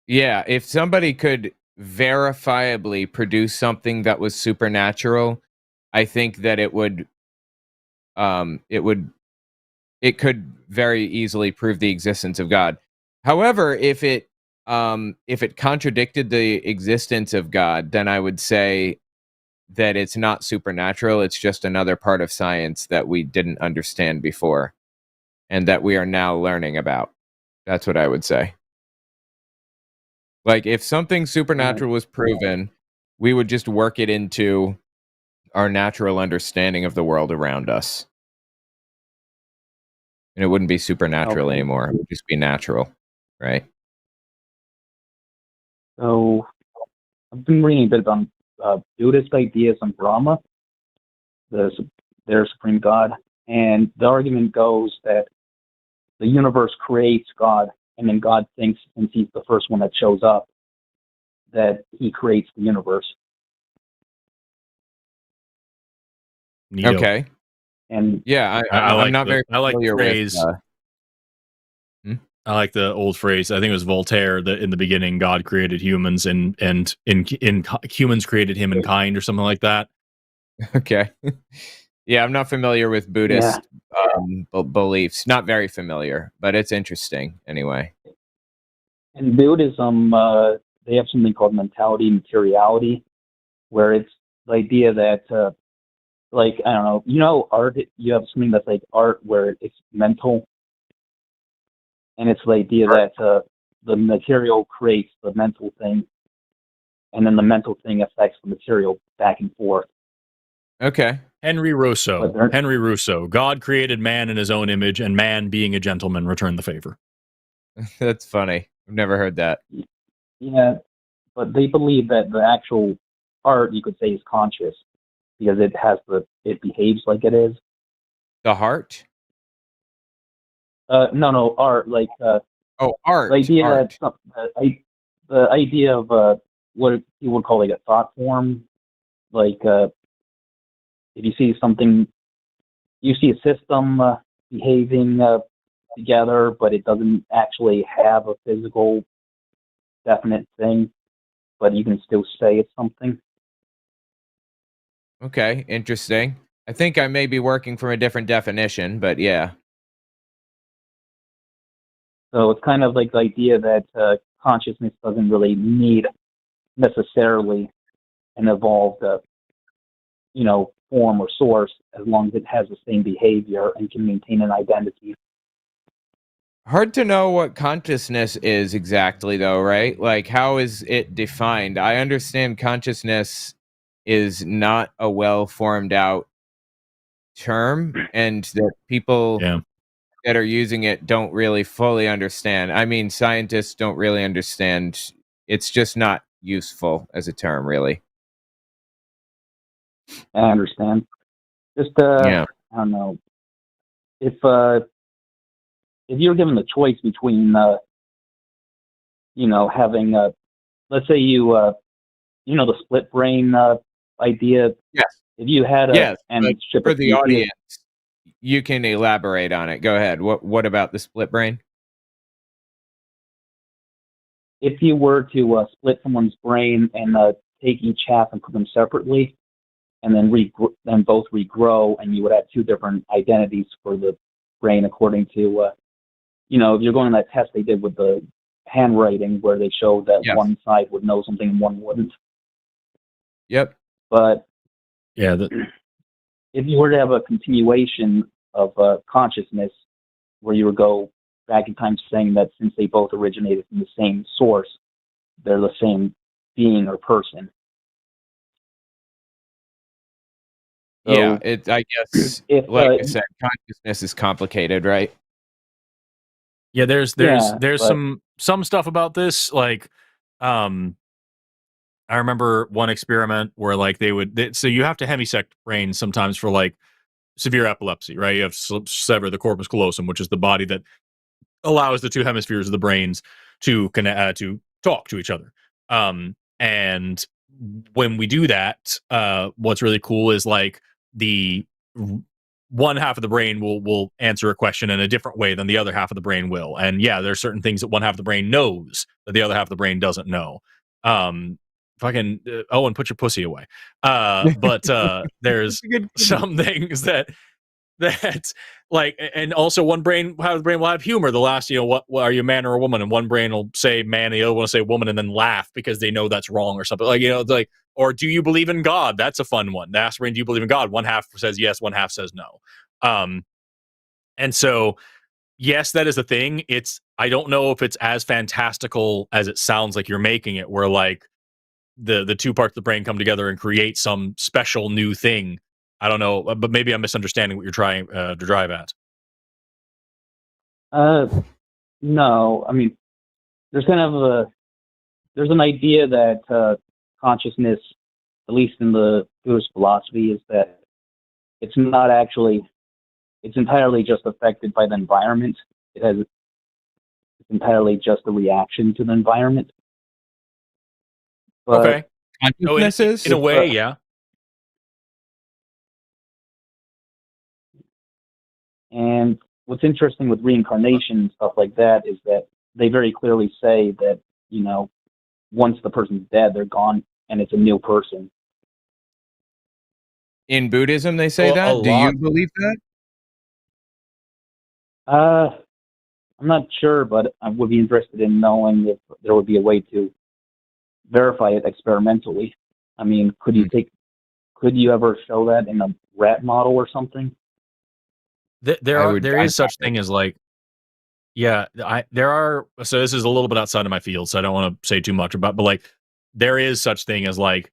if somebody could verifiably produce something that was supernatural, I think that it could very easily prove the existence of God. However, if it contradicted the existence of God, then I would say that it's not supernatural. It's just another part of science that we didn't understand before and that we are now learning about. That's what I would say. Like, if something supernatural was proven, we would just work it into our natural understanding of the world around us. And it wouldn't be supernatural Okay. anymore. It would just be natural, right? So I've been reading a bit about Buddhist ideas on Brahma, their supreme God, and the argument goes that the universe creates God, and then God thinks, since he's the first one that shows up, that he creates the universe. Neato. Okay. And Yeah, I like I'm not very I like the familiar with. phrase. I like the old phrase. I think it was Voltaire that in the beginning God created humans and humans created him in kind or something like that. Okay. Yeah, I'm not familiar with Buddhist beliefs. Not very familiar, but it's interesting anyway. in Buddhism, they have something called mentality materiality, where it's the idea that, like, I don't know, you know, art, you have something that's like art where it's mental, and it's the idea that the material creates the mental thing, and then the mental thing affects the material back and forth. Okay. Henry Rousseau. But Henry Rousseau. God created man in his own image, and man, being a gentleman, returned the favor. That's funny. I've never heard that. yeah, but they believe that the actual art, you could say, is conscious because it behaves like it is. The heart? No, art, like art. the idea Art. that the idea of what you would call like a thought form, like if you see something, you see a system behaving together, but it doesn't actually have a physical, definite thing, but you can still say it's something. Okay, interesting. I think I may be working from a different definition, but yeah. So it's kind of like the idea that consciousness doesn't really need necessarily an evolved, form or source, as long as it has the same behavior and can maintain an identity. Hard to know what consciousness is exactly, though, right? Like, how is it defined? I understand consciousness is not a well formed out term, and that people that are using it don't really fully understand. I mean, scientists don't really understand. It's just not useful as a term, really. I understand. Just Yeah. I don't know, if you're given the choice between having let's say the split brain idea. Yes. If you had Yes, and but ship for a the species- audience, you can elaborate on it. Go ahead. What about the split brain? if you were to split someone's brain and take each half and put them separately, and then both regrow, and you would have two different identities for the brain according to, if you're going on that test they did with the handwriting where they showed that one side would know something and one wouldn't. Yep. But yeah, if you were to have a continuation of consciousness where you would go back in time saying that since they both originated from the same source, they're the same being or person. So, yeah, I guess, like I said, consciousness is complicated, right? Yeah, there's but some stuff about this, like, I remember one experiment where like so you have to hemisect brains sometimes for like severe epilepsy, right? You have to sever the corpus callosum, which is the body that allows the two hemispheres of the brains to connect, to talk to each other. And when we do that, what's really cool is like the one half of the brain will answer a question in a different way than the other half of the brain will. And yeah, there's certain things that one half of the brain knows that the other half of the brain doesn't know. Fucking Owen, put your pussy away. But there's some things that like, and also one brain will have humor. They'll ask, what are you, a man or a woman? And one brain will say man, the other one will say woman, and then laugh because they know that's wrong or something. Like, like, or do you believe in God? That's a fun one. The ask brain, do you believe in God? One half says yes, one half says no. And so yes, that is a thing. I don't know if it's as fantastical as it sounds like you're making it, where like the two parts of the brain come together and create some special new thing. I don't know, but maybe I'm misunderstanding what you're trying to drive at. No, I mean, there's kind of there's an idea that consciousness, at least in the Buddhist philosophy, is that it's not actually, it's entirely just affected by the environment. It's entirely just a reaction to the environment. But Okay. Consciousness In a way, yeah. And what's interesting with reincarnation and stuff like that is that they very clearly say that, once the person's dead, they're gone and it's a new person. In Buddhism, they say that. Do you believe that? I'm not sure, but I would be interested in knowing if there would be a way to verify it experimentally. I mean, could you ever show that in a rat model or something? There is such thing as like, there are. So this is a little bit outside of my field, so I don't want to say too much about. But like, there is such thing as like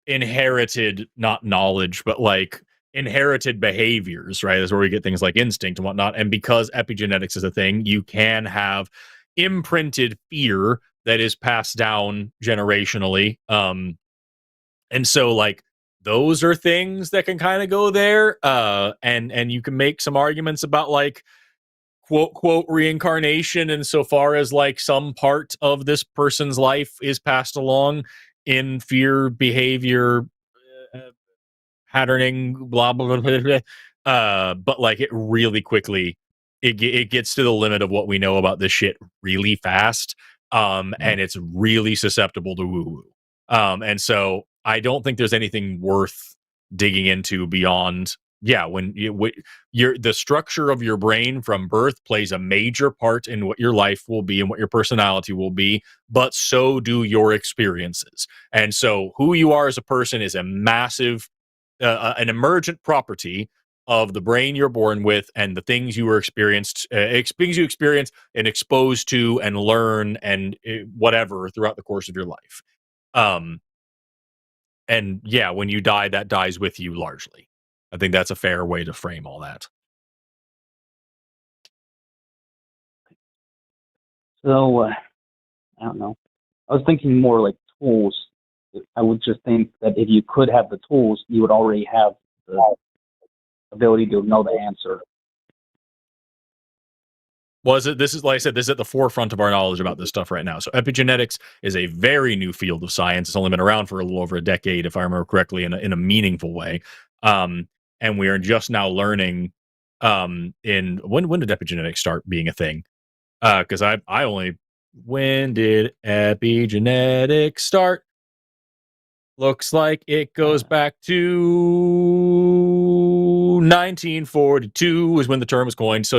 inherited, not knowledge, but like inherited behaviors. Right, that's where we get things like instinct and whatnot. And because epigenetics is a thing, you can have imprinted fear that is passed down generationally. And so like those are things that can kind of go there. And you can make some arguments about like quote reincarnation insofar as like some part of this person's life is passed along in fear behavior patterning blah blah blah, blah, blah. But like it really quickly it gets to the limit of what we know about this shit really fast, and it's really susceptible to woo woo, and so I don't think there's anything worth digging into beyond when the structure of your brain from birth plays a major part in what your life will be and what your personality will be, but so do your experiences. And so who you are as a person is a massive an emergent property of the brain you're born with and the things you were things you experience and exposed to and learn and whatever throughout the course of your life. And when you die, that dies with you largely. I think that's a fair way to frame all that. So, I don't know. I was thinking more like tools. I would just think that if you could have the tools, you would already have the ability to know the answer. This is like I said, this is at the forefront of our knowledge about this stuff right now. So epigenetics is a very new field of science. It's only been around for a little over a decade, if I remember correctly, in a meaningful way. And we are just now learning when did epigenetics start being a thing? Because when did epigenetics start? Looks like it goes back to 1942 is when the term was coined. So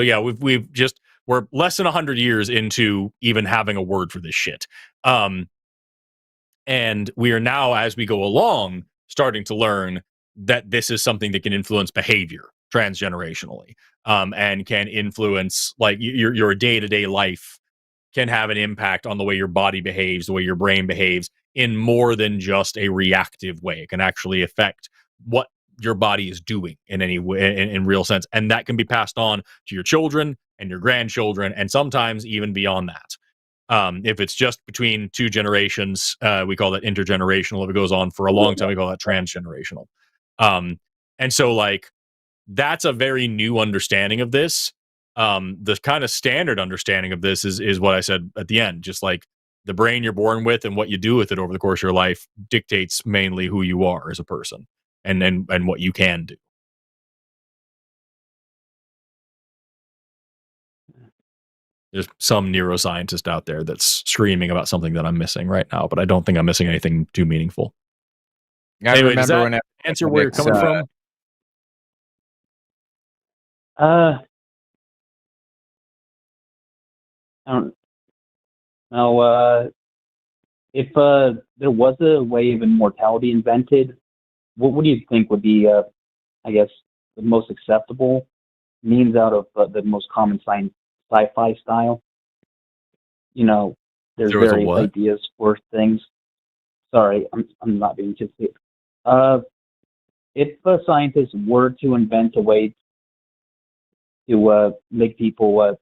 we're less than 100 years into even having a word for this shit. And we are now, as we go along, starting to learn that this is something that can influence behavior transgenerationally, and can influence like your day-to-day life can have an impact on the way your body behaves, the way your brain behaves in more than just a reactive way. It can actually affect what your body is doing in any way, in real sense. And that can be passed on to your children and your grandchildren, and sometimes even beyond that. If it's just between two generations, we call that intergenerational. If it goes on for a long time, we call that transgenerational. And so like, that's a very new understanding of this. The kind of standard understanding of this is what I said at the end. Just like the brain you're born with and what you do with it over the course of your life dictates mainly who you are as a person and what you can do. There's some neuroscientist out there that's screaming about something that I'm missing right now, but I don't think I'm missing anything too meaningful. Anyway, does that answer where you're coming from? I don't know. If there was a way of immortality invented, what do you think would be, I guess, the most acceptable means out of the most common sci-fi style? There's various ideas for things. Sorry, I'm not being too clear. If scientists were to invent a way to make people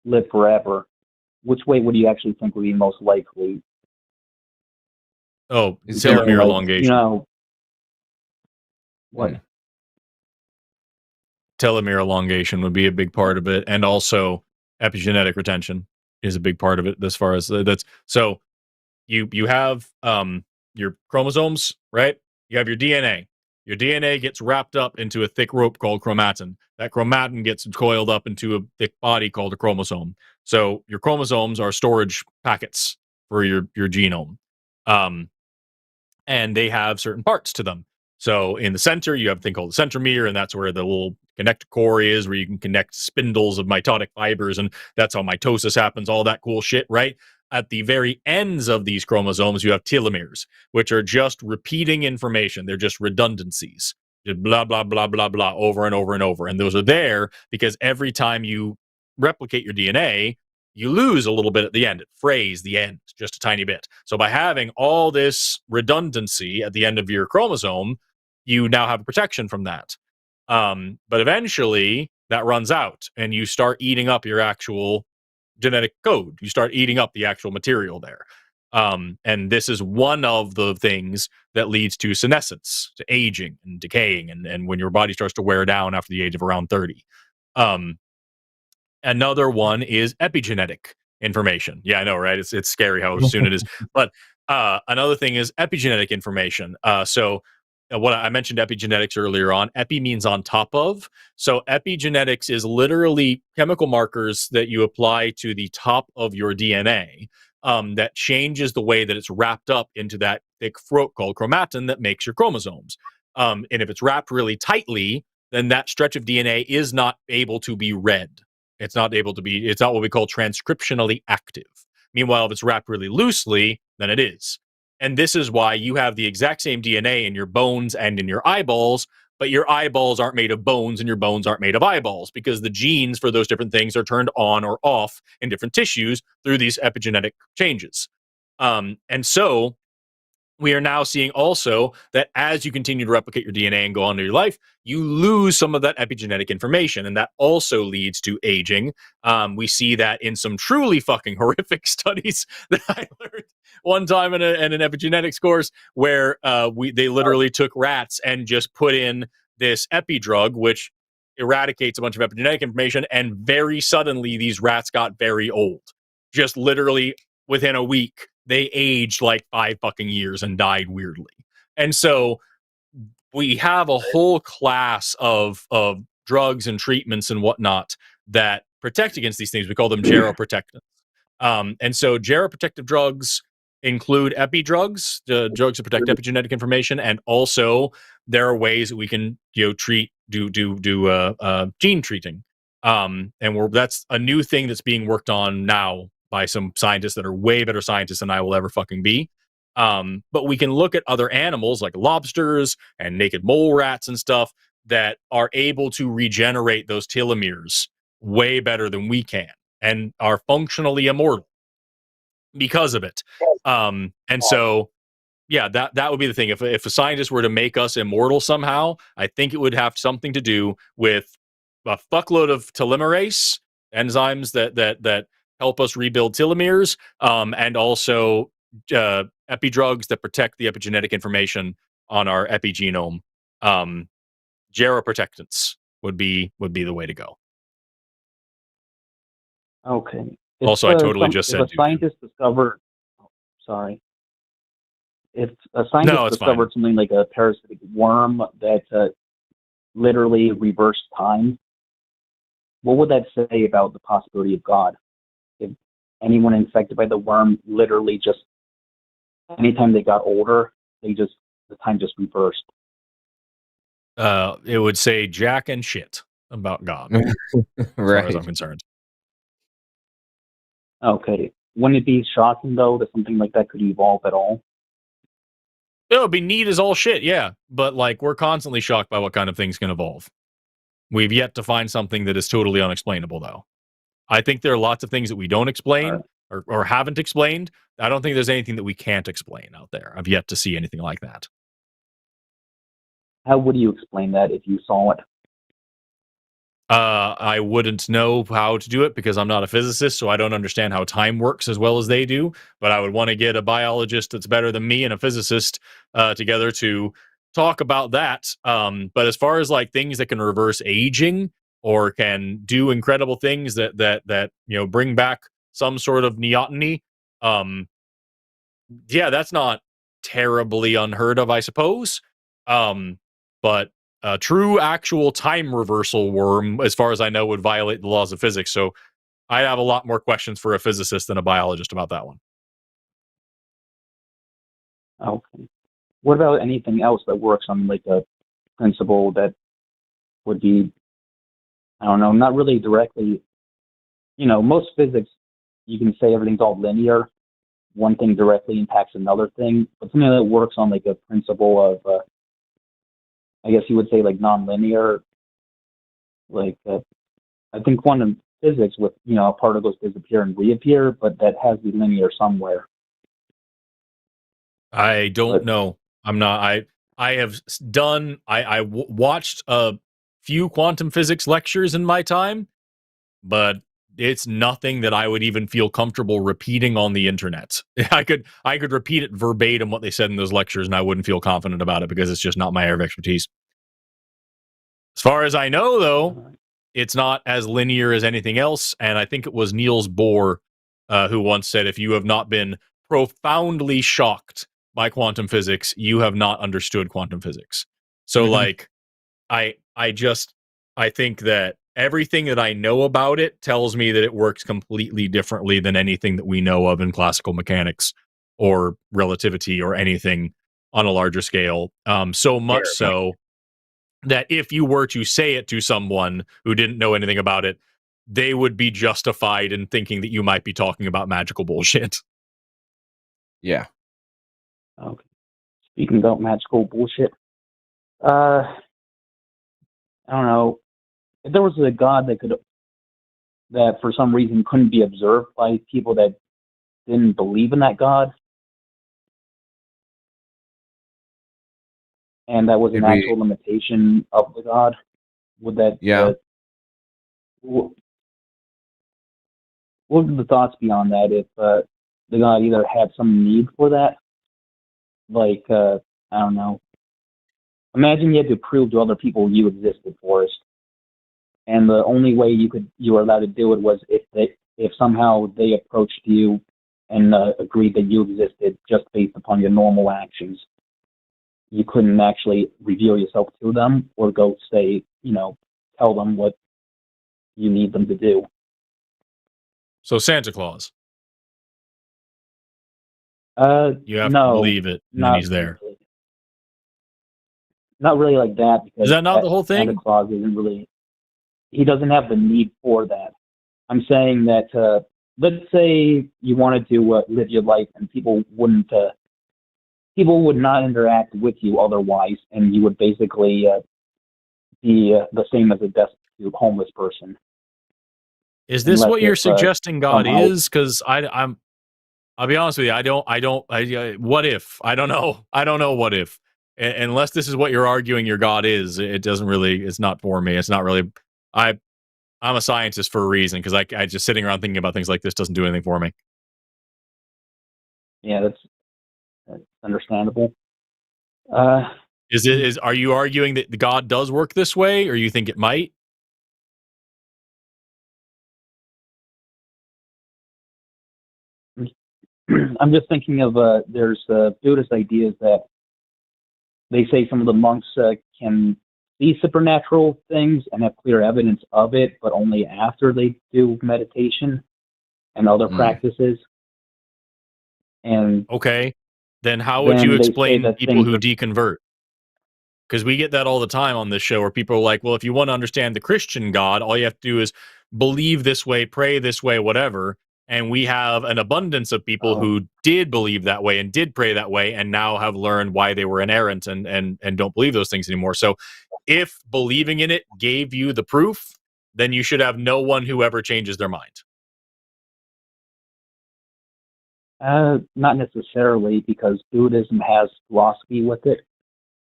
live forever, which way would you actually think would be most likely? Oh, Is there telomere like, elongation. You know, what? Telomere elongation would be a big part of it, and also epigenetic retention is a big part of it. As far as that's so, you have your chromosomes, right? You have your DNA. Your DNA gets wrapped up into a thick rope called chromatin. That chromatin gets coiled up into a thick body called a chromosome. So your chromosomes are storage packets for your genome. And they have certain parts to them. So in the center, you have a thing called the centromere, and that's where the little connector core is, where you can connect spindles of mitotic fibers, and that's how mitosis happens, all that cool shit, right? At the very ends of these chromosomes, you have telomeres, which are just repeating information. They're just redundancies. Just blah, blah, blah, blah, blah, over and over and over. And those are there because every time you replicate your DNA, you lose a little bit at the end. It frays the end just a tiny bit. So by having all this redundancy at the end of your chromosome, you now have protection from that. But eventually that runs out and you start eating up your actual genetic code. You start eating up the actual material there. And this is one of the things that leads to senescence, to aging and decaying, and when your body starts to wear down after the age of around 30. Another one is epigenetic information. Yeah, I know, right? It's scary how soon it is. But another thing is epigenetic information. So what I mentioned epigenetics earlier on. Epi means on top of. So epigenetics is literally chemical markers that you apply to the top of your DNA that changes the way that it's wrapped up into that thick throat called chromatin that makes your chromosomes. And if it's wrapped really tightly, then that stretch of DNA is not able to be read. It's not what we call transcriptionally active. Meanwhile, if it's wrapped really loosely, then it is. And this is why you have the exact same DNA in your bones and in your eyeballs, but your eyeballs aren't made of bones and your bones aren't made of eyeballs because the genes for those different things are turned on or off in different tissues through these epigenetic changes. And so we are now seeing also that as you continue to replicate your DNA and go on to your life, you lose some of that epigenetic information, and that also leads to aging. We see that in some truly fucking horrific studies that I learned one time in an epigenetics course, where they literally took rats and just put in this epi drug, which eradicates a bunch of epigenetic information, and very suddenly these rats got very old. Just literally within a week, they aged like 5 fucking years and died weirdly. And so we have a whole class of drugs and treatments and whatnot that protect against these things. We call them geroprotectants. And so geroprotective drugs include epi drugs, drugs that protect epigenetic information, and also there are ways that we can treat gene treating. And that's a new thing that's being worked on now by some scientists that are way better scientists than I will ever fucking be. But we can look at other animals like lobsters and naked mole rats and stuff that are able to regenerate those telomeres way better than we can and are functionally immortal because of it. And so, yeah, that would be the thing. If a scientist were to make us immortal somehow, I think it would have something to do with a fuckload of telomerase enzymes that help us rebuild telomeres, and also epidrugs that protect the epigenetic information on our epigenome. Geroprotectants would be the way to go. Okay. Also, I totally just said. If a scientist discovered, if a scientist discovered something like a parasitic worm that literally reversed time, what would that say about the possibility of God? If anyone infected by the worm literally just, anytime they got older, the time just reversed. It would say jack and shit about God, as far as I'm concerned. Okay. Wouldn't it be shocking, though, that something like that could evolve at all? It would be neat as all shit, yeah. But, we're constantly shocked by what kind of things can evolve. We've yet to find something that is totally unexplainable, though. I think there are lots of things that we don't explain or haven't explained. I don't think there's anything that we can't explain out there. I've yet to see anything like that. How would you explain that if you saw it? I wouldn't know how to do it because I'm not a physicist, so I don't understand how time works as well as they do. But I would want to get a biologist that's better than me and a physicist together to talk about that. But as far as like things that can reverse aging or can do incredible things that bring back some sort of neoteny, yeah, that's not terribly unheard of, I suppose. But a true actual time reversal worm, as far as I know, would violate the laws of physics. So I have a lot more questions for a physicist than a biologist about that one. Okay. What about anything else that works on like a principle that would be, I don't know, not really directly, most physics, you can say everything's all linear. One thing directly impacts another thing, but something that works on like a principle of, I guess you would say like nonlinear, like I think quantum physics with, particles disappear and reappear, but that has to be linear somewhere. I don't know. I'm not. I have done. I watched a few quantum physics lectures in my time, but it's nothing that I would even feel comfortable repeating on the internet. I could repeat it verbatim what they said in those lectures, and I wouldn't feel confident about it because it's just not my area of expertise. As far as I know, though, it's not as linear as anything else. And I think it was Niels Bohr who once said, if you have not been profoundly shocked by quantum physics, you have not understood quantum physics. So like, I think that everything that I know about it tells me that it works completely differently than anything that we know of in classical mechanics or relativity or anything on a larger scale. So much so that if you were to say it to someone who didn't know anything about it, they would be justified in thinking that you might be talking about magical bullshit. Yeah. Okay. Speaking about magical bullshit, I don't know. If there was a god that for some reason couldn't be observed by people that didn't believe in that god, and that was an actual limitation of the god, would that? Yeah. What would the thoughts be on that if the god either had some need for that, like I don't know. Imagine you had to prove to other people you existed, Forrest, and the only way you were allowed to do it was if somehow they approached you and agreed that you existed just based upon your normal actions. You couldn't actually reveal yourself to them or go say, tell them what you need them to do. So Santa Claus. You have to believe it when he's there. Really. Not really like that, because is that not the whole thing? Santa Claus isn't really. He doesn't have the need for that. I'm saying that let's say you wanted to live your life and people would not interact with you otherwise, and you would basically be the same as a destitute homeless person. Is this what you're suggesting God is? Because I'll be honest with you. What if? I don't know. I don't know what if. Unless this is what you're arguing your God is, it doesn't really, it's not for me. It's not really, I'm a scientist for a reason, because I just sitting around thinking about things like this doesn't do anything for me. Yeah, that's understandable. Are you arguing that God does work this way, or you think it might? I'm just thinking of there's Buddhist ideas that they say some of the monks can see supernatural things and have clear evidence of it, but only after they do meditation and other practices. And okay, then how would you explain people who deconvert? Because we get that all the time on this show, where people are like, well, if you want to understand the Christian God, all you have to do is believe this way, pray this way, whatever. And we have an abundance of people who did believe that way and did pray that way, and now have learned why they were inerrant and don't believe those things anymore. So if believing in it gave you the proof, then you should have no one who ever changes their mind. Not necessarily, because Buddhism has philosophy with it.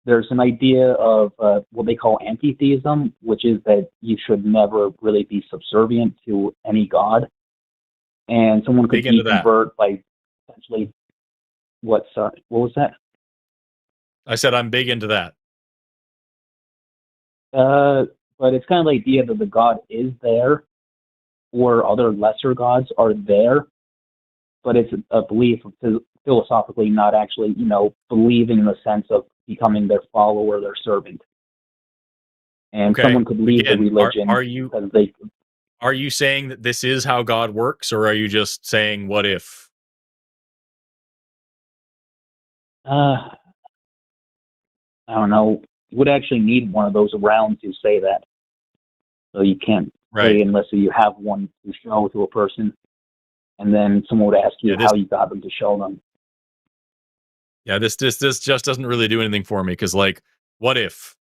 there's an idea of what they call anti-theism, which is that you should never really be subservient to any god, and someone could Dig into that. deconvert by essentially what was that? I said I'm big into that. But it's kind of the idea that the god is there, or other lesser gods are there, but it's a belief philosophically, not actually, believing in the sense of becoming their follower, their servant. And Okay. someone could leave Again, the religion because they. Are you saying that this is how God works, or are you just saying what if? I don't know. You would actually need one of those around to say that. So you can't say unless you have one to show to a person, and then someone would ask you how you got them to show them. Yeah, this just doesn't really do anything for me, because, like, what if,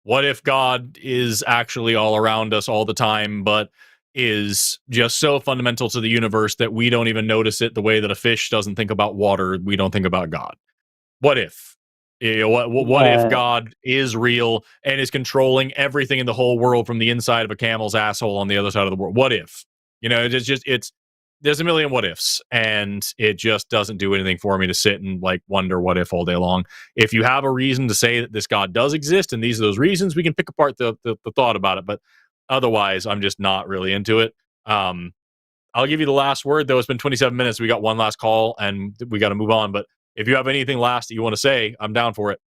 what if God is actually all around us all the time, but is just so fundamental to the universe that we don't even notice it, the way that a fish doesn't think about water, we don't think about God. What if? What if God is real and is controlling everything in the whole world from the inside of a camel's asshole on the other side of the world? What if? There's a million what ifs, and it just doesn't do anything for me to sit and like wonder what if all day long. If you have a reason to say that this God does exist and these are those reasons, we can pick apart the thought about it. But otherwise, I'm just not really into it. I'll give you the last word, though. It's been 27 minutes. We got one last call and we got to move on. But if you have anything last that you want to say, I'm down for it.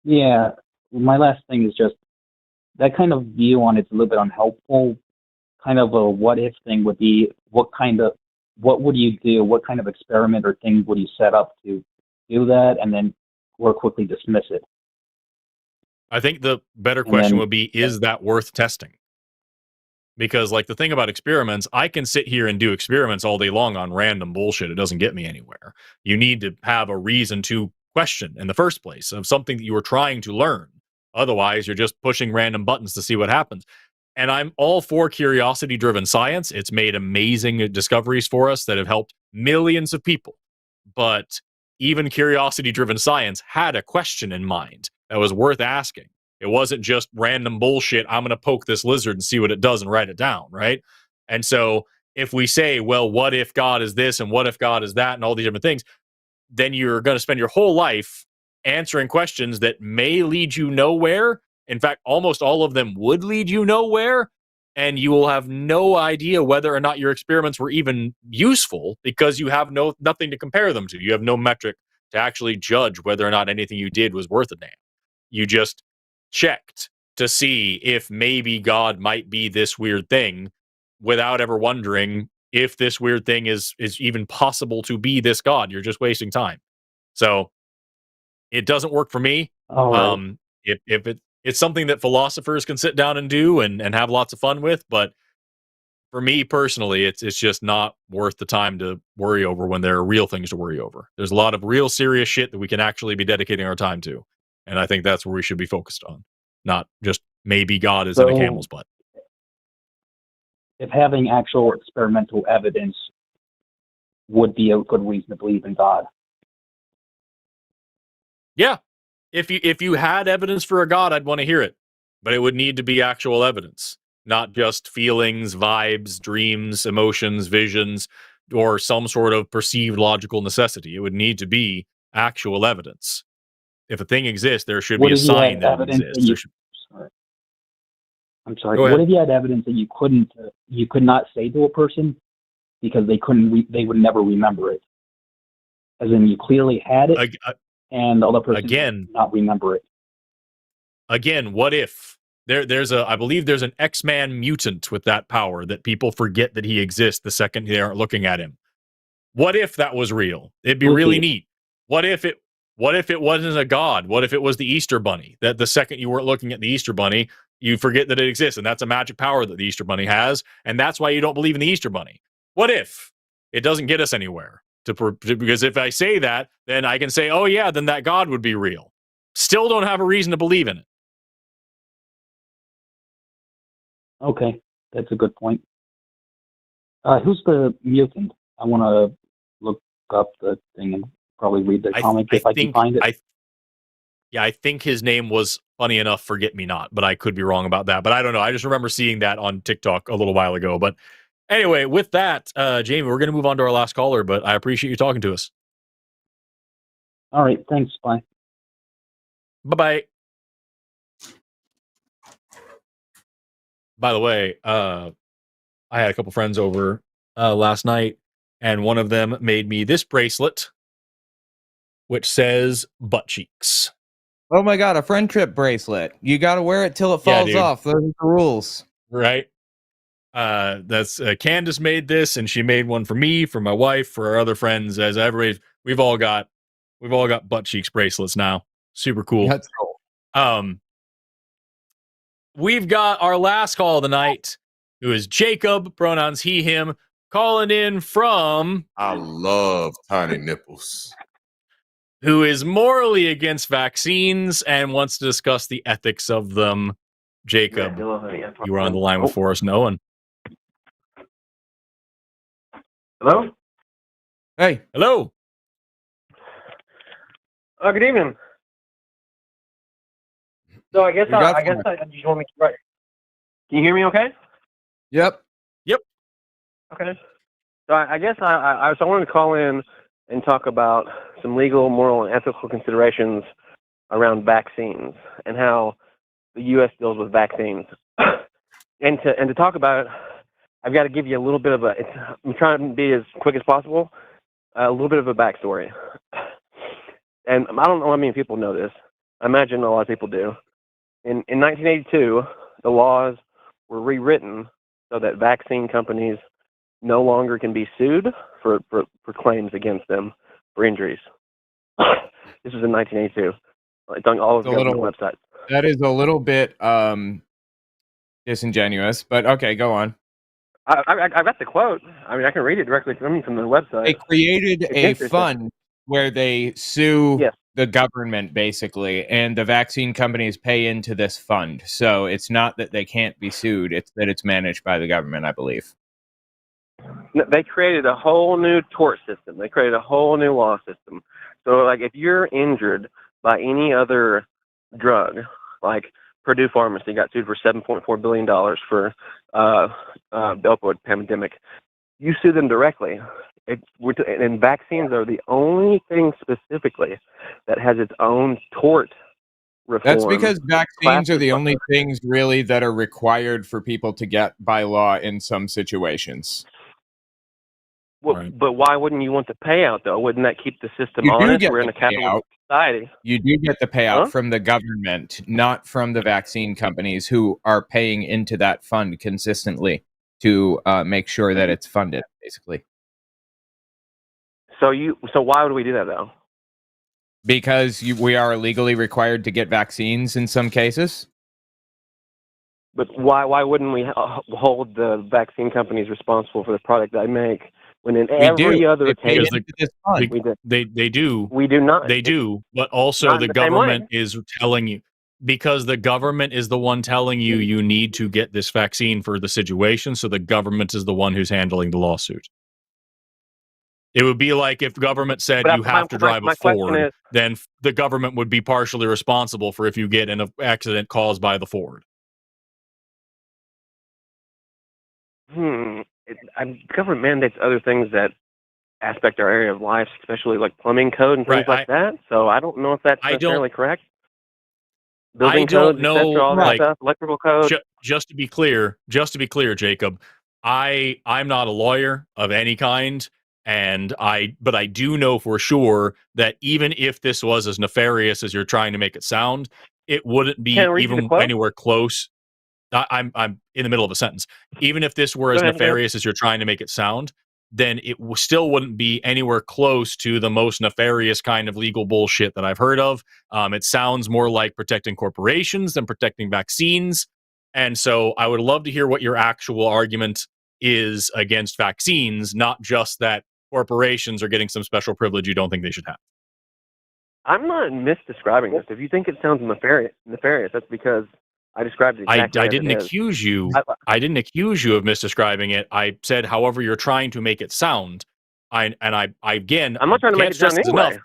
Yeah, my last thing is just that kind of view on it's a little bit unhelpful. Kind of a what if thing would be what would you do? What kind of experiment or thing would you set up to do that, and then or quickly dismiss it? I think the better question would be, is that worth testing? Because, like, the thing about experiments, I can sit here and do experiments all day long on random bullshit. It doesn't get me anywhere. You need to have a reason to question in the first place of something that you were trying to learn. Otherwise, you're just pushing random buttons to see what happens. And I'm all for curiosity-driven science. It's made amazing discoveries for us that have helped millions of people. But even curiosity-driven science had a question in mind that was worth asking. It wasn't just random bullshit. I'm going to poke this lizard and see what it does and write it down, right? And so if we say, well, what if God is this and what if God is that and all these different things, then you're going to spend your whole life answering questions that may lead you nowhere. In fact, almost all of them would lead you nowhere, and you will have no idea whether or not your experiments were even useful because you have nothing to compare them to. You have no metric to actually judge whether or not anything you did was worth a damn. You just checked to see if maybe God might be this weird thing without ever wondering if this weird thing is even possible to be this God. You're just wasting time. So it doesn't work for me. Right. If it's something that philosophers can sit down and do and have lots of fun with, but for me personally, it's just not worth the time to worry over when there are real things to worry over. There's a lot of real serious shit that we can actually be dedicating our time to. And I think that's where we should be focused on, not just maybe God is in a camel's butt. If having actual experimental evidence would be a good reason to believe in God. Yeah. If you had evidence for a God, I'd want to hear it. But it would need to be actual evidence, not just feelings, vibes, dreams, emotions, visions, or some sort of perceived logical necessity. It would need to be actual evidence. If a thing exists, there should be a sign that it exists. I'm sorry. What if you had evidence that you could not say to a person because they would never remember it? As in, you clearly had it, and the other person would not remember it. Again, what if I believe there's an X-Man mutant with that power that people forget that he exists the second they aren't looking at him. What if that was real? It'd be really neat. What if it wasn't a god? What if it was the Easter Bunny? That the second you weren't looking at the Easter Bunny, you forget that it exists, and that's a magic power that the Easter Bunny has, and that's why you don't believe in the Easter Bunny. What if? It doesn't get us anywhere. Because if I say that, then I can say, oh yeah, then that god would be real. Still don't have a reason to believe in it. Okay, that's a good point. Who's the mutant? I want to look up the thing and probably read the comic if I can find it. Yeah, I think his name was, funny enough, Forget Me Not, but I could be wrong about that. But I don't know. I just remember seeing that on TikTok a little while ago. But anyway, with that, Jamie, we're going to move on to our last caller, but I appreciate you talking to us. All right, thanks. Bye. Bye-bye. By the way, I had a couple friends over last night, and one of them made me this bracelet, which says butt cheeks. Oh my God, a friend trip bracelet. You got to wear it till it falls off. Those are the rules. Right. That's Candace made this, and she made one for me, for my wife, for our other friends. As everybody, we've all got butt cheeks bracelets now. Super cool. That's cool. We've got our last call of the night, who is Jacob, pronouns he, him, calling in from... I love tiny nipples. Who is morally against vaccines and wants to discuss the ethics of them. Jacob, you were on the line with Forrest and Owen. Hello? Hey. Hello. Good evening. So I guess I just want to right. Can you hear me okay? Yep. Okay. So I guess I wanted to call in and talk about some legal, moral, and ethical considerations around vaccines and how the U.S. deals with vaccines. and to talk about it, I've got to give you a little bit of I'm trying to be as quick as possible, a little bit of a backstory. And I don't know how many people know this. I imagine a lot of people do. In 1982, the laws were rewritten so that vaccine companies no longer can be sued for claims against them for injuries. This was in 1982. It's on all of the government websites. That is a little bit disingenuous, but okay, go on. I got the quote. I mean, I can read it directly from the website. They created a fund where they sue the government, basically, and the vaccine companies pay into this fund. So it's not that they can't be sued, it's that it's managed by the government, I believe. They created a whole new tort system. They created a whole new law system. So, like, if you're injured by any other drug, like Purdue Pharmacy got sued for $7.4 billion for the opioid pandemic, you sue them directly. And vaccines are the only thing specifically that has its own tort reform. That's because vaccines are the only things really that are required for people to get by law in some situations. Well, right. But why wouldn't you want the payout, though? Wouldn't that keep the system honest? We're in a capitalist society. You do get the payout from the government, not from the vaccine companies who are paying into that fund consistently to make sure that it's funded, basically. So why would we do that, though? Because we are legally required to get vaccines in some cases. But why wouldn't we hold the vaccine companies responsible for the product they make? When in every other case, they do. We do not. They do, but also the government is telling you, because the government is the one telling you you need to get this vaccine for the situation, so the government is the one who's handling the lawsuit. It would be like if the government said you have to drive a Ford, then the government would be partially responsible for if you get in an accident caused by the Ford. Government mandates other things that aspect our area of life, especially like plumbing code and things like that. So I don't know if that's necessarily correct. Building codes, all that stuff, electrical code. Just to be clear, Jacob, I'm not a lawyer of any kind, but I do know for sure that even if this was as nefarious as you're trying to make it sound, it wouldn't be even anywhere close. I'm in the middle of a sentence. Even if this were as nefarious as you're trying to make it sound, then it still wouldn't be anywhere close to the most nefarious kind of legal bullshit that I've heard of. It sounds more like protecting corporations than protecting vaccines. And so I would love to hear what your actual argument is against vaccines, not just that corporations are getting some special privilege you don't think they should have. I'm not misdescribing this. If you think it sounds nefarious, that's because I described it exactly I didn't accuse you. I didn't accuse you of misdescribing it. I said, however, you're trying to make it sound. I'm not trying to make it sound anyway.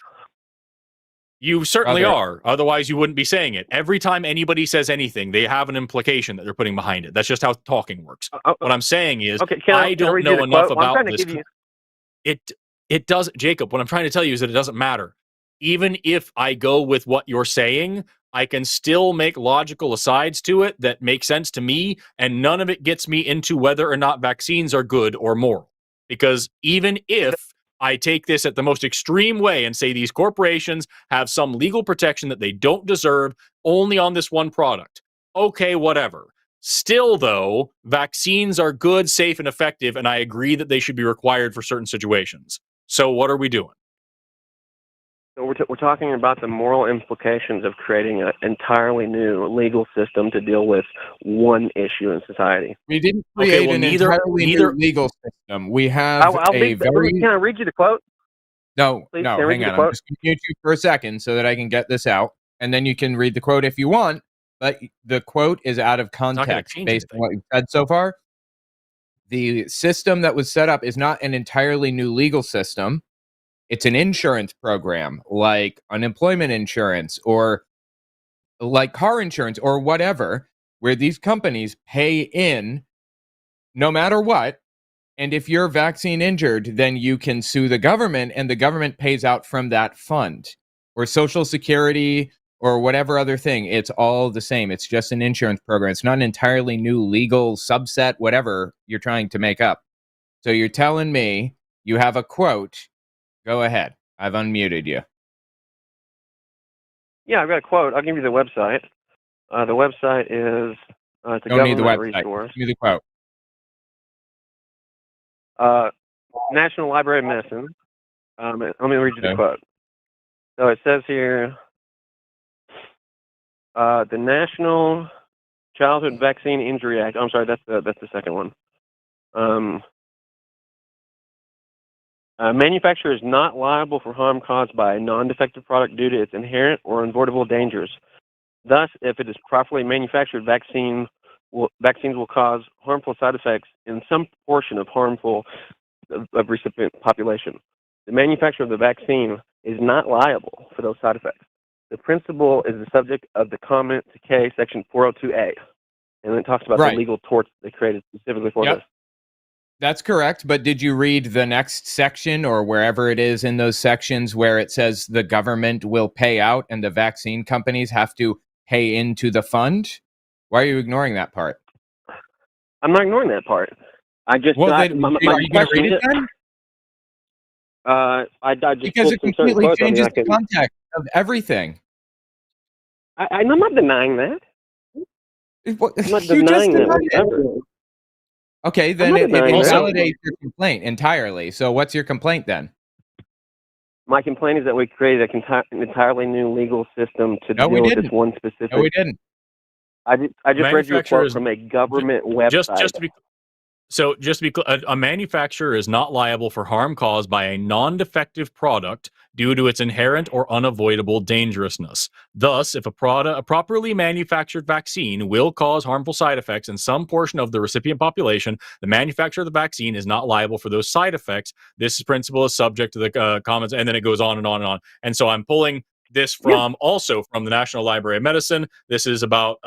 You certainly Brother. are. Otherwise, you wouldn't be saying it. Every time anybody says anything, they have an implication that they're putting behind it. That's just how talking works. What I'm saying is, Okay, I can I don't read you know the enough quote? Well, I'm about trying to this. give you. It does, Jacob. What I'm trying to tell you is that it doesn't matter. Even if I go with what you're saying, I can still make logical asides to it that make sense to me, and none of it gets me into whether or not vaccines are good or moral. Because even if I take this at the most extreme way and say these corporations have some legal protection that they don't deserve only on this one product, okay, whatever. Still, though, vaccines are good, safe, and effective, and I agree that they should be required for certain situations. So what are we doing? So we're talking about the moral implications of creating an entirely new legal system to deal with one issue in society. We didn't create an entirely new legal system. We have Can I read you the quote? No, Please, no, can I read hang you the on. I'm quote? just going to mute you for a second so that I can get this out, and then you can read the quote if you want, but the quote is out of context based on what you've said so far. The system that was set up is not an entirely new legal system. It's an insurance program like unemployment insurance or like car insurance or whatever, where these companies pay in no matter what. And if you're vaccine injured, then you can sue the government and the government pays out from that fund or Social Security or whatever other thing. It's all the same. It's just an insurance program. It's not an entirely new legal subset, whatever you're trying to make up. So you're telling me you have a quote. Go ahead. I've unmuted you. Yeah, I've got a quote. I'll give you the website. The website is it's a Don't need the government website. resource. Give me the quote. National Library of Medicine. Let me read you the quote. So it says here, the National Childhood Vaccine Injury Act. I'm sorry, that's the second one. Manufacturer is not liable for harm caused by a non-defective product due to its inherent or unavoidable dangers. Thus, if it is properly manufactured, vaccines will cause harmful side effects in some portion of recipient population. The manufacturer of the vaccine is not liable for those side effects. The principle is the subject of the comment to K, section 402A, and it talks about the legal torts they created specifically for this. That's correct, but did you read the next section or wherever it is in those sections where it says the government will pay out and the vaccine companies have to pay into the fund? Why are you ignoring that part? I'm not ignoring that part. I just... Well, then, are you going to read it then? I just because it completely changes the context of everything. I'm not denying that. I'm not denying that whatsoever. Okay, then it invalidates your complaint entirely. So what's your complaint then? My complaint is that we created an entirely new legal system to deal with this one specific... No, we didn't. I just read you a quote from a government website. Just to be clear, a manufacturer is not liable for harm caused by a non-defective product due to its inherent or unavoidable dangerousness. Thus, if a properly manufactured vaccine will cause harmful side effects in some portion of the recipient population, the manufacturer of the vaccine is not liable for those side effects. This principle is subject to the comments, and then it goes on and on and on. And so I'm pulling this also from the National Library of Medicine. This is about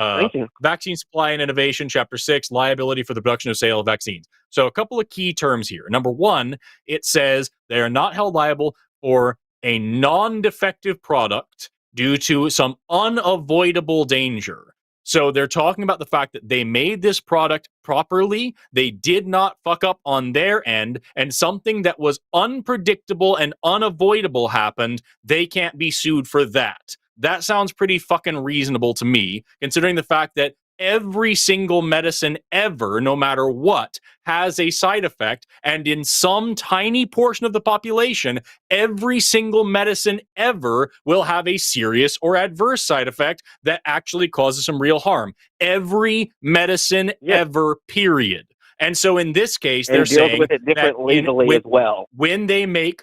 vaccine supply and innovation, Chapter 6, liability for the production of sale of vaccines. So a couple of key terms here. Number one, it says they are not held liable for a non-defective product due to some unavoidable danger. So they're talking about the fact that they made this product properly, they did not fuck up on their end, and something that was unpredictable and unavoidable happened. They can't be sued for that. That sounds pretty fucking reasonable to me, considering the fact that every single medicine ever, no matter what, has a side effect, and in some tiny portion of the population, every single medicine ever will have a serious or adverse side effect that actually causes some real harm. Every medicine ever, period. And so in this case, they're saying with it different legally as well. When they make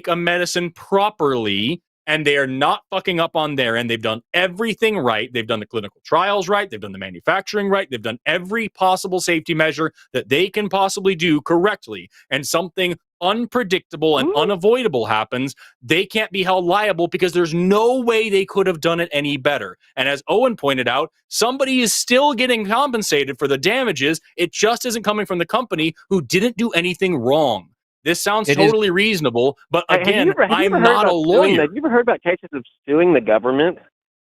a medicine properly and they are not fucking up on their end. They've done everything right. They've done the clinical trials right. They've done the manufacturing right. They've done every possible safety measure that they can possibly do correctly. And something unpredictable and unavoidable happens, they can't be held liable because there's no way they could have done it any better. And as Owen pointed out, somebody is still getting compensated for the damages. It just isn't coming from the company who didn't do anything wrong. This sounds totally reasonable, but again, I'm not a lawyer. Have you ever heard about cases of suing the government?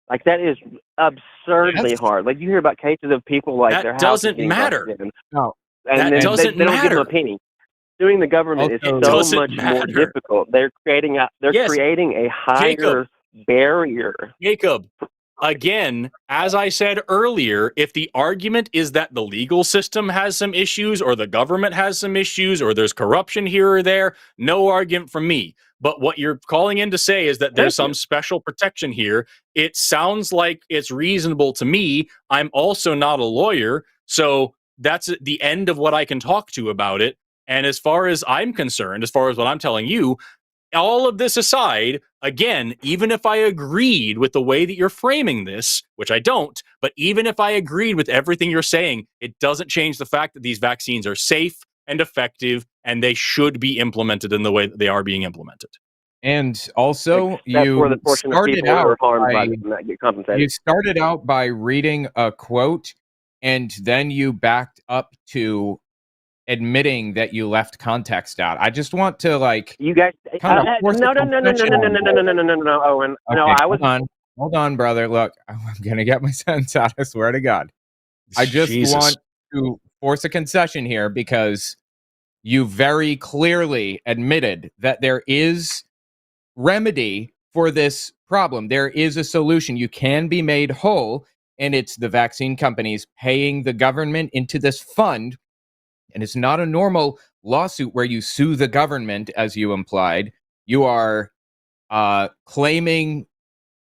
Like, that is absurdly hard. Like, you hear about cases of people like that their house doesn't matter. No, and that doesn't they don't give them matter. a penny. Suing the government is so much more difficult. They're creating a higher barrier. Jacob, again, as I said earlier, if the argument is that the legal system has some issues or the government has some issues or there's corruption here or there, no argument from me. But what you're calling in to say is that there's some special protection here. It sounds like it's reasonable to me. I'm also not a lawyer, so that's the end of what I can talk to about it. And as far as I'm concerned, as far as what I'm telling you, all of this aside, again, even if I agreed with the way that you're framing this, which I don't, but even if I agreed with everything you're saying, it doesn't change the fact that these vaccines are safe and effective and they should be implemented in the way that they are being implemented. And also, you started out by reading a quote, and then you backed up to admitting that you left context out. I just want to you guys. No, Owen. No, I was. Hold on, brother. Look, I'm gonna get my sentence out. I swear to God. I just want to force a concession here because you very clearly admitted that there is remedy for this problem. There is a solution. You can be made whole, and it's the vaccine companies paying the government into this fund. And it's not a normal lawsuit where you sue the government, as you implied. You are claiming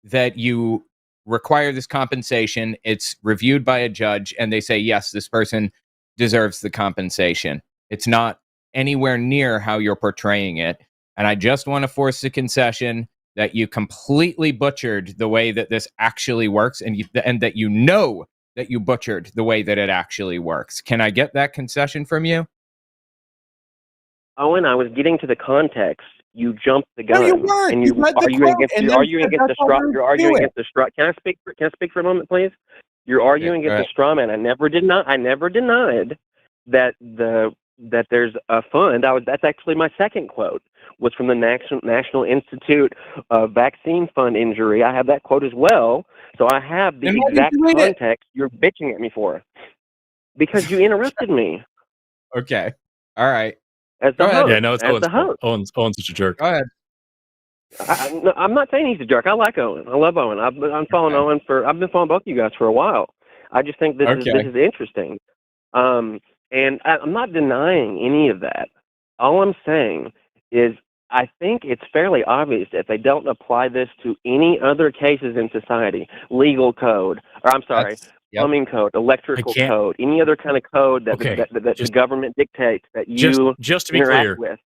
that you require this compensation. It's reviewed by a judge, and they say, yes, this person deserves the compensation. It's not anywhere near how you're portraying it. And I just want to force the concession that you completely butchered the way that this actually works, and that you know that you butchered the way that it actually works. Can I get that concession from you? Owen, I was getting to the context. You jumped the gun. No, you weren't. And you're arguing against the straw. Can I speak for a moment, please? You're arguing against the straw man. I never denied that there's a fund. That's actually my second quote. Was from the National Institute of Vaccine Fund Injury. I have that quote as well. So I have the exact context you're bitching at me for. Because you interrupted me. Okay. All right. As the host. Yeah, no, it's as the host. Owen's such a jerk. Go ahead. I'm not saying he's a jerk. I like Owen. I love Owen. I'm following Owen I've been following both of you guys for a while. I just think this is interesting. And I'm not denying any of that. All I'm saying is I think it's fairly obvious that if they don't apply this to any other cases in society, legal code, or I'm sorry, plumbing code, electrical code, any other kind of code that the government dictates that you just to be interact clear, with.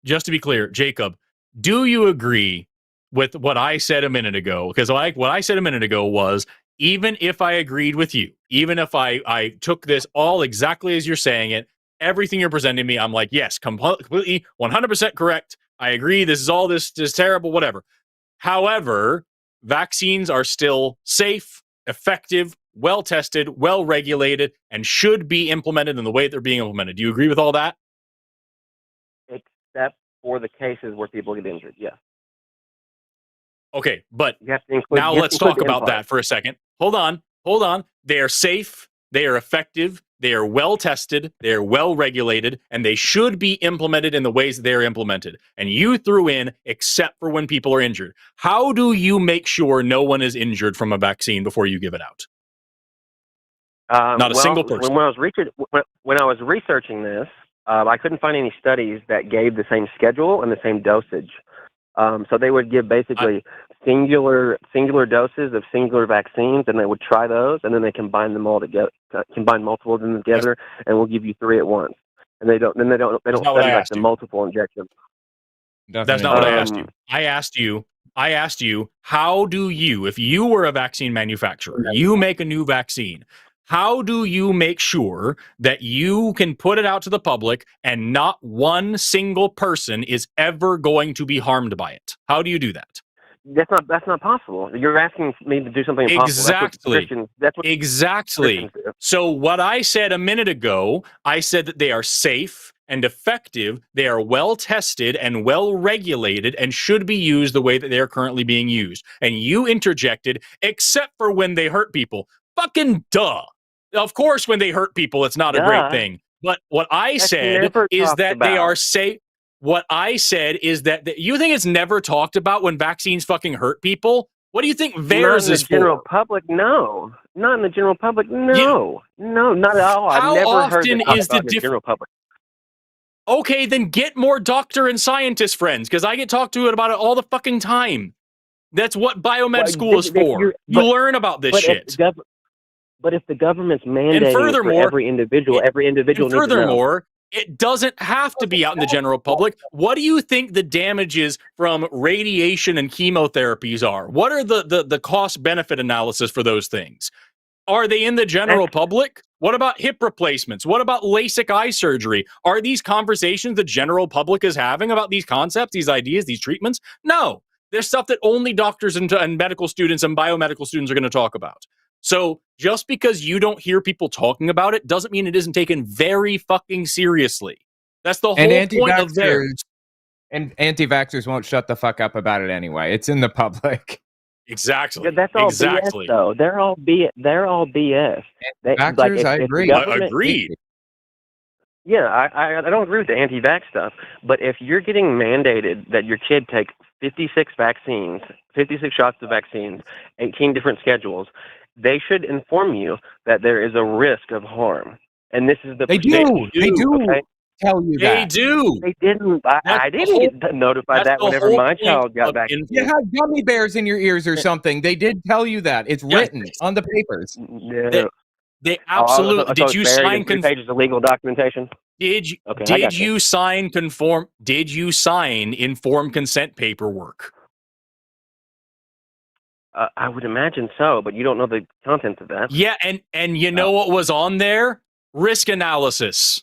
Just to be clear, Jacob, do you agree with what I said a minute ago? Because what I said a minute ago was, even if I agreed with you, even if I took this all exactly as you're saying it, everything you're presenting me, I'm like, yes, completely 100% correct. I agree. This is terrible, whatever. However, vaccines are still safe, effective, well-tested, well-regulated, and should be implemented in the way they're being implemented. Do you agree with all that? Except for the cases where people get injured, yes. Okay, but now let's talk about that for a second. Hold on. They are safe, they are effective, they are well tested, they are well regulated, and they should be implemented in the ways that they are implemented. And you threw in, except for when people are injured. How do you make sure no one is injured from a vaccine before you give it out? Not a single person. When I was researching this, I couldn't find any studies that gave the same schedule and the same dosage. So they would give basically singular doses of singular vaccines, and they would try those, and then they combine them all together, combine multiple of them together, and we'll give you 3 at once. And they don't study like the multiple injections. That's not what I asked you. I asked you, I asked you, how do you, if you were a vaccine manufacturer, you make a new vaccine, how do you make sure that you can put it out to the public and not one single person is ever going to be harmed by it? How do you do that? That's not possible. You're asking me to do something impossible. Exactly. That's what exactly. Christians do. So what I said a minute ago, I said that they are safe and effective. They are well tested and well regulated and should be used the way that they are currently being used. And you interjected, except for when they hurt people. Fucking duh. Of course, when they hurt people, it's not a great thing. But what I said is that they are safe. What I said is that you think it's never talked about when vaccines fucking hurt people? What do you think VAERS is for? Not in the general public, no. Not in the general public, no. No, not at all. I've never heard it talked about in the general public. Okay, then get more doctor and scientist friends, because I get talked to about it all the fucking time. That's what biomed school is for. You learn about this shit. But if the government's mandating for every individual needs to know. It doesn't have to be out in the general public. What do you think the damages from radiation and chemotherapies are? What are the cost-benefit analysis for those things? Are they in the general public? What about hip replacements? What about LASIK eye surgery? Are these conversations the general public is having about these concepts, these ideas, these treatments? No. There's stuff that only doctors and medical students and biomedical students are going to talk about. So just because you don't hear people talking about it doesn't mean it isn't taken very fucking seriously. That's the whole point of theirs. And anti-vaxxers won't shut the fuck up about it anyway. It's in the public. Exactly. Yeah, that's all BS, though. They're all BS. Vaxxers, I agree. Agreed. Yeah, I don't agree with the anti-vax stuff. But if you're getting mandated that your kid take 56 vaccines, 56 shots of vaccines, 18 different schedules, they should inform you that there is a risk of harm. And this is the They do okay? tell you that. They do. They didn't. I didn't get notified that whenever my child got vaccinated. You had gummy bears in your ears or something. They did tell you that. It's written on the papers. Yeah. They absolutely. Did you sign? 3 pages of legal documentation. Did you sign conform? Did you sign informed consent paperwork? I would imagine so, but you don't know the content of that. Yeah, and you know what was on there? Risk analysis.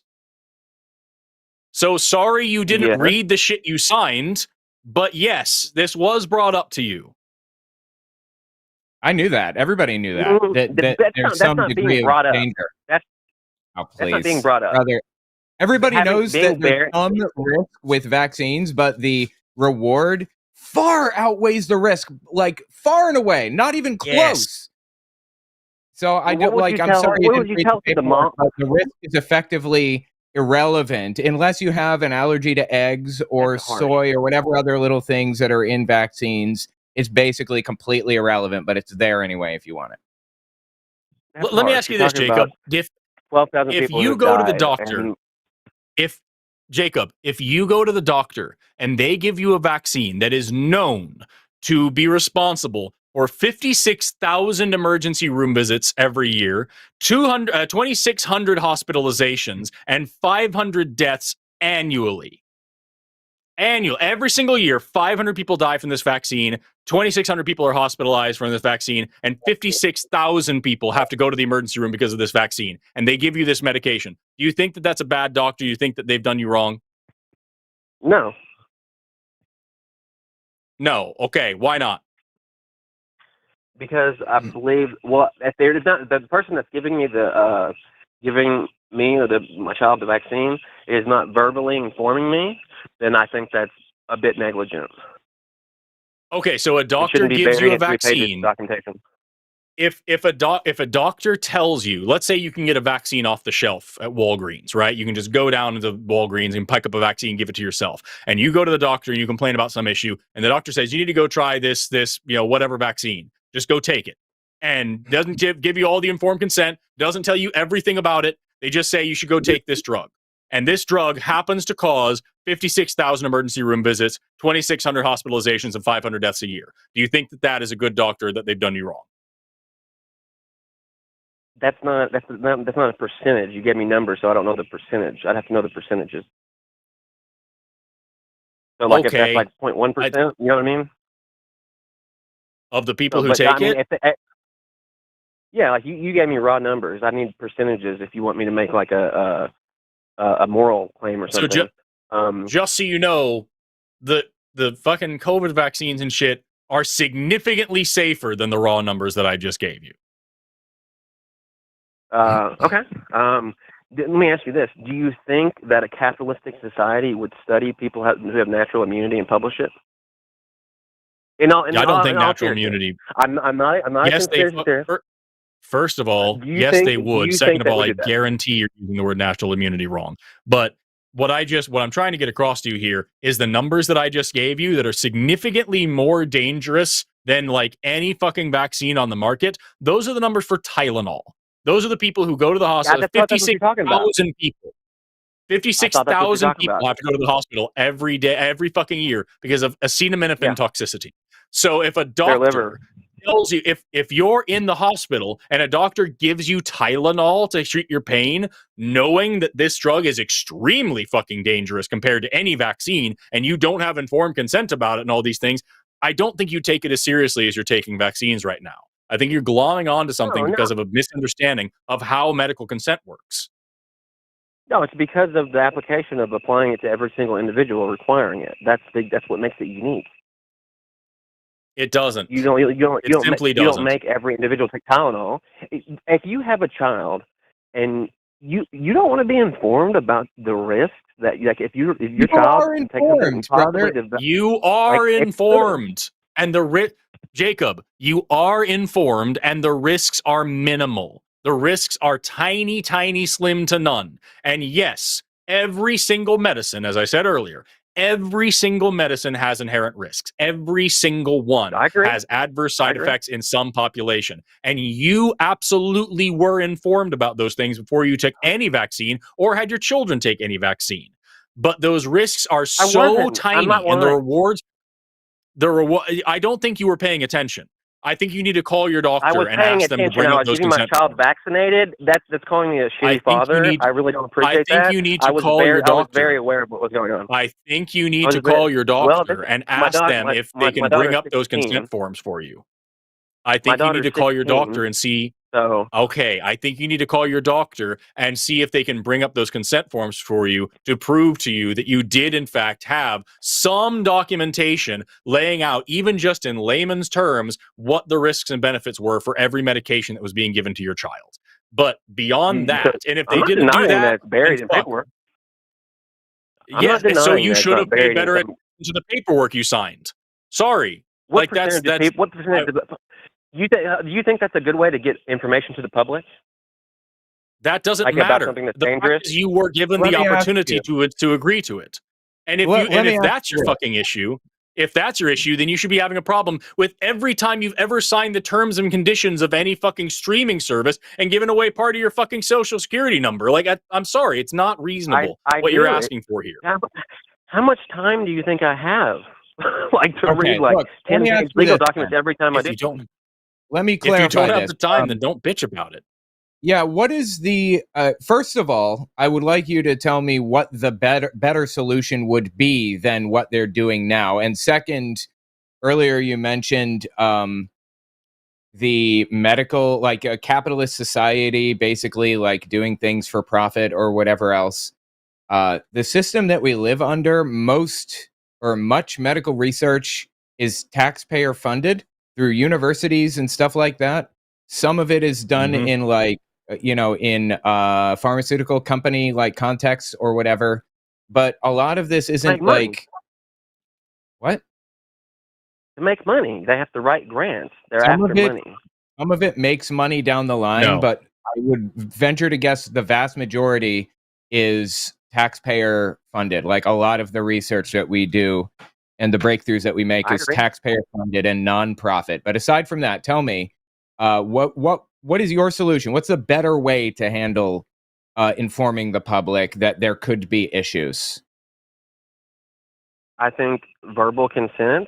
So sorry you didn't read the shit you signed, but yes, this was brought up to you. I knew that. Everybody knew that. There's some degree of danger. That's not being brought up. Brother, everybody knows that there's some risk with vaccines, but the reward far outweighs the risk, like far and away, not even close. Yes. So I don't like. I'm sorry. What would you tell the mom? The risk is effectively irrelevant unless you have an allergy to eggs or soy or whatever other little things that are in vaccines. It's basically completely irrelevant, but it's there anyway if you want it. Let me ask you this, Jacob. If you go to the doctor, if you go to the doctor and they give you a vaccine that is known to be responsible for 56,000 emergency room visits every year, 2,600 hospitalizations, and 500 deaths annually. Every single year, 500 people die from this vaccine, 2,600 people are hospitalized from this vaccine, and 56,000 people have to go to the emergency room because of this vaccine, and they give you this medication. Do you think that that's a bad doctor? Do you think that they've done you wrong? No. No. Okay. Why not? Because I believe, if there is not the person that's giving me my child the vaccine is not verbally informing me, then I think that's a bit negligent. Okay, so a doctor gives you a vaccine. If a doctor tells you, let's say you can get a vaccine off the shelf at Walgreens, right? You can just go down to the Walgreens and pick up a vaccine and give it to yourself. And you go to the doctor and you complain about some issue, and the doctor says you need to go try this whatever vaccine. Just go take it. And doesn't give you all the informed consent, doesn't tell you everything about it. They just say you should go take this drug. And this drug happens to cause 56,000 emergency room visits, 2,600 hospitalizations, and 500 deaths a year. Do you think that that is a good doctor, that they've done you wrong? That's not a percentage. You gave me numbers, so I don't know the percentage. I'd have to know the percentages. So if that's like 0.1%, you know what I mean? of the people who but take I mean, it. Yeah, like you gave me raw numbers. I need percentages if you want me to make like a moral claim or something. So just so you know, the fucking COVID vaccines and shit are significantly safer than the raw numbers that I just gave you. Okay. Let me ask you this: do you think that a capitalistic society would study people who have natural immunity and publish it? I don't think natural immunity. I'm not. Yes, First of all, yes, they would. Second of all, I guarantee you're using the word natural immunity wrong. But what I'm trying to get across to you here is the numbers that I just gave you that are significantly more dangerous than like any fucking vaccine on the market. Those are the numbers for Tylenol. Those are the people who go to the hospital. 56,000 people. 56,000 people have to go to the hospital every day, every fucking year because of acetaminophen toxicity. So if a doctor tells you, if you're in the hospital and a doctor gives you Tylenol to treat your pain, knowing that this drug is extremely fucking dangerous compared to any vaccine, and you don't have informed consent about it and all these things, I don't think you take it as seriously as you're taking vaccines right now. I think you're glomming onto something because of a misunderstanding of how medical consent works. No, it's because of the application of applying it to every single individual requiring it. That's what makes it unique. It doesn't. You don't make every individual take Tylenol. If you have a child and you don't want to be informed about the risks that, like, if your child takes something brother. You are informed, and Jacob, you are informed, and the risks are minimal. The risks are tiny, tiny, slim to none. And yes, every single medicine, as I said earlier, every single medicine has inherent risks. Every single one has adverse side effects in some population. And you absolutely were informed about those things before you took any vaccine or had your children take any vaccine. But those risks are so tiny, and the rewards, I don't think you were paying attention. I think you need to call your doctor and ask them to bring up those consent forms. I was getting my child vaccinated. That's calling me a shitty father. I really don't appreciate that. I think you need to call your doctor. I was very aware of what was going on. I think you need to call your doctor and ask them if they can bring up those consent forms for you. I think you need to call your doctor and see. Okay, I think you need to call your doctor and see if they can bring up those consent forms for you to prove to you that you did, in fact, have some documentation laying out, even just in layman's terms, what the risks and benefits were for every medication that was being given to your child. But beyond that, and if they didn't do that, it's buried in paperwork. Yes, so you should have paid better attention to the paperwork you signed. Sorry, what percentage? Do you think that's a good way to get information to the public? That doesn't matter. The fact is you were given the opportunity to agree to it. And if that's your fucking issue, if that's your issue, then you should be having a problem with every time you've ever signed the terms and conditions of any fucking streaming service and given away part of your fucking social security number. Like, I'm sorry, it's not reasonable what you're asking for here. How much time do you think I have? To read 10 legal documents every time I do? Let me clarify If you don't have the time, then don't bitch about it. Yeah, what is the first of all, I would like you to tell me what the better solution would be than what they're doing now. And second, earlier you mentioned the medical, like a capitalist society, basically like doing things for profit or whatever else. The system that we live under, much medical research is taxpayer funded through universities and stuff like that. Some of it is done in pharmaceutical company like context or whatever. But a lot of this isn't like what? To make money, they have to write grants. They're after money. Some of it makes money down the line, but I would venture to guess the vast majority is taxpayer funded. Like a lot of the research that we do and the breakthroughs that we make is taxpayer funded and nonprofit. But aside from that, tell me, what is your solution? What's the better way to handle informing the public that there could be issues? I think verbal consent.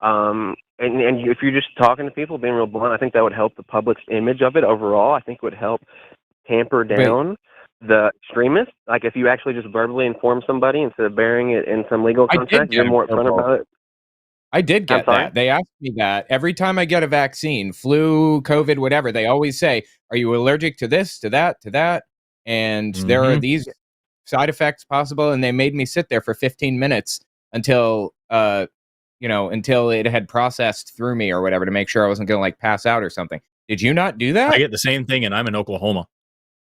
And if you're just talking to people, being real blunt, I think that would help the public's image of it overall. I think it would help tamper down the extremists. Like if you actually just verbally inform somebody instead of burying it in some legal contract, you're more upfront about it. I did I'm get sorry? that. They asked me that every time I get a vaccine, flu, COVID, whatever. They always say, "Are you allergic to this, to that, to that?" And there are these side effects possible. And they made me sit there for 15 minutes until until it had processed through me or whatever to make sure I wasn't going to like pass out or something. Did you not do that? I get the same thing, and I'm in Oklahoma.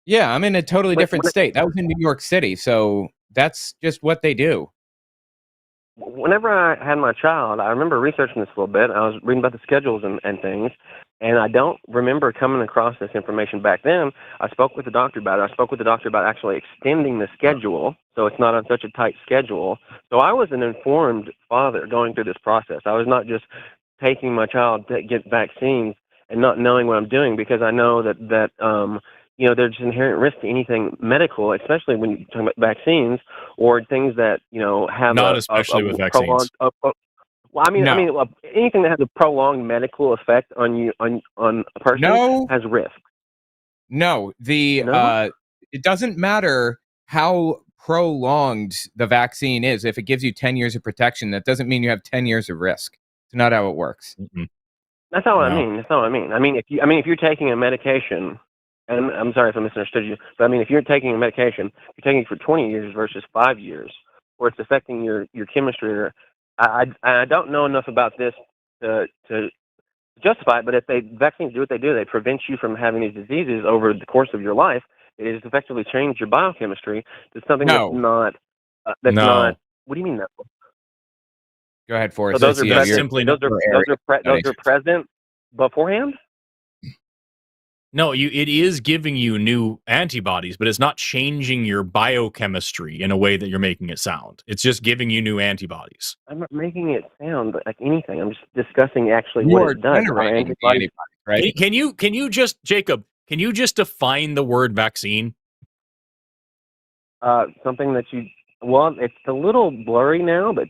Yeah, I'm in a totally different state. That was in New York City, so that's just what they do. Whenever I had my child, I remember researching this a little bit. I was reading about the schedules and things, and I don't remember coming across this information back then. I spoke with the doctor about it. I spoke with the doctor about actually extending the schedule so it's not on such a tight schedule. So I was an informed father going through this process. I was not just taking my child to get vaccines and not knowing what I'm doing, because I know that there's inherent risk to anything medical, especially when you're talking about vaccines or things that have Not especially with vaccines. Anything that has a prolonged medical effect on you on a person has risk. No, it doesn't matter how prolonged the vaccine is. If it gives you 10 years of protection, that doesn't mean you have 10 years of risk. It's not how it works. That's not what I mean. That's not what I mean. I mean, if you're taking a medication, and I'm sorry if I misunderstood you, but I mean, if you're taking a medication, you're taking it for 20 years versus 5 years, or it's affecting your chemistry. Or I don't know enough about this to justify it. But if vaccines do what they do, they prevent you from having these diseases over the course of your life. It has effectively changed your biochemistry to something that's not. Not. What do you mean that? Go ahead, Forrest. So those are present beforehand? No, it is giving you new antibodies, but it's not changing your biochemistry in a way that you're making it sound. It's just giving you new antibodies. I'm not making it sound like anything. I'm just discussing actually what it does. Antibodies, right? Can you just, Jacob, can you just define the word vaccine? Something that it's a little blurry now, but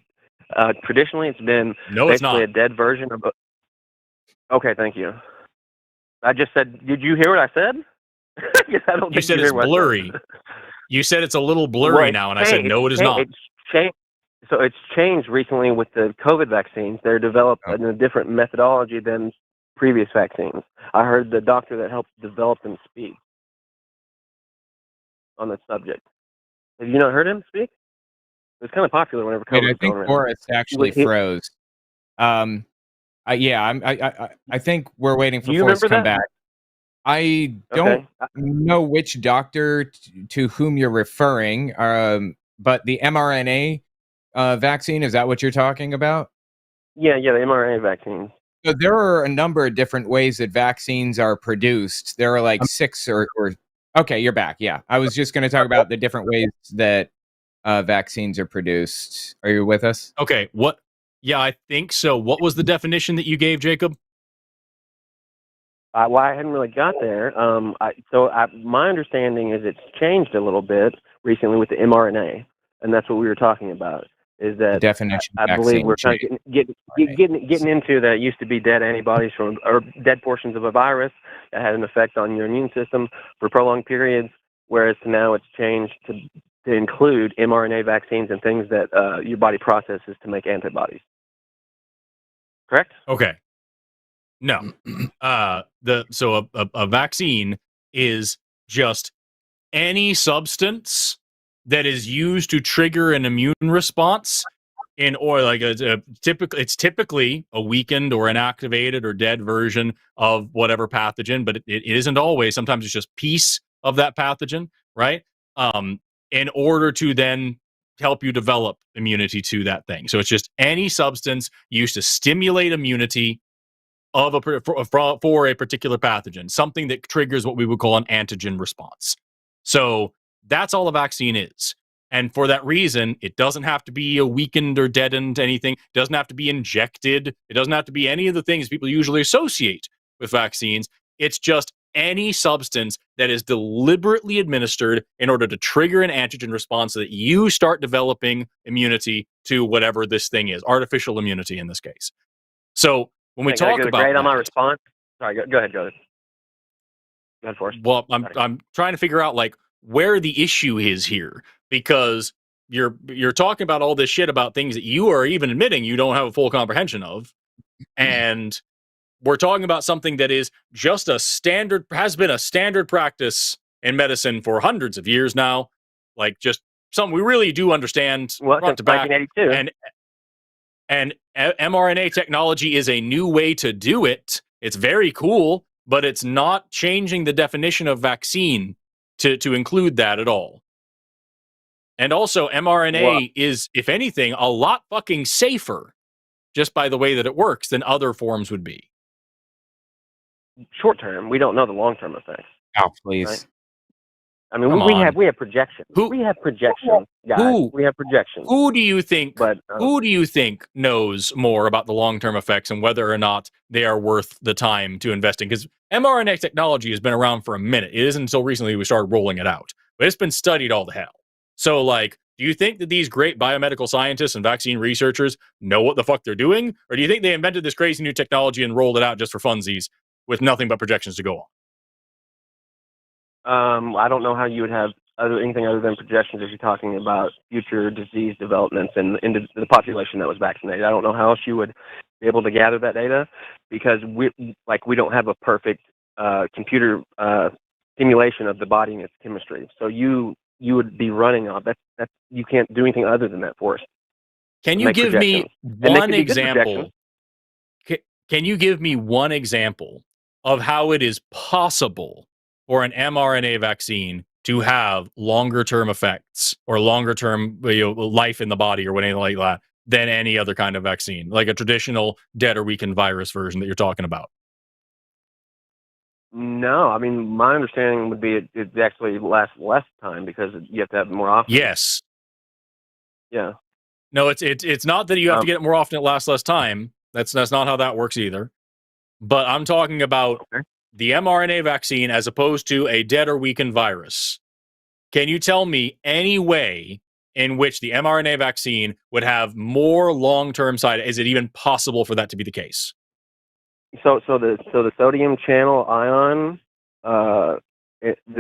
traditionally it's been basically a dead version of Okay, thank you. I just said, did you hear what I said? You said it's blurry. You said it's a little blurry now, and I said, no, it is not. So it's changed recently with the COVID vaccines. They're developed in a different methodology than previous vaccines. I heard the doctor that helped develop them speak on that subject. Have you not heard him speak? It was kind of popular whenever COVID was going around. I think Forrest actually froze. I think we're waiting for Forrest to come back. I don't know which doctor to whom you're referring, but the mRNA vaccine, is that what you're talking about? Yeah, the mRNA vaccine. So there are a number of different ways that vaccines are produced. There are like 6 or okay, you're back. Yeah, I was just going to talk about the different ways that vaccines are produced. Are you with us? Okay, what? Yeah, I think so. What was the definition that you gave, Jacob? Well, I hadn't really got there. My understanding is it's changed a little bit recently with the mRNA, and that's what we were talking about. Is that the definition? I believe we're kind of getting into that. It used to be dead antibodies or dead portions of a virus that had an effect on your immune system for prolonged periods, whereas now it's changed to include mRNA vaccines and things that your body processes to make antibodies. Correct? Okay. No. A vaccine is just any substance that is used to trigger an immune response it's typically a weakened or inactivated or dead version of whatever pathogen, but it isn't always. Sometimes it's just piece of that pathogen, right? In order to then help you develop immunity to that thing. So it's just any substance used to stimulate immunity for a particular pathogen, something that triggers what we would call an antigen response. So that's all a vaccine is. And for that reason, it doesn't have to be a weakened or deadened anything. It doesn't have to be injected. It doesn't have to be any of the things people usually associate with vaccines. It's just any substance that is deliberately administered in order to trigger an antigen response so that you start developing immunity to whatever this thing is, artificial immunity in this case. So when we talk about grade on my response, sorry, go ahead. Go ahead, Forrest. Well, I'm trying to figure out like where the issue is here, because you're talking about all this shit about things that you are even admitting you don't have a full comprehension of, and we're talking about something that is just has been a standard practice in medicine for hundreds of years now, like just something we really do understand front to back. 1982. And mRNA technology is a new way to do it. It's very cool, but it's not changing the definition of vaccine to include that at all. And also, mRNA is, if anything, a lot fucking safer just by the way that it works than other forms would be. Short term, we don't know the long term effects. Oh, please. Right? I mean, we have projections. We have projections, guys. We have projections. Who do you think? Who do you think knows more about the long-term effects and whether or not they are worth the time to invest in? Because mRNA technology has been around for a minute. It isn't until recently we started rolling it out, but it's been studied all the hell. So, like, do you think that these great biomedical scientists and vaccine researchers know what the fuck they're doing, or do you think they invented this crazy new technology and rolled it out just for funsies with nothing but projections to go on? I don't know how you would have anything other than projections if you're talking about future disease developments in the population that was vaccinated. I don't know how else you would be able to gather that data, because we don't have a perfect computer simulation of the body and its chemistry. So you would be running off. That's you can't do anything other than that, Forrest. Can you give me one example? Can you give me one example of how it is possible for an mRNA vaccine to have longer term effects or longer term life in the body or anything like that than any other kind of vaccine, like a traditional dead or weakened virus version that you're talking about? No, I mean, my understanding would be it actually lasts less time because you have to have it more often. Yes. Yeah. No, it's not that you have to get it more often. It lasts less time. That's not how that works either. But I'm talking about the mRNA vaccine as opposed to a dead or weakened virus. Can you tell me any way in which the mRNA vaccine would have more long-term side? Is it even possible for that to be the case? So the sodium channel ion, the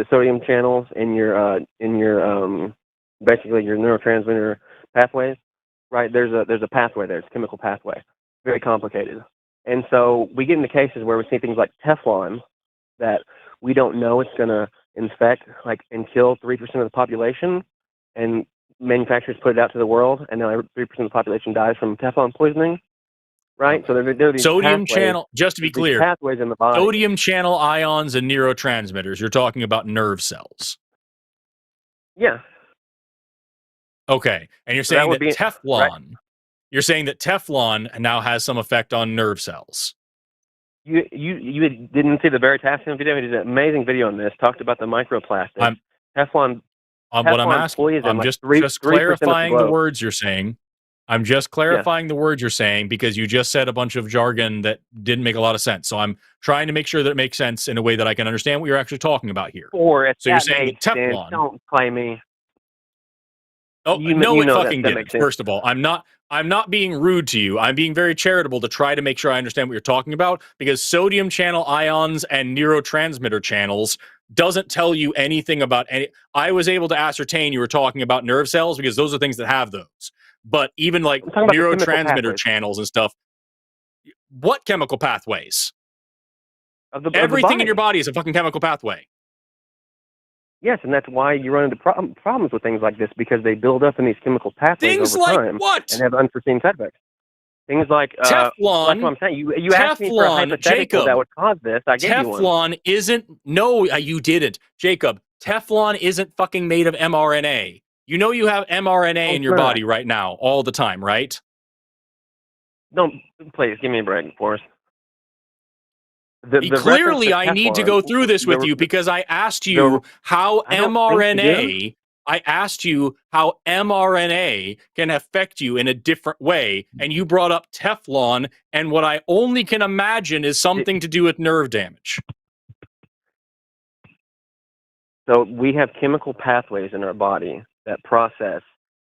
sodium channels in your basically your neurotransmitter pathways, right? There's a pathway there. It's a chemical pathway, very complicated. And so we get into cases where we see things like Teflon that we don't know it's going to infect and kill 3% of the population, and manufacturers put it out to the world, and now 3% of the population dies from Teflon poisoning. Right, so there are these sodium channel. Just to be clear, pathways in the body. Sodium channel ions and neurotransmitters. You're talking about nerve cells. Yeah. Okay, and you're saying that Teflon. Right? You're saying that Teflon now has some effect on nerve cells. You didn't see the Veritasium video? He did an amazing video on this. Talked about the microplastic. Teflon. What I'm asking, I'm just clarifying the words you're saying. I'm just clarifying the words you're saying because you just said a bunch of jargon that didn't make a lot of sense. So I'm trying to make sure that it makes sense in a way that I can understand what you're actually talking about here. Or so you're saying that Teflon. Don't play me. Oh, it fucking didn't. First of all, I'm not being rude to you. I'm being very charitable to try to make sure I understand what you're talking about, because sodium channel ions and neurotransmitter channels doesn't tell you anything about any. I was able to ascertain you were talking about nerve cells because those are things that have those. But even like neurotransmitter channels and stuff, what chemical pathways? Everything in your body is a fucking chemical pathway. Yes, and that's why you run into problems with things like this, because they build up in these chemical pathways over time and have unforeseen side effects. Things like Teflon. That's what I'm saying. You asked me for a hypothetical Jacob, that would cause this. I gave you one. Teflon isn't. No, you didn't, Jacob. Teflon isn't fucking made of mRNA. You know you have mRNA in your body right now, all the time, right? No, please give me a break, Forrest. Clearly, I need to go through this with you because I asked you how mRNA. I asked you how mRNA can affect you in a different way, and you brought up Teflon, and what I only can imagine is something to do with nerve damage. So we have chemical pathways in our body that process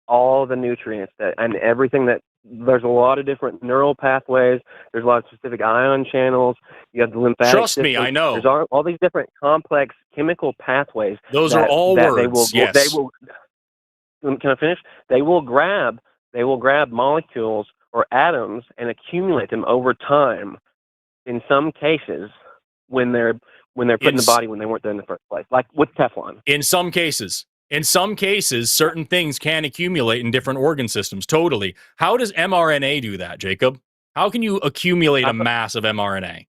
all the nutrients and everything that. There's a lot of different neural pathways. There's a lot of specific ion channels. You have the lymphatic Trust system. me, I know. There's all these different complex chemical pathways. Those are all words. Yes. can I finish? They will grab molecules or atoms and accumulate them over time. In some cases, when they're put in the body when they weren't there in the first place, like with Teflon. In some cases, certain things can accumulate in different organ systems. Totally. How does mRNA do that, Jacob? How can you accumulate a mass of mRNA?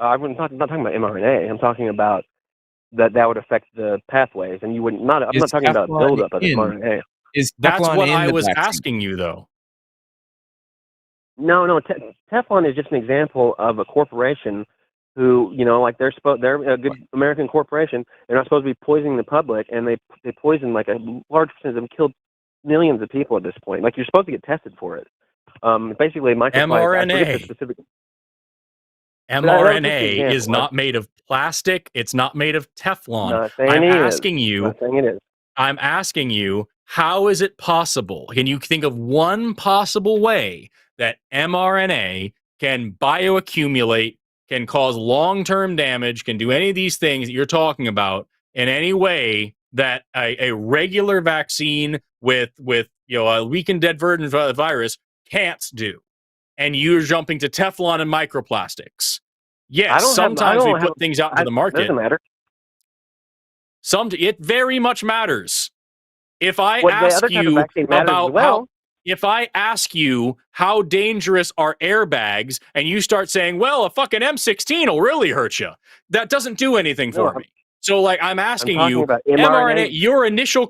I'm not talking about mRNA. I'm talking about that would affect the pathways, and you wouldn't. I'm not talking about buildup of mRNA. That's what I was asking you, though. No. Teflon is just an example of a corporation who, like they're a good American corporation. They're not supposed to be poisoning the public, and they poison like a large percentage of them, killed millions of people at this point. Like you're supposed to get tested for it. Basically, mRNA is not made of plastic. It's not made of Teflon. I'm asking you, how is it possible? Can you think of one possible way that mRNA can bioaccumulate, can cause long-term damage, can do any of these things that you're talking about in any way that a regular vaccine with a weakened dead virus can't do? And you're jumping to Teflon and microplastics. Yes, sometimes we put things out into the market. Doesn't matter. It very much matters. If I ask you how dangerous are airbags, and you start saying, well, a fucking M16 will really hurt you, that doesn't do anything for me. So, like, I'm asking you, mRNA, your initial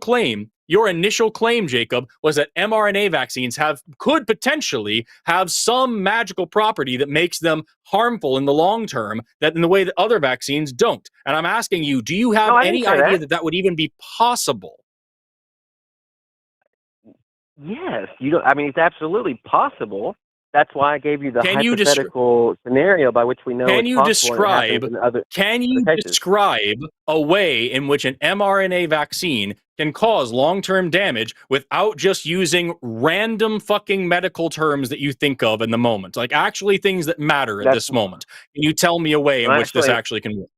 claim, Jacob, was that mRNA vaccines could potentially have some magical property that makes them harmful in the long term, that in the way that other vaccines don't. And I'm asking you, do you have any idea that would even be possible? Yes, it's absolutely possible. That's why I gave you the hypothetical scenario by which we know. Can you describe a way in which an mRNA vaccine can cause long-term damage without just using random fucking medical terms that you think of in the moment, like actually things that matter at this moment? Can you tell me a way in which this actually can work?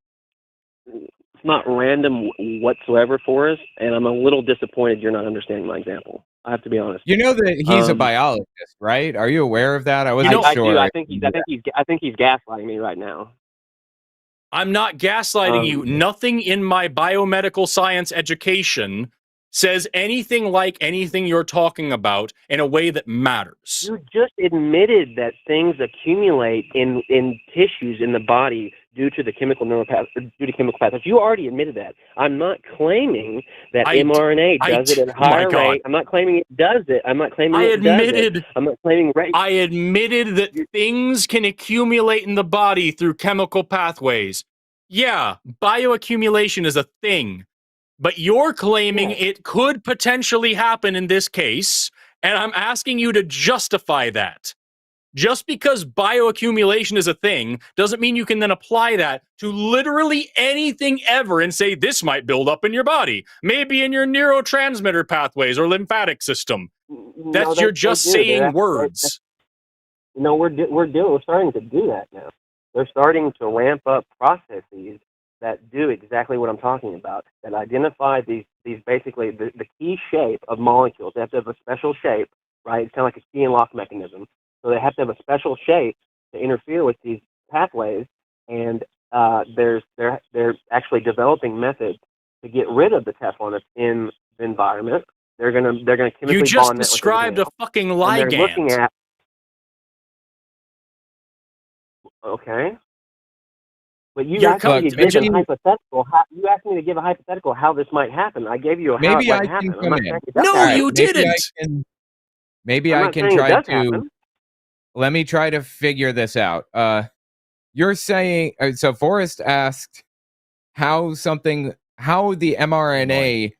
It's not random whatsoever, Forrest, and I'm a little disappointed you're not understanding my example. I have to be honest. You know that he's a biologist, right? Are you aware of that? I wasn't sure. I think he's gaslighting me right now. I'm not gaslighting you. Nothing in my biomedical science education says anything like anything you're talking about in a way that matters. You just admitted that things accumulate in tissues in the body due to chemical pathways. You already admitted that. I'm not claiming that mRNA does it at a higher rate. I'm not claiming it does it. I'm not claiming it does it. I'm not claiming rate. I admitted that things can accumulate in the body through chemical pathways. Yeah, bioaccumulation is a thing. But you're claiming it could potentially happen in this case, and I'm asking you to justify that. Just because bioaccumulation is a thing doesn't mean you can then apply that to literally anything ever and say this might build up in your body, maybe in your neurotransmitter pathways or lymphatic system. You're just saying words. We're starting to do that now. They're starting to ramp up processes that do exactly what I'm talking about, that identify these basically the key shape of molecules. They have to have a special shape, right? It's kind of like a key and lock mechanism. So they have to have a special shape to interfere with these pathways, and they're actually developing methods to get rid of the Teflon that's in the environment. They're gonna chemically you just bond described a fucking ligand. They're looking at But you asked me to give a hypothetical. You asked me to give a hypothetical how this might happen. I gave you a how it might happen. No, you didn't. Maybe I can try to. Let me try to figure this out. You're saying so. Forrest asked how the mRNA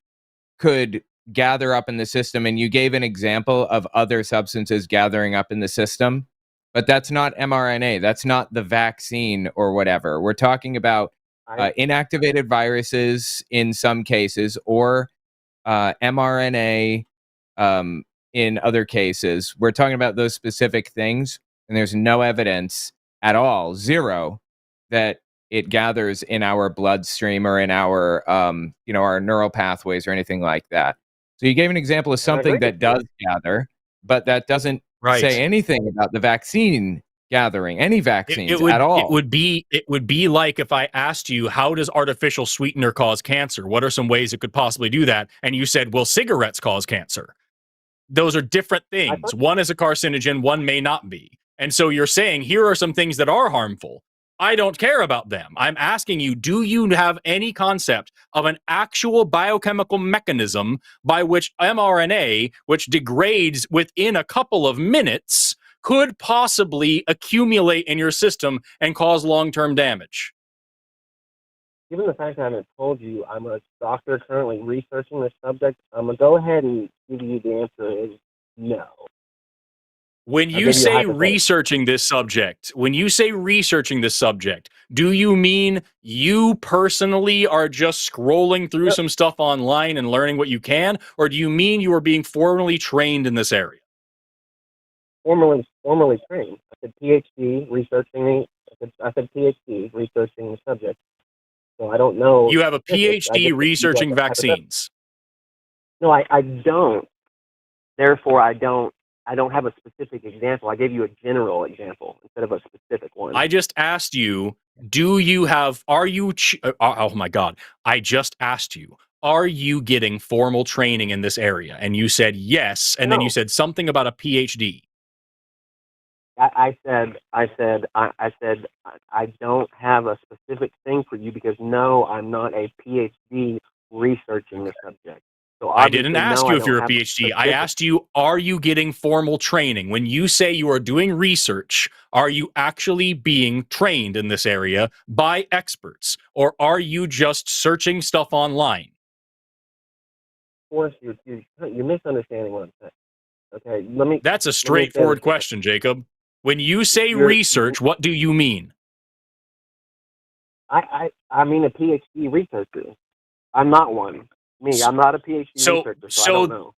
could gather up in the system, and you gave an example of other substances gathering up in the system. But that's not mRNA. That's not the vaccine or whatever. We're talking about inactivated viruses in some cases, or mRNA in other cases. We're talking about those specific things, and there's no evidence at all, zero, that it gathers in our bloodstream or in our our neural pathways or anything like that. So you gave an example of something that does gather, but that doesn't say anything about the vaccine gathering any vaccines at all. It would be like if I asked you, how does artificial sweetener cause cancer? What are some ways it could possibly do that? And you said, well, cigarettes cause cancer. Those are different things. One is a carcinogen, one may not be. And so you're saying, here are some things that are harmful. I don't care about them. I'm asking you, do you have any concept of an actual biochemical mechanism by which mRNA, which degrades within a couple of minutes, could possibly accumulate in your system and cause long-term damage? Given the fact that I haven't told you, I'm a doctor currently researching this subject. I'm going to go ahead and give you the answer is no. When you say researching this subject, do you mean you personally are just scrolling through some stuff online and learning what you can, or do you mean you are being formally trained in this area? Formally trained. I said PhD researching. I said PhD researching the subject. So I don't know. You have a PhD researching vaccines. No, I don't. Therefore, I don't have a specific example. I gave you a general example instead of a specific one. I just asked you, oh my God. I just asked you, are you getting formal training in this area? And you said yes. And then you said something about a PhD. I said I don't have a specific thing for you because no, I'm not a PhD researching the subject. So I didn't ask you if you're a PhD. I asked you, are you getting formal training? When you say you are doing research, are you actually being trained in this area by experts? Or are you just searching stuff online? Forrest, you're misunderstanding what I'm saying. Okay, That's a straightforward question, Jacob. When you say research, what do you mean? I mean a PhD researcher. I'm not one. I'm not a PhD researcher, so I don't know.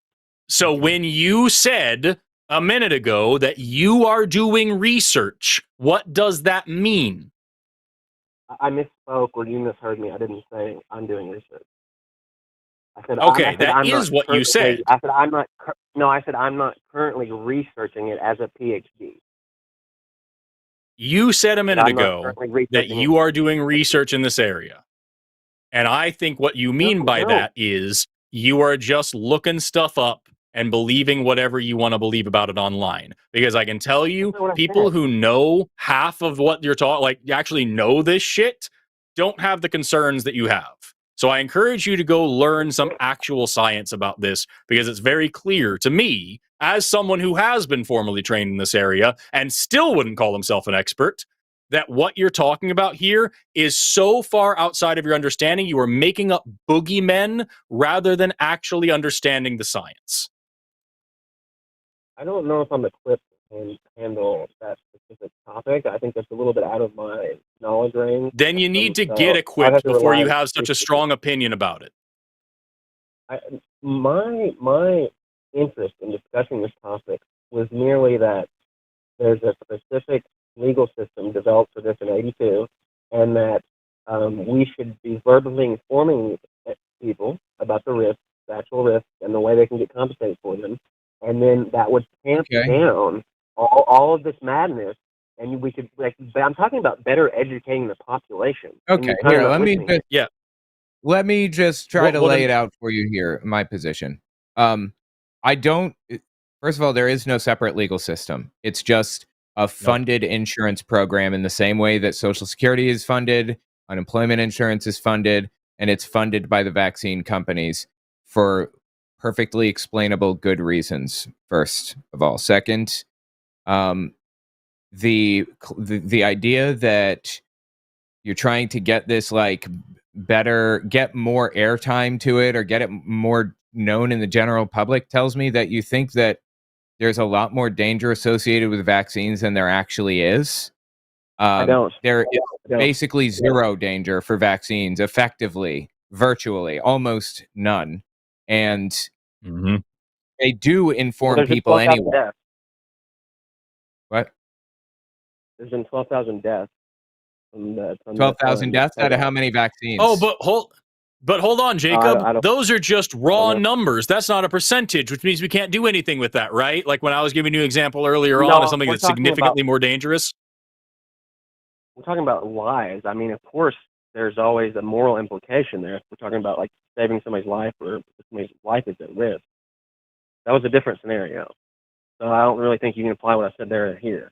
So when you said a minute ago that you are doing research, what does that mean? I misspoke or you misheard me. I didn't say I'm doing research. I said that is what you said. I said I'm not. No, I said I'm not currently researching it as a PhD. You said a minute ago that you are doing research in this area. And I think what you mean by that is you are just looking stuff up and believing whatever you want to believe about it online. Because I can tell you, people who know half of what you're talking, like actually know this shit, don't have the concerns that you have. So I encourage you to go learn some actual science about this, because it's very clear to me, as someone who has been formally trained in this area and still wouldn't call himself an expert, that what you're talking about here is so far outside of your understanding. You are making up boogeymen rather than actually understanding the science. I don't know if I'm equipped to handle that specific topic. I think that's a little bit out of my knowledge range. Then you need to get equipped before you have such a strong opinion about it. My interest in discussing this topic was merely that there's a specific legal system developed for this in '82, and that we should be verbally informing people about the risks, the actual risks, and the way they can get compensated for them, and then that would tamp down all of this madness, and we could I'm talking about better educating the population. Okay, here, let me just try to lay it out for you here, my position. I don't, first of all, there is no separate legal system. It's just a funded insurance program in the same way that Social Security is funded, unemployment insurance is funded, and it's funded by the vaccine companies for perfectly explainable good reasons, first of all. Second, the idea that you're trying to get this get more airtime to it or get it more known in the general public tells me that you think that there's a lot more danger associated with vaccines than there actually is. I don't. There is basically zero danger for vaccines, effectively, virtually, almost none. And they do inform people anyway. Deaths. What? There's been 12,000 deaths. from 12,000 deaths out of how many vaccines? Oh, but hold on, Jacob. I don't- Those are just raw know. numbers. That's not a percentage, which means we can't do anything with that, right? Like when I was giving you an example earlier No, on of something we're that's talking significantly more dangerous. We're talking about lives. I mean, of course, there's always a moral implication there. If we're talking about like saving somebody's life or if somebody's life is at risk. That was a different scenario. So I don't really think you can apply what I said there and here.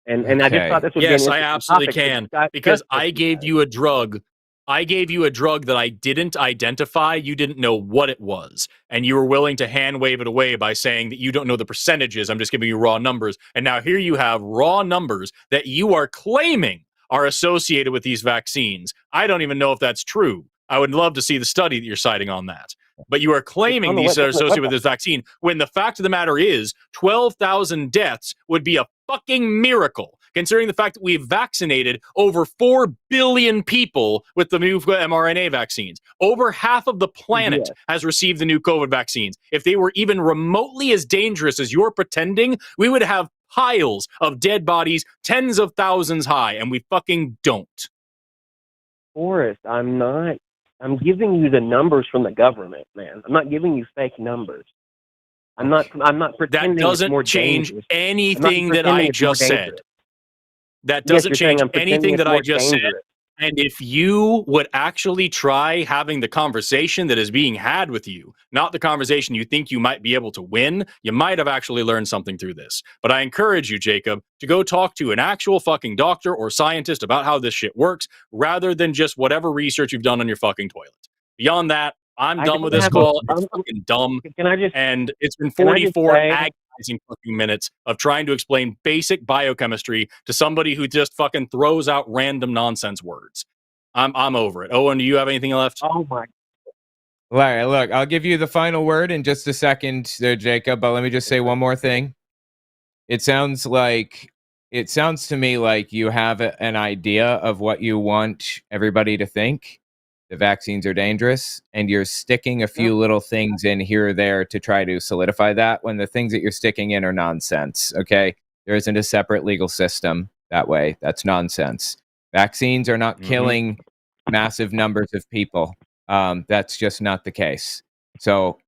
And I just thought this would be an Yes, I interesting absolutely topic to can discuss because with I gave you a drug. I gave you a drug that I didn't identify. You didn't know what it was. And you were willing to hand wave it away by saying that you don't know the percentages. I'm just giving you raw numbers. And now here you have raw numbers that you are claiming are associated with these vaccines. I don't even know if that's true. I would love to see the study that you're citing on that. But you are claiming these are associated with this vaccine when the fact of the matter is 12,000 deaths would be a fucking miracle, considering the fact that we've vaccinated over 4 billion people with the new mRNA vaccines. Over half of the planet has received the new COVID vaccines. If they were even remotely as dangerous as you're pretending, we would have piles of dead bodies, tens of thousands high, and we fucking don't. Forrest, I'm giving you the numbers from the government, man. I'm not giving you fake numbers. I'm not pretending that doesn't it's more change dangerous. anything that I just said. That doesn't change anything that I just said. And if you would actually try having the conversation that is being had with you, not the conversation you think you might be able to win, you might have actually learned something through this. But I encourage you, Jacob, to go talk to an actual fucking doctor or scientist about how this shit works, rather than just whatever research you've done on your fucking toilet. Beyond that, I'm done with this call. It's fucking dumb. And it's been 44 agonizing fucking minutes of trying to explain basic biochemistry to somebody who just fucking throws out random nonsense words. I'm over it. Owen, do you have anything left? Oh my. All right, look, I'll give you the final word in just a second there, Jacob, but let me just say one more thing. It sounds to me like you have an idea of what you want everybody to think. The vaccines are dangerous, and you're sticking a few little things in here or there to try to solidify that, when the things that you're sticking in are nonsense, okay? There isn't a separate legal system that way. That's nonsense. Vaccines are not killing massive numbers of people. That's just not the case. So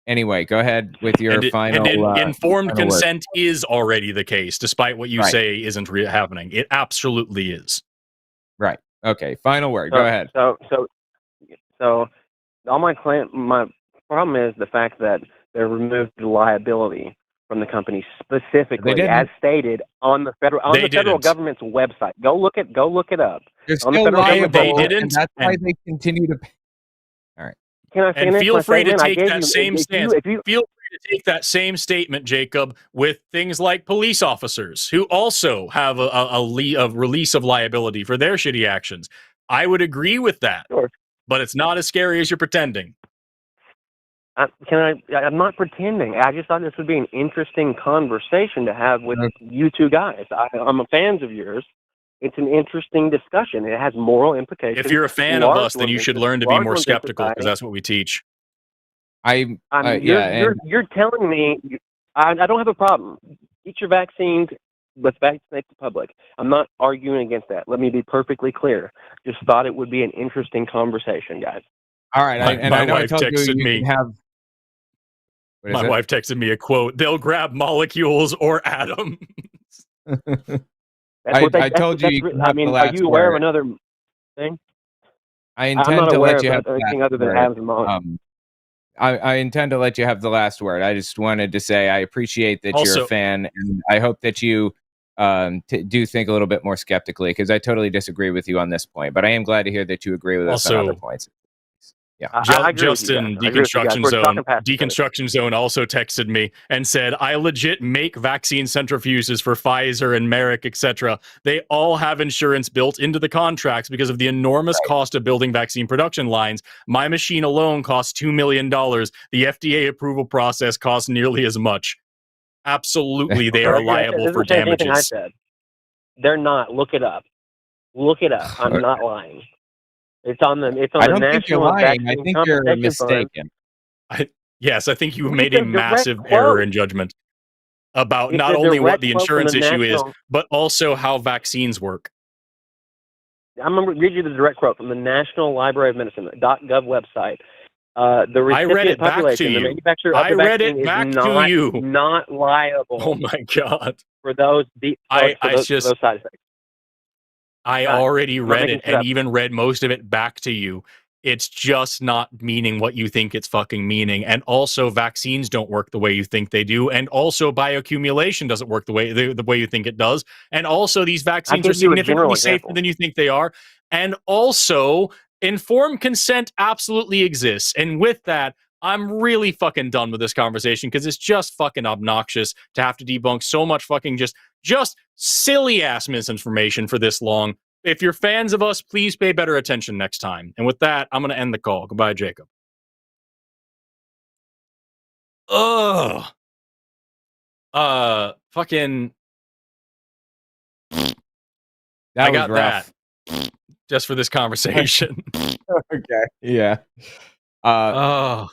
anyway, go ahead with your final... informed final consent is already the case, despite what you say isn't happening. It absolutely is. Right. Okay, final word. Go ahead. So all my problem is the fact that they removed the liability from the company specifically, as stated on the federal government's website. Go look it up. They're still liable, and that's why they continue to pay. All right. Can I finish? And feel my free to statement? take that same stance. Feel free to take that same statement, Jacob, with things like police officers who also have a release of liability for their shitty actions. I would agree with that. Sure. But it's not as scary as you're pretending. I'm not pretending. I just thought this would be an interesting conversation to have with you two guys. I'm a fan of yours. It's an interesting discussion. It has moral implications. If you're a fan of us, then you should learn to be more skeptical, because that's what we teach. You're telling me I don't have a problem. Get your vaccines. Let's vaccinate the public. I'm not arguing against that. Let me be perfectly clear. Just thought it would be an interesting conversation, guys. All right. My wife texted me. My wife texted me a quote. They'll grab molecules or atoms. I told you. Are you aware of another thing? I intend to let you have anything other than atoms and molecules. I intend to let you have the last word. I just wanted to say I appreciate that you're a fan, and I hope that you do think a little bit more skeptically, because I totally disagree with you on this point. But I am glad to hear that you agree with us on other points. Yeah, Justin, Deconstruction Zone also texted me and said, I legit make vaccine centrifuges for Pfizer and Merrick, etc. They all have insurance built into the contracts because of the enormous cost of building vaccine production lines. My machine alone costs $2 million. The FDA approval process costs nearly as much. Absolutely, they are liable for damages. I said. They're not. Look it up. I'm not lying. It's on the. I don't think you're lying. I think you're mistaken. Yes, I think you've made a massive error in judgment about not only what the insurance issue is, but also how vaccines work. I'm going to read you the direct quote from the National Library of Medicine .gov website. The recipient population, the manufacturer of the vaccine is not liable. Oh my God. For those those side effects. I already read it and even read most of it back to you. It's just not meaning what you think it's fucking meaning. And also, vaccines don't work the way you think they do. And also, bioaccumulation doesn't work the way you think it does. And also, these vaccines are significantly safer than you think they are. And also, informed consent absolutely exists. And with that, I'm really fucking done with this conversation because it's just fucking obnoxious to have to debunk so much fucking just silly ass misinformation for this long. If you're fans of us, please pay better attention next time. And with that, I'm going to end the call. Goodbye, Jacob. Ugh. Fucking. I got rough. That just for this conversation. Okay. Yeah. I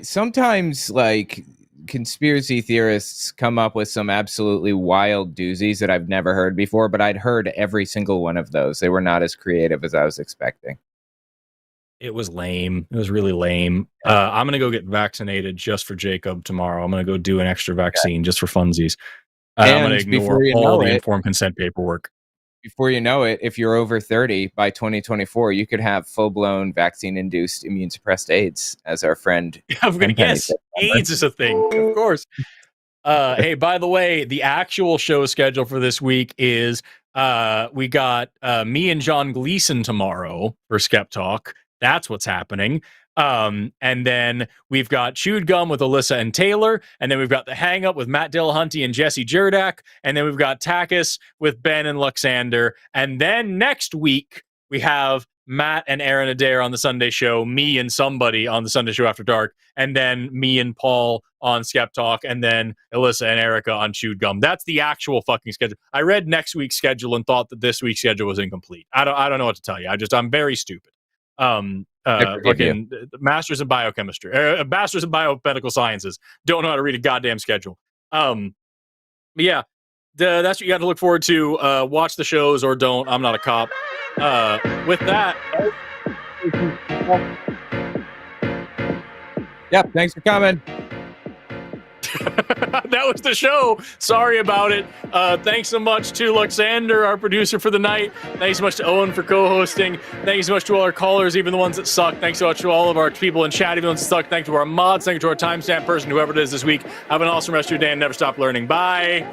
sometimes like conspiracy theorists come up with some absolutely wild doozies that I've never heard before, but I'd heard every single one of those. They were not as creative as I was expecting. It was lame. It was really lame. I'm going to go get vaccinated just for Jacob tomorrow. I'm going to go do an extra vaccine just for funsies. I'm going to ignore all the informed consent paperwork. Before you know it, if you're over 30 by 2024, you could have full-blown vaccine-induced immune-suppressed AIDS, as our friend. Yes, AIDS is a thing, of course. Hey, by the way, the actual show schedule for this week is we got me and John Gleason tomorrow for Skeptalk. That's what's happening. And then we've got Chewed Gum with Alyssa and Taylor. And then we've got The Hang Up with Matt Dillahunty and Jesse Jerdak. And then we've got TACIS with Ben and Luxander. And then next week, we have Matt and Aaron Adair on the Sunday show, me and somebody on the Sunday show after dark, and then me and Paul on Skeptalk, and then Alyssa and Erica on Chewed Gum. That's the actual fucking schedule. I read next week's schedule and thought that this week's schedule was incomplete. I don't know what to tell you. I'm very stupid. Fucking masters in biochemistry, masters in biomedical sciences. Don't know how to read a goddamn schedule. But yeah, that's what you got to look forward to. Watch the shows or don't. I'm not a cop. With that, yep. Thanks for coming. That was the show. Sorry about it. Thanks so much to Luxander, our producer for the night. Thanks so much to Owen for co-hosting. Thanks so much to all our callers, even the ones that suck. Thanks so much to all of our people in chat, even the ones that suck. Thanks to our mods. Thanks to our timestamp person, whoever it is this week. Have an awesome rest of your day and never stop learning. Bye.